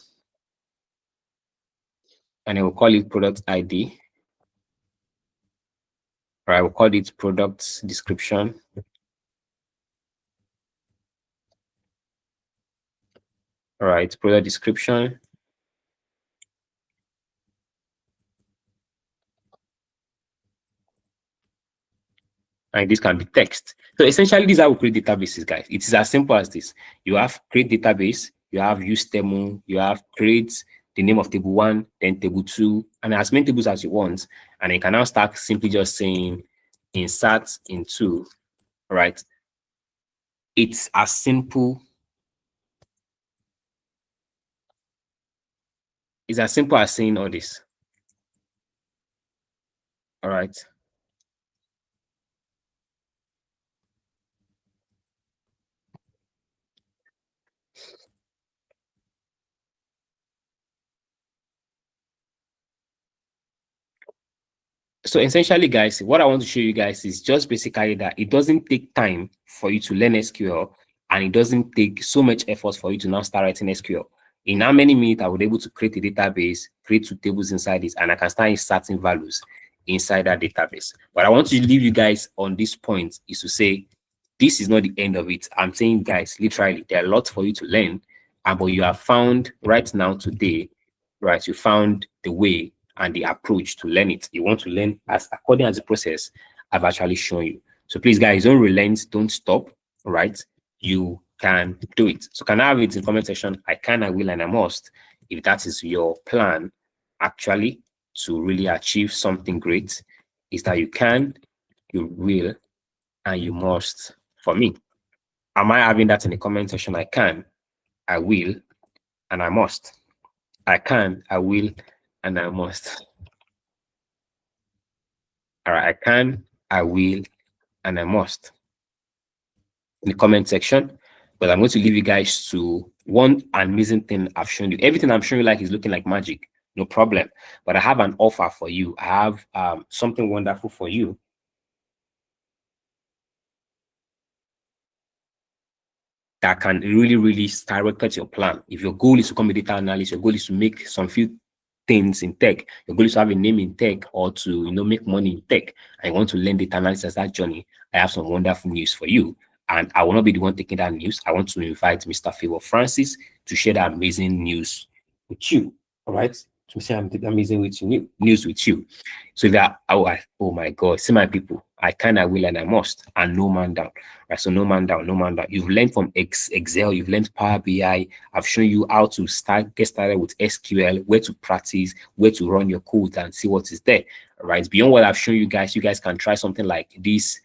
And then we'll call it product ID. All right, we'll call it products description. All right, product description. And this can be text. So essentially, these are how we create databases, guys. It is as simple as this. You have create database, you have use demo, you have create the name of table 1, then table 2, and as many tables as you want. And you can now start simply just saying insert into, all right? It's as simple. It's as simple as saying all this. All right. So essentially, guys, what I want to show you guys is just basically that it doesn't take time for you to learn SQL, and it doesn't take so much effort for you to now start writing SQL. In how many minutes I was able to create a database, create 2 tables inside it, and I can start inserting values inside that database. But I want to leave you guys on this point is to say, this is not the end of it. I'm saying, guys, literally, there are lots for you to learn. but you have found right now today, right? You found the way and the approach to learn it. You want to learn as according as the process I've actually shown you. So please, guys, don't relent, don't stop, right? You can do it. So can I have it in comment section? I can, I will, and I must. If that is your plan, actually, to really achieve something great, is that you can, you will, and you must for me. Am I having that in the comment section? I can, I will, and I must. I can, I will, and I must. All right, I can, I will, and I must in the comment section. But I'm going to leave you guys to one amazing thing I've shown you. Everything I'm showing you like is looking like magic. No problem. But I have an offer for you. I have something wonderful for you. That can really, really skyrocket your plan. If your goal is to become a data analyst, your goal is to make some few things in tech, your goal is to have a name in tech or to make money in tech, and you want to learn data analysis as that journey, I have some wonderful news for you. And I will not be the one taking that news. I want to invite Mr. Favor Francis to share that amazing news with you. All right. To share amazing news with you. So that oh my God, see my people, I can, I will, and I must, and no man down. Right. So no man down, no man down. You've learned from Excel, you've learned Power BI. I've shown you how to get started with SQL, where to practice, where to run your code and see what is there. Right. Beyond what I've shown you guys can try something like this.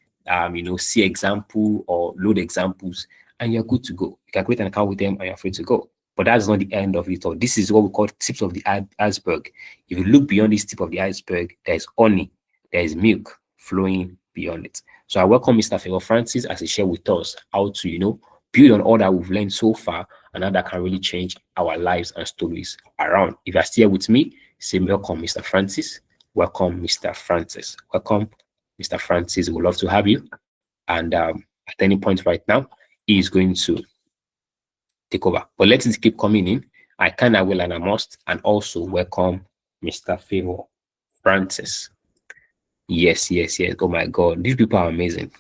See example or load examples, and you're good to go. You can create an account with them and you're free to go. But that's not the end of it all. This is what we call tips of the iceberg. If you look beyond this tip of the iceberg, there's honey, there's milk flowing beyond it. So I welcome Mr. Favor Francis as he shared with us how to, build on all that we've learned so far and how that can really change our lives and stories around. If you're still with me, say welcome, Mr. Francis. Welcome, Mr. Francis. Welcome, Mr. Francis. We'd love to have you. And at any point right now, he is going to take over. But let it keep coming in. I can, I will, and I must. And also welcome Mr. Favor Francis. Yes. Oh my God. These people are amazing.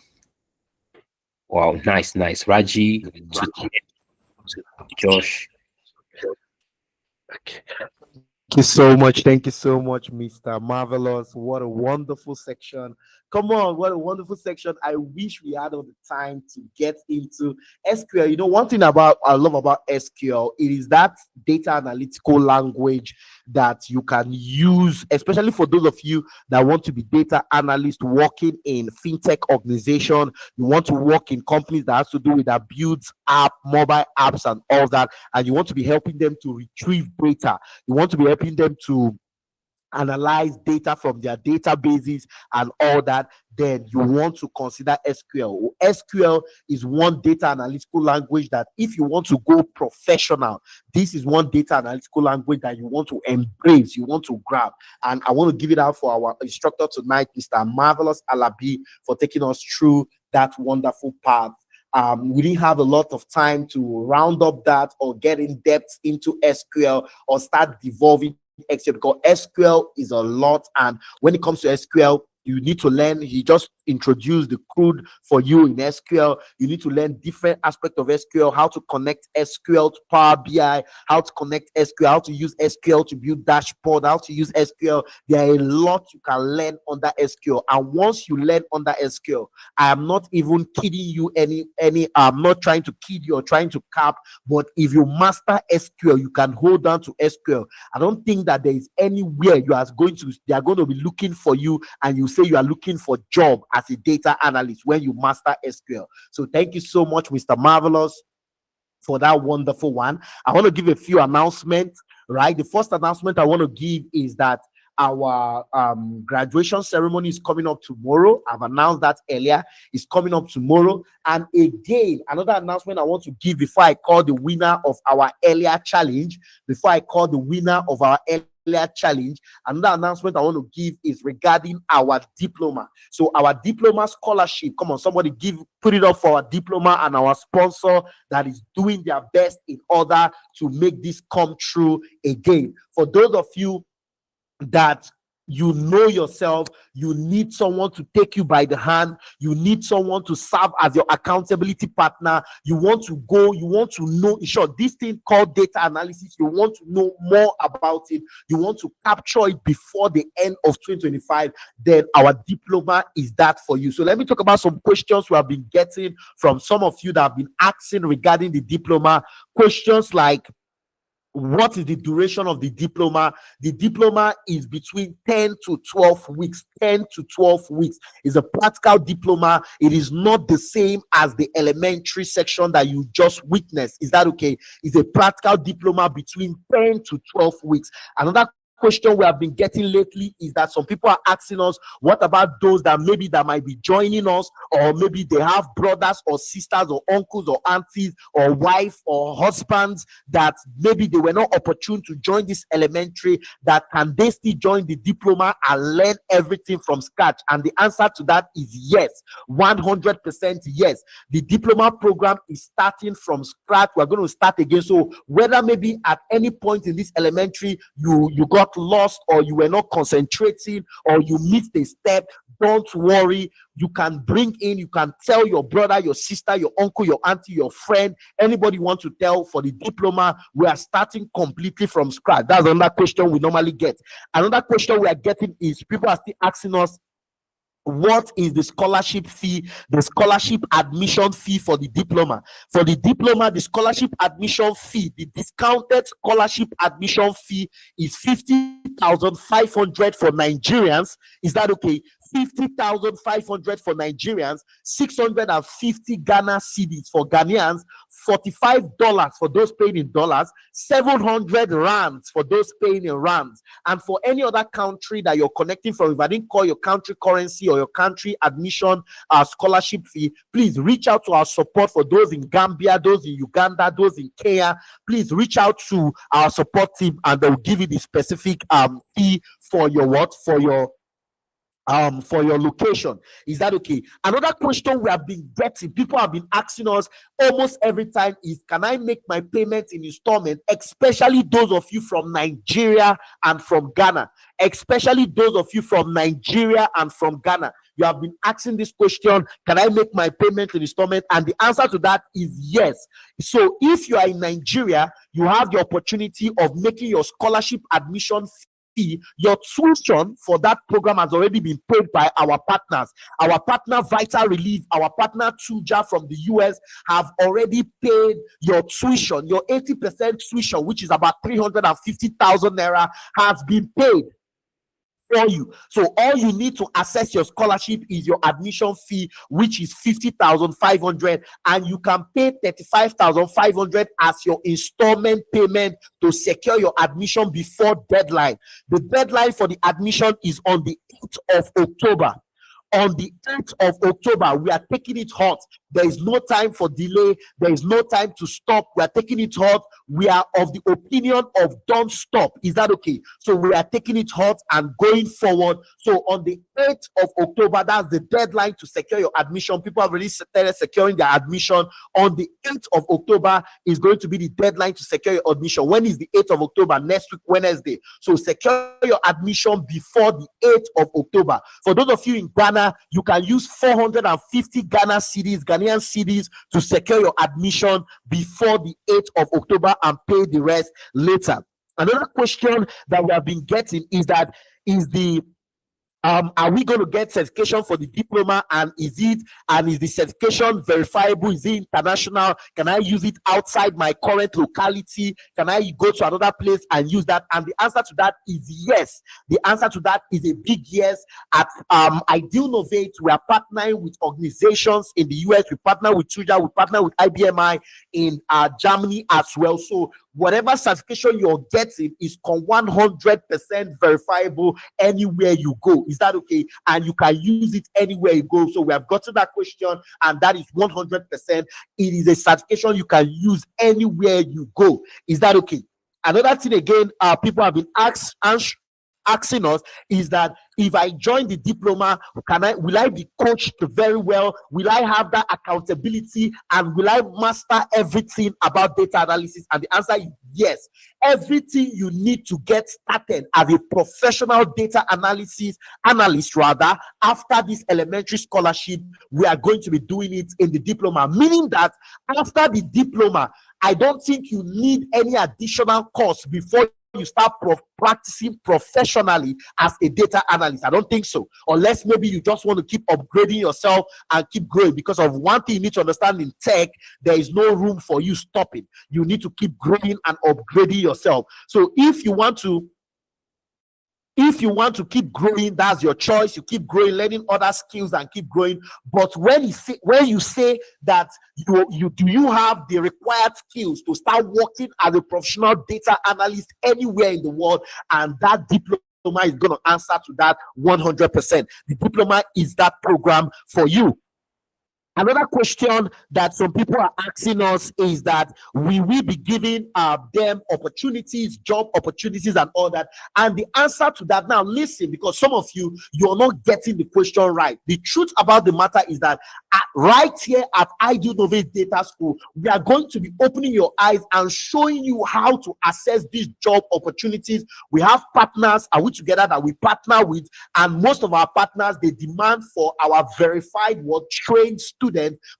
Wow. Nice. Raji, to Josh. Okay. Thank you so much. Thank you so much, Mr. Marvelous. What a wonderful section. Come on, what a wonderful section. I wish we had all the time to get into SQL. One thing I love about SQL, it is that data analytical language that you can use, especially for those of you that want to be data analyst working in fintech organization. You want to work in companies that has to do with that builds app, mobile apps and all that, and you want to be helping them to retrieve data. You want to be helping them to analyze data from their databases and all that, then you want to consider SQL. SQL is one data analytical language that if you want to go professional, this is one data analytical language that you want to embrace, you want to grab. And I want to give it out for our instructor tonight, Mr. Marvelous Alabi, for taking us through that wonderful path. We didn't have a lot of time to round up that or get in depth into SQL or start devolving Excel, because SQL is a lot, and when it comes to SQL, you need to learn. He just introduced the code for you in SQL. You need to learn different aspects of SQL, how to connect SQL to Power BI, how to connect SQL, how to use SQL to build dashboard, how to use SQL. There are a lot you can learn under SQL, and once you learn under SQL, I am not even kidding you. I'm not trying to kid you or trying to cap, but if you master SQL, you can hold on to SQL. I don't think that there is anywhere they are going to be looking for you, and you say you are looking for job as a data analyst when you master SQL. So thank you so much, Mr. Marvelous, for that wonderful one. I want to give a few announcements, right? The first announcement I want to give is that our graduation ceremony is coming up tomorrow. I've announced that earlier. It's coming up tomorrow. And again, another announcement I want to give before I call the winner of our earlier challenge, another announcement I want to give is regarding our diploma. So our diploma scholarship, come on, somebody put it up for our diploma and our sponsor that is doing their best in order to make this come true again. For those of you that you know yourself, you need someone to take you by the hand, you need someone to serve as your accountability partner, you want to go, you want to know, in short, this thing called data analysis, you want to know more about it, you want to capture it before the end of 2025, then our diploma is that for you. So let me talk about some questions we have been getting from some of you that have been asking regarding the diploma. Questions like, what is the duration of the diploma? The diploma is between 10 to 12 weeks. 10 to 12 weeks is a practical diploma. It is not the same as the elementary section that you just witnessed. Is that okay? It's a practical diploma between 10 to 12 weeks. Another question we have been getting lately is that some people are asking us, what about those that maybe that might be joining us, or maybe they have brothers or sisters or uncles or aunties or wife or husbands that maybe they were not opportune to join this elementary, that can they still join the diploma and learn everything from scratch? And the answer to that is yes, 100% yes. The diploma program is starting from scratch. We're going to start again. So whether maybe at any point in this elementary you got lost, or you were not concentrating, or you missed a step, don't worry. You can bring in, you can tell your brother, your sister, your uncle, your auntie, your friend, anybody you want to tell. For the diploma, we are starting completely from scratch. That's another question we normally get. Another question we are getting is, people are still asking us, what is the scholarship fee, the scholarship admission fee for the diploma? For the diploma, the scholarship admission fee, the discounted scholarship admission fee is 50,500 for Nigerians. Is that okay? 50,500 for Nigerians, 650 Ghana cedis for Ghanaians, $45 for those paying in dollars, 700 rands for those paying in rands. And for any other country that you're connecting from, if I didn't call your country currency or your country admission scholarship fee, please reach out to our support. For those in Gambia, those in Uganda, those in Kenya, please reach out to our support team and they'll give you the specific fee for your what, for your location. Is that okay? Another question we have been getting, people have been asking us almost every time, is, can I make my payment in installment? Especially those of you from Nigeria and from Ghana. Especially those of you from Nigeria and from Ghana. You have been asking this question, can I make my payment in installment? And the answer to that is yes. So if you are in Nigeria, you have the opportunity of making your scholarship admission fee. Your tuition for that program has already been paid by our partners. Our partner Vital Relief, our partner Tuja from the US have already paid your tuition. Your 80% tuition, which is about 350,000 naira, has been paid for you. So all you need to access your scholarship is your admission fee, which is 50,500, and you can pay 35,500 as your installment payment to secure your admission before deadline. The deadline for the admission is on the 8th of October. On the 8th of October, we are taking it hot. There is no time for delay. There is no time to stop. We are taking it hot. We are of the opinion of don't stop. Is that okay? So we are taking it hot and going forward. So on the 8th of October, that's the deadline to secure your admission. People have already started securing their admission. On the 8th of October is going to be the deadline to secure your admission. When is the 8th of October? Next week, Wednesday. So secure your admission before the 8th of October. For those of you in Ghana, you can use 450 Ghana cedis, Ghanaian cedis, to secure your admission before the 8th of October and pay the rest later. Another question that we have been getting is that, are we going to get certification for the diploma, and is the certification verifiable? Is it international? Can I use it outside my current locality? Can I go to another place and use that? And the answer to that is yes. The answer to that is a big yes. At Idealnovate, we are partnering with organizations in the US. We partner with Tuja. We partner with IBMI in Germany as well. So whatever certification you're getting is 100% verifiable anywhere you go. Is that okay? And you can use it anywhere you go. So we have gotten that question, and that is 100%. It is a certification you can use anywhere you go. Is that okay? Another thing again, people have been asking us is that if I join the diploma, will I be coached very well? Will I have that accountability? And will I master everything about data analysis? And the answer is yes. Everything you need to get started as a professional data analyst rather, after this elementary scholarship, we are going to be doing it in the diploma, meaning that after the diploma, I don't think you need any additional course before you start practicing professionally as a data analyst. I don't think so, unless maybe you just want to keep upgrading yourself and keep growing. Because of one thing you need to understand, in tech, there is no room for you stopping. You need to keep growing and upgrading yourself. So if you want to keep growing, that's your choice. You keep growing, learning other skills and keep growing. But when you say that you have the required skills to start working as a professional data analyst anywhere in the world, and that diploma is going to answer to that 100%. The diploma is that program for you. Another question that some people are asking us is that we will be giving them opportunities, job opportunities and all that. And the answer to that, now listen, because some of you're not getting the question right. The truth about the matter is that right here at Idealnovate Data School, we are going to be opening your eyes and showing you how to access these job opportunities. We have partners, are we together, that we partner with, and most of our partners, they demand for our verified trained students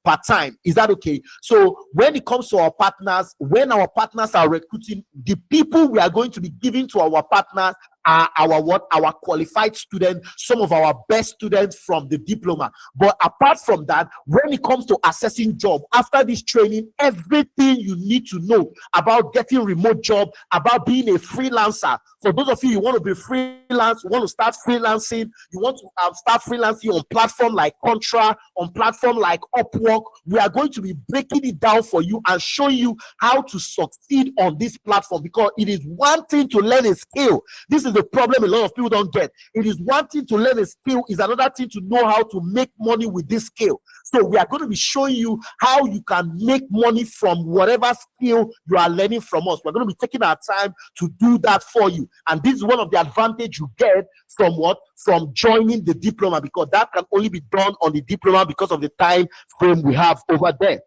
part time. Is that okay? So when it comes to our partners, when our partners are recruiting, the people we are going to be giving to our partners are our qualified students, some of our best students from the diploma. But apart from that, when it comes to assessing job after this training, everything you need to know about getting remote job, about being a freelancer. For those of you want to be freelance, you want to start freelancing, you want to start freelancing on platform like Contra, on platform like Upwork, we are going to be breaking it down for you and showing you how to succeed on this platform. Because it is one thing to learn a skill. This is the problem a lot of people don't get. It is one thing to learn a skill, is another thing to know how to make money with this skill. So we are going to be showing you how you can make money from whatever skill you are learning from us. We're going to be taking our time to do that for you. And this is one of the advantage you get from from joining the diploma, because that can only be done on the diploma because of the time frame we have over there.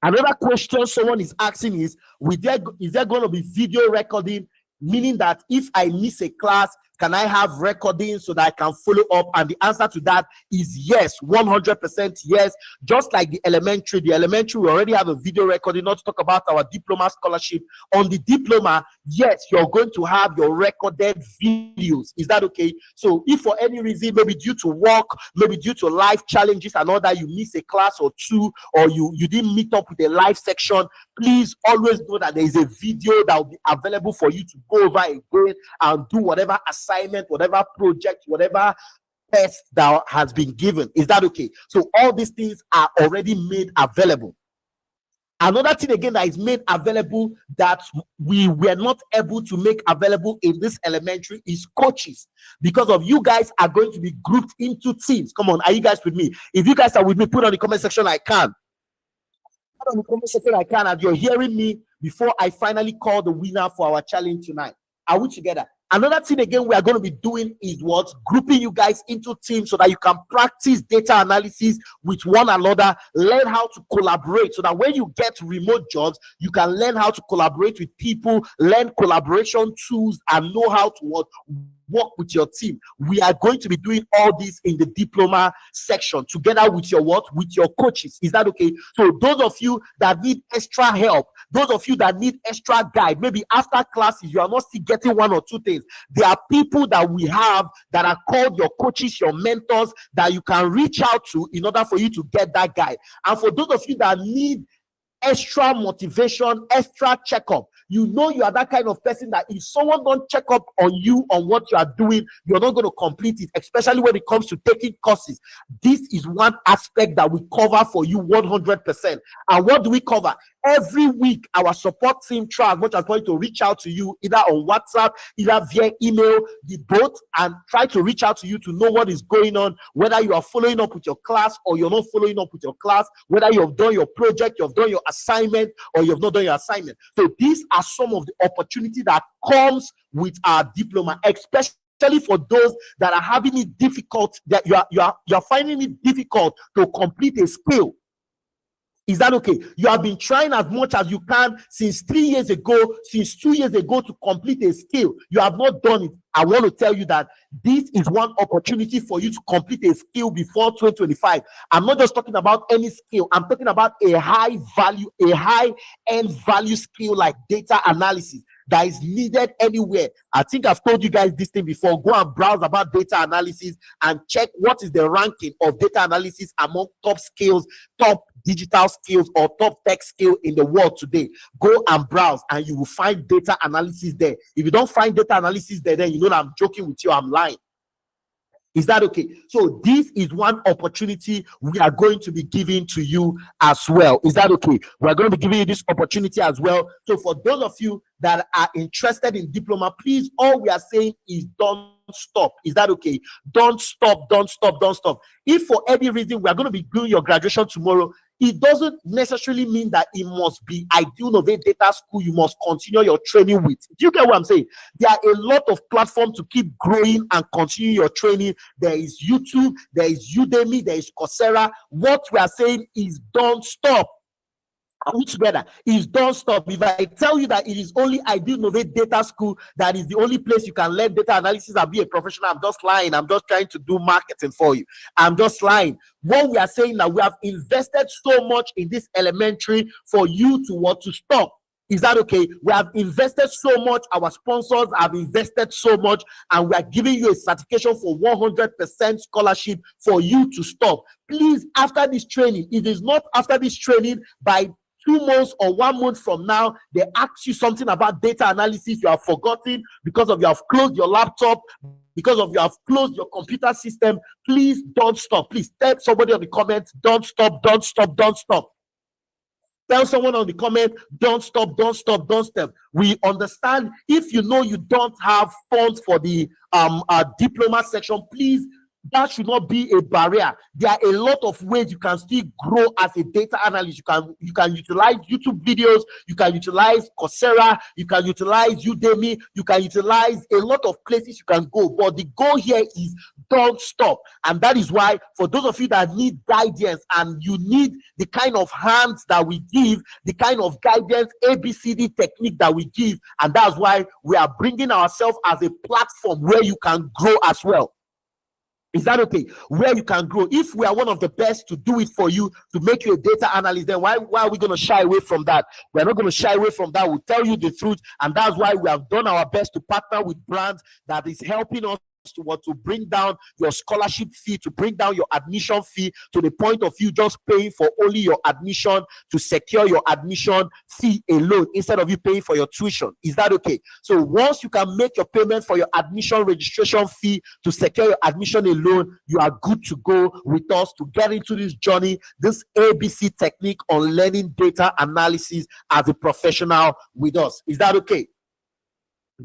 Another question someone is asking is there going to be video recording? Meaning that if I miss a class, can I have recording so that I can follow up? And the answer to that is yes, 100% yes. Just like the elementary, we already have a video recording, not to talk about our diploma scholarship. On the diploma, yes, you're going to have your recorded videos. Is that okay? So if for any reason, maybe due to work, maybe due to life challenges and all that, you miss a class or two, or you didn't meet up with a live section, please always know that there is a video that will be available for you to go over again and do whatever assignment, whatever project, whatever test that has been given. Is that okay? So all these things are already made available. Another thing again that is made available that we were not able to make available in this elementary is coaches. Because of you guys are going to be grouped into teams. Come on, are you guys with me? If you guys are with me, put on the comment section I can. Put on the comment section I can, and you're hearing me before I finally call the winner for our challenge tonight. Are we together? Another thing again we are going to be doing is grouping you guys into teams so that you can practice data analysis with one another, learn how to collaborate, so that when you get remote jobs, you can learn how to collaborate with people, learn collaboration tools, and know how to work with your team. We are going to be doing all this in the diploma section together with your with your coaches. Is that okay? So those of you that need extra help, those of you that need extra guide, maybe after classes you are not still getting one or two things, there are people that we have that are called your coaches, your mentors, that you can reach out to in order for you to get that guide. And for those of you that need extra motivation, extra checkup, you know you are that kind of person that if someone don't check up on you on what you are doing, you're not going to complete it, especially when it comes to taking courses. This is one aspect that we cover for you 100%. And what do we cover? Every week, our support team tries as much as possible to reach out to you, either on WhatsApp, either via email, the both, and try to reach out to you to know what is going on, whether you are following up with your class or you're not following up with your class, whether you have done your project, you have done your assignment, or you have not done your assignment. So these are are some of the opportunity that comes with our diploma, especially for those that are having it difficult, that you're finding it difficult to complete a skill. Is that okay? You have been trying as much as you can since 3 years ago, since 2 years ago, to complete a skill. You have not done it. I want to tell you that this is one opportunity for you to complete a skill before 2025. I'm not just talking about any skill. I'm talking about a high value, a high end value skill like data analysis that is needed anywhere. I think I've told you guys this thing before. Go and browse about data analysis and check what is the ranking of data analysis among top skills, top digital skills, or top tech skill in the world today. Go and browse and you will find data analysis there. If you don't find data analysis there, then you know that I'm joking with you, I'm lying. Is that okay? So this is one opportunity we are going to be giving to you as well. Is that okay? We're going to be giving you this opportunity as well. So for those of you that are interested in diploma, please, all we are saying is don't stop. Is that okay? Don't stop, don't stop, don't stop. If for any reason we are going to be doing your graduation tomorrow, it doesn't necessarily mean that it must be Idealnovate Data School you must continue your training with. Do you get what I'm saying? There are a lot of platforms to keep growing and continue your training. There is YouTube, there is Udemy, there is Coursera. What we are saying is don't stop. Are we together? Is don't stop. If I tell you that it is only Idealnovate Data School that is the only place you can learn data analysis and be a professional, I'm just lying. I'm just trying to do marketing for you. I'm just lying. What we are saying that we have invested so much in this elementary for you to want to stop. Is that okay? We have invested so much. Our sponsors have invested so much, and we are giving you a certification for 100% scholarship for you to stop. Please, after this training, if it's not after this training, by 2 months or 1 month from now, they ask you something about data analysis, you have forgotten because of you have closed your laptop, because of you have closed your computer system. Please don't stop. Please tell somebody on the comments, don't stop, don't stop, don't stop. Tell someone on the comment, don't stop, don't stop, don't stop. We understand if you know you don't have funds for the diploma section, please, that should not be a barrier. There are a lot of ways you can still grow as a data analyst. You can utilize YouTube videos, you can utilize Coursera, you can utilize Udemy, you can utilize a lot of places you can go. But the goal here is don't stop. And that is why, for those of you that need guidance and you need the kind of hands that we give, the kind of guidance, ABCD technique that we give, and that's why we are bringing ourselves as a platform where you can grow as well. Is that okay? Where you can grow. If we are one of the best to do it for you, to make you a data analyst, then why are we going to shy away from that? We're not going to shy away from that. We'll tell you the truth. And that's why we have done our best to partner with brands that is helping us to want to bring down your scholarship fee, to bring down your admission fee to the point of you just paying for only your admission, to secure your admission fee alone instead of you paying for your tuition. Is that okay? So once you can make your payment for your admission registration fee to secure your admission alone, you are good to go with us to get into this journey, this ABC technique on learning data analysis as a professional with us. Is that okay?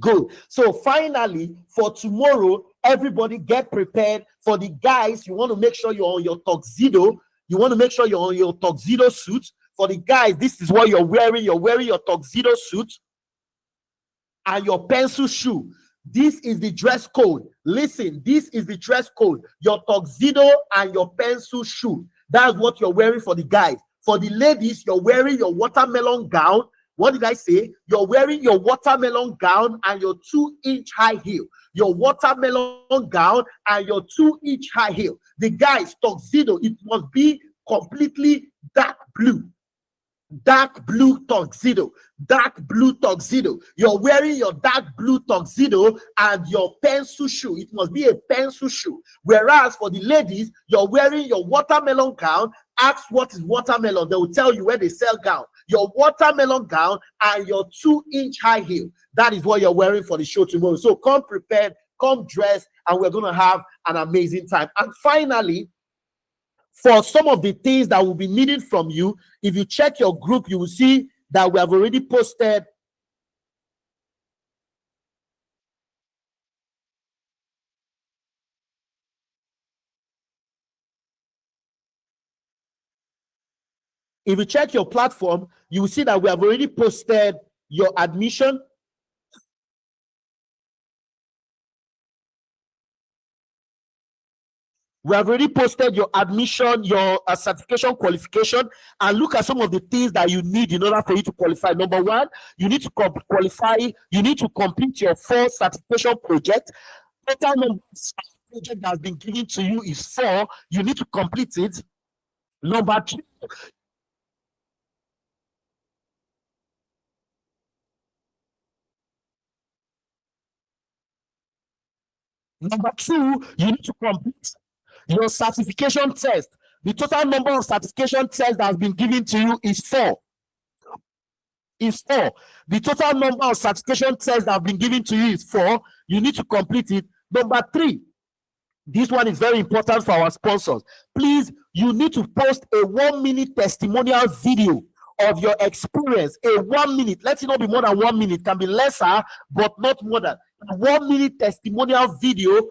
Good. So finally, for tomorrow, everybody get prepared. For the guys, you want to make sure you're on your tuxedo. You want to make sure you're on your tuxedo suit. For the guys, this is what you're wearing. You're wearing your tuxedo suit and your pencil shoe. This is the dress code. Listen, this is the dress code. Your tuxedo and your pencil shoe. That's what you're wearing for the guys. For the ladies, you're wearing your watermelon gown. What did I say? You're wearing your watermelon gown and your 2-inch high heel. Your watermelon gown and your 2-inch high heel. The guys, tuxedo, it must be completely dark blue. Dark blue tuxedo. Dark blue tuxedo. You're wearing your dark blue tuxedo and your pencil shoe. It must be a pencil shoe. Whereas for the ladies, you're wearing your watermelon gown. Ask what is watermelon. They will tell you where they sell gown. Your watermelon gown and your 2-inch high heel. That is what you're wearing for the show tomorrow. So come prepared, come dressed, and we're going to have an amazing time. And finally, for some of the things that will be needed from you, if you check your group, you will see that we have already posted if you check your platform, you will see that we have already posted your admission. We have already posted your admission, your certification qualification, and look at some of the things that you need in order for you to qualify. Number one, you need to qualify, you need to complete your 4 certification project. Total number of project that has been given to you is 4. You need to complete it. Number 2, you need to complete your certification test. The total number of certification tests that has been given to you is 4. The total number of certification tests that have been given to you is 4. You need to complete it. Number 3, this one is very important for our sponsors. Please, you need to post a 1-minute testimonial video of your experience. A 1 minute, let it not be more than 1 minute, can be lesser, but not more than 1 minute testimonial video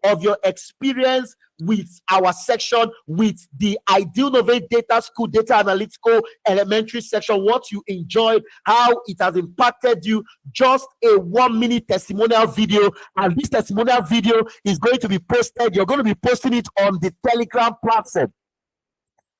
of your experience with our section, with the Idealnovate Data School, Data Analytical Elementary section, what you enjoyed, how it has impacted you. Just a 1 minute testimonial video, and this testimonial video is going to be posted. You're going to be posting it on the Telegram platform.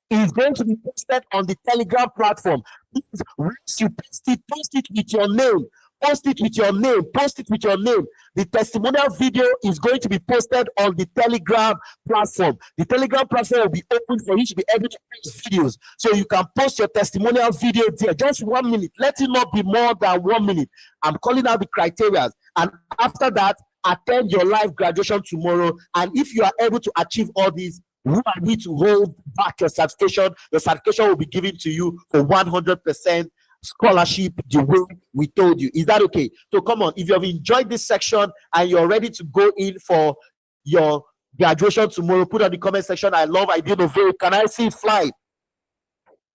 Is going to be posted on the Telegram platform. Please, once you post it with your name. Post it with your name. Post it with your name. The testimonial video is going to be posted on the Telegram platform. The Telegram platform will be open for you to be able to post videos. So you can post your testimonial video there. Just 1 minute. Let it not be more than 1 minute. I'm calling out the criteria. And after that, attend your live graduation tomorrow. And if you are able to achieve all these, who are we to hold back your certification? Your certification will be given to you for 100% scholarship the way we told you. Is that okay? So come on, if you have enjoyed this section and you're ready to go in for your graduation tomorrow, put on the comment section, I love Idealnovate. Can I see it fly?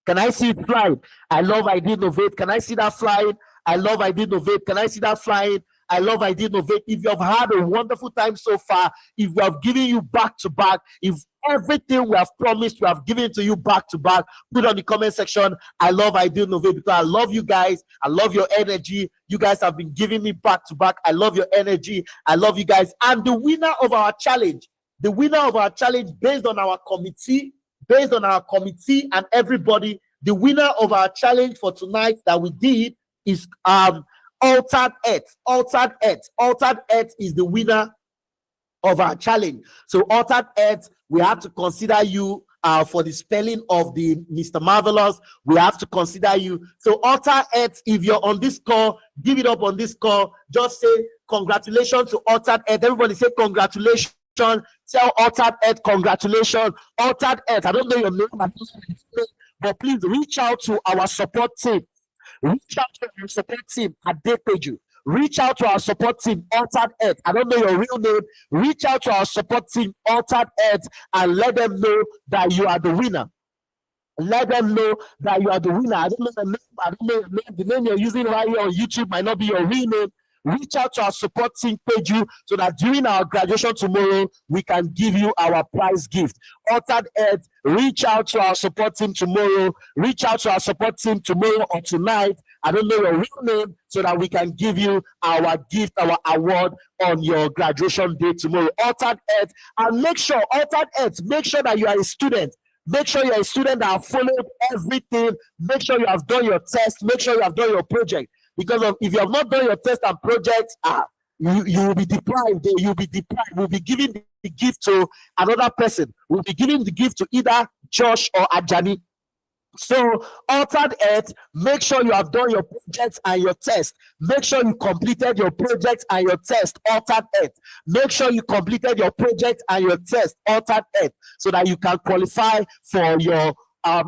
Can I see it fly? I love Idealnovate. Can I see that flying? I love Idealnovate. Can I see that flying? I love Idealnovate. If you have had a wonderful time so far, if we have given you back to back, if everything we have promised, we have given to you back to back, put on the comment section, I love Idealnovate, because I love you guys. I love your energy. You guys have been giving me back to back. I love your energy. I love you guys. And the winner of our challenge, based on our committee and everybody, the winner of our challenge for tonight that we did is Altered Earth. Altered Earth is the winner of our challenge. So Altered Earth, we have to consider you for the spelling of the Mr. Marvelous. We have to consider you. So Altered Earth, if you're on this call, give it up on this call. Just say congratulations to Altered Earth. Everybody say congratulations. Tell Altered Earth congratulations. Altered Earth, I don't know your name, but please reach out to our support team. Reach out to our support team at Depeju. Reach out to our support team, Altered Earth. I don't know your real name. Reach out to our support team, Altered Earth, and let them know that you are the winner. Let them know that you are the winner. I don't know the name. I don't know your name. The name you're using right here on YouTube might not be your real name. Reach out to our support team page so that during our graduation tomorrow, we can give you our prize gift. Altered Earth, reach out to our support team tomorrow. Reach out to our support team tomorrow or tonight. I don't know your real name, so that we can give you our gift, our award on your graduation day tomorrow. Altered Earth, and make sure, Altered Earth, make sure that you are a student. Make sure you're a student that have followed everything. Make sure you have done your test. Make sure you have done your project. Because if you have not done your test and projects, you will be deprived. You'll be deprived. We'll be giving the gift to another person. We'll be giving the gift to either Josh or Ajani. So, Altered Earth, make sure you have done your projects and your test. Make sure you completed your projects and your test, Altered Earth. Make sure you completed your project and your test, Altered Earth, so that you can qualify for your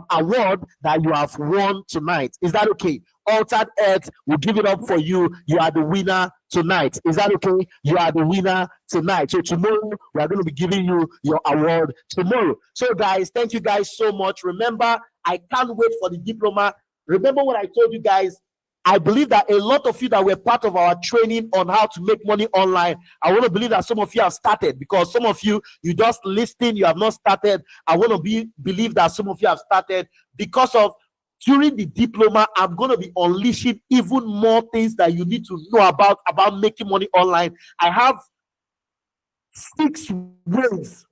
award that you have won tonight. Is that okay? Altered Earth will give it up for you. You are the winner tonight. Is that okay? You are the winner tonight. So tomorrow we are going to be giving you your award tomorrow. So guys, thank you guys so much. Remember, I can't wait for the diploma. Remember what I told you guys. I believe that a lot of you that were part of our training on how to make money online, I want to believe that some of you have started, because some of you just listening, you have not started. I want to believe that some of you have started because of During the diploma, I'm going to be unleashing even more things that you need to know about making money online. I have 6 ways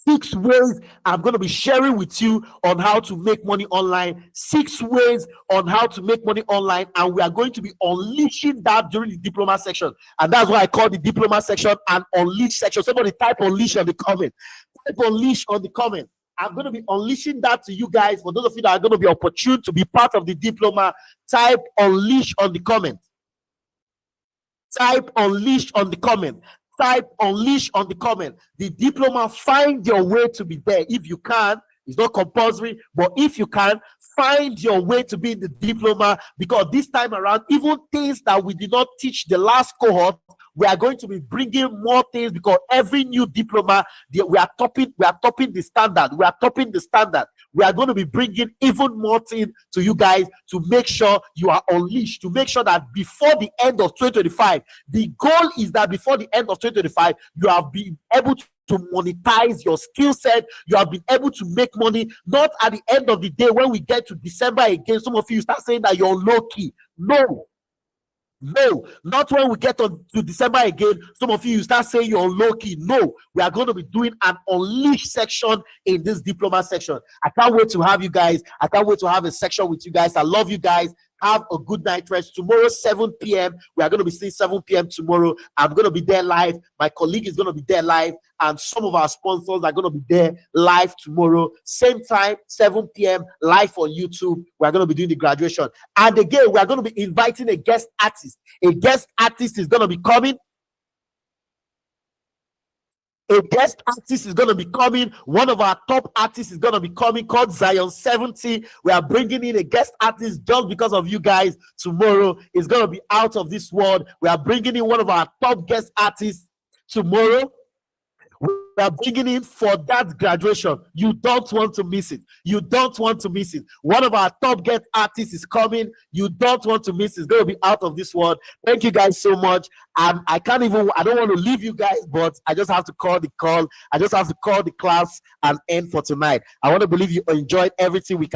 6 ways I'm going to be sharing with you on how to make money online. 6 ways on how to make money online, and we are going to be unleashing that during the diploma section. And that's why I call the diploma section an unleash section. Somebody type unleash on the comment. Type unleash on the comment. I'm going to be unleashing that to you guys. For those of you that are going to be opportune to be part of the diploma, type unleash on the comment. Type unleash on the comment. Type unleash on the comment. The diploma, find your way to be there. If you can, it's not compulsory, but if you can, find your way to be in the diploma, because this time around, even things that we did not teach the last cohort, we are going to be bringing more things, because every new diploma, we are topping the standard. We are topping the standard. We are going to be bringing even more things to you guys to make sure you are unleashed, to make sure that before the end of 2025, the goal is that before the end of 2025, you have been able to monetize your skill set. You have been able to make money, not at the end of the day when we get to December again. Some of you start saying that you're low key. No, not when we get on to December again. Some of you start saying you're low key. No, we are going to be doing an unleash section in this diploma section. I can't wait to have you guys. I can't wait to have a section with you guys. I love you guys. Have a good night rest. Tomorrow, 7 p.m. We are going to be seeing 7 p.m. tomorrow. I'm going to be there live. My colleague is going to be there live. And some of our sponsors are going to be there live tomorrow. Same time, 7 p.m. live on YouTube. We are going to be doing the graduation. And again, we are going to be inviting a guest artist. A guest artist is going to be coming. A guest artist is going to be coming. One of our top artists is going to be coming, called Zion 70. We are bringing in a guest artist just because of you guys. Tomorrow is going to be out of this world. We are bringing in one of our top guest artists tomorrow. We are bringing in for that graduation. You don't want to miss it. You don't want to miss it. One of our top guest artists is coming. You don't want to miss it. It's going to be out of this world. Thank you guys so much. I don't want to leave you guys, but I just have to call the call. I just have to call the class and end for tonight. I want to believe you enjoyed everything we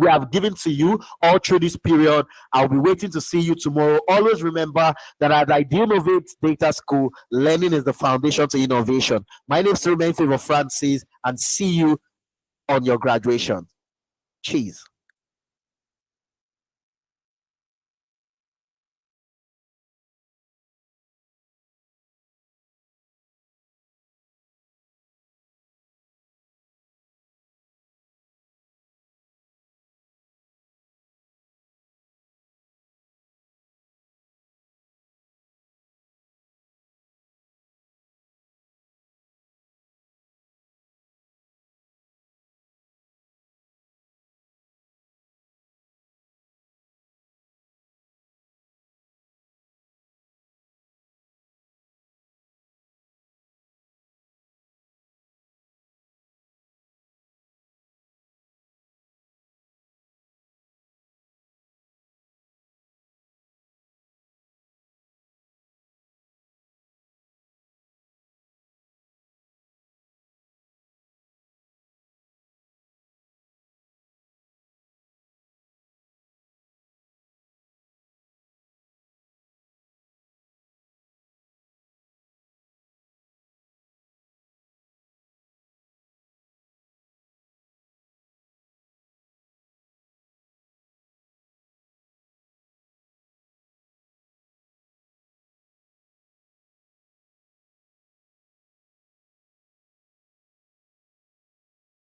have given to you all through this period. I'll be waiting to see you tomorrow. Always remember that at Idealnovate Data School, learning is the foundation to innovation. My name is Remain Favor Francis, and see you on your graduation. Cheers.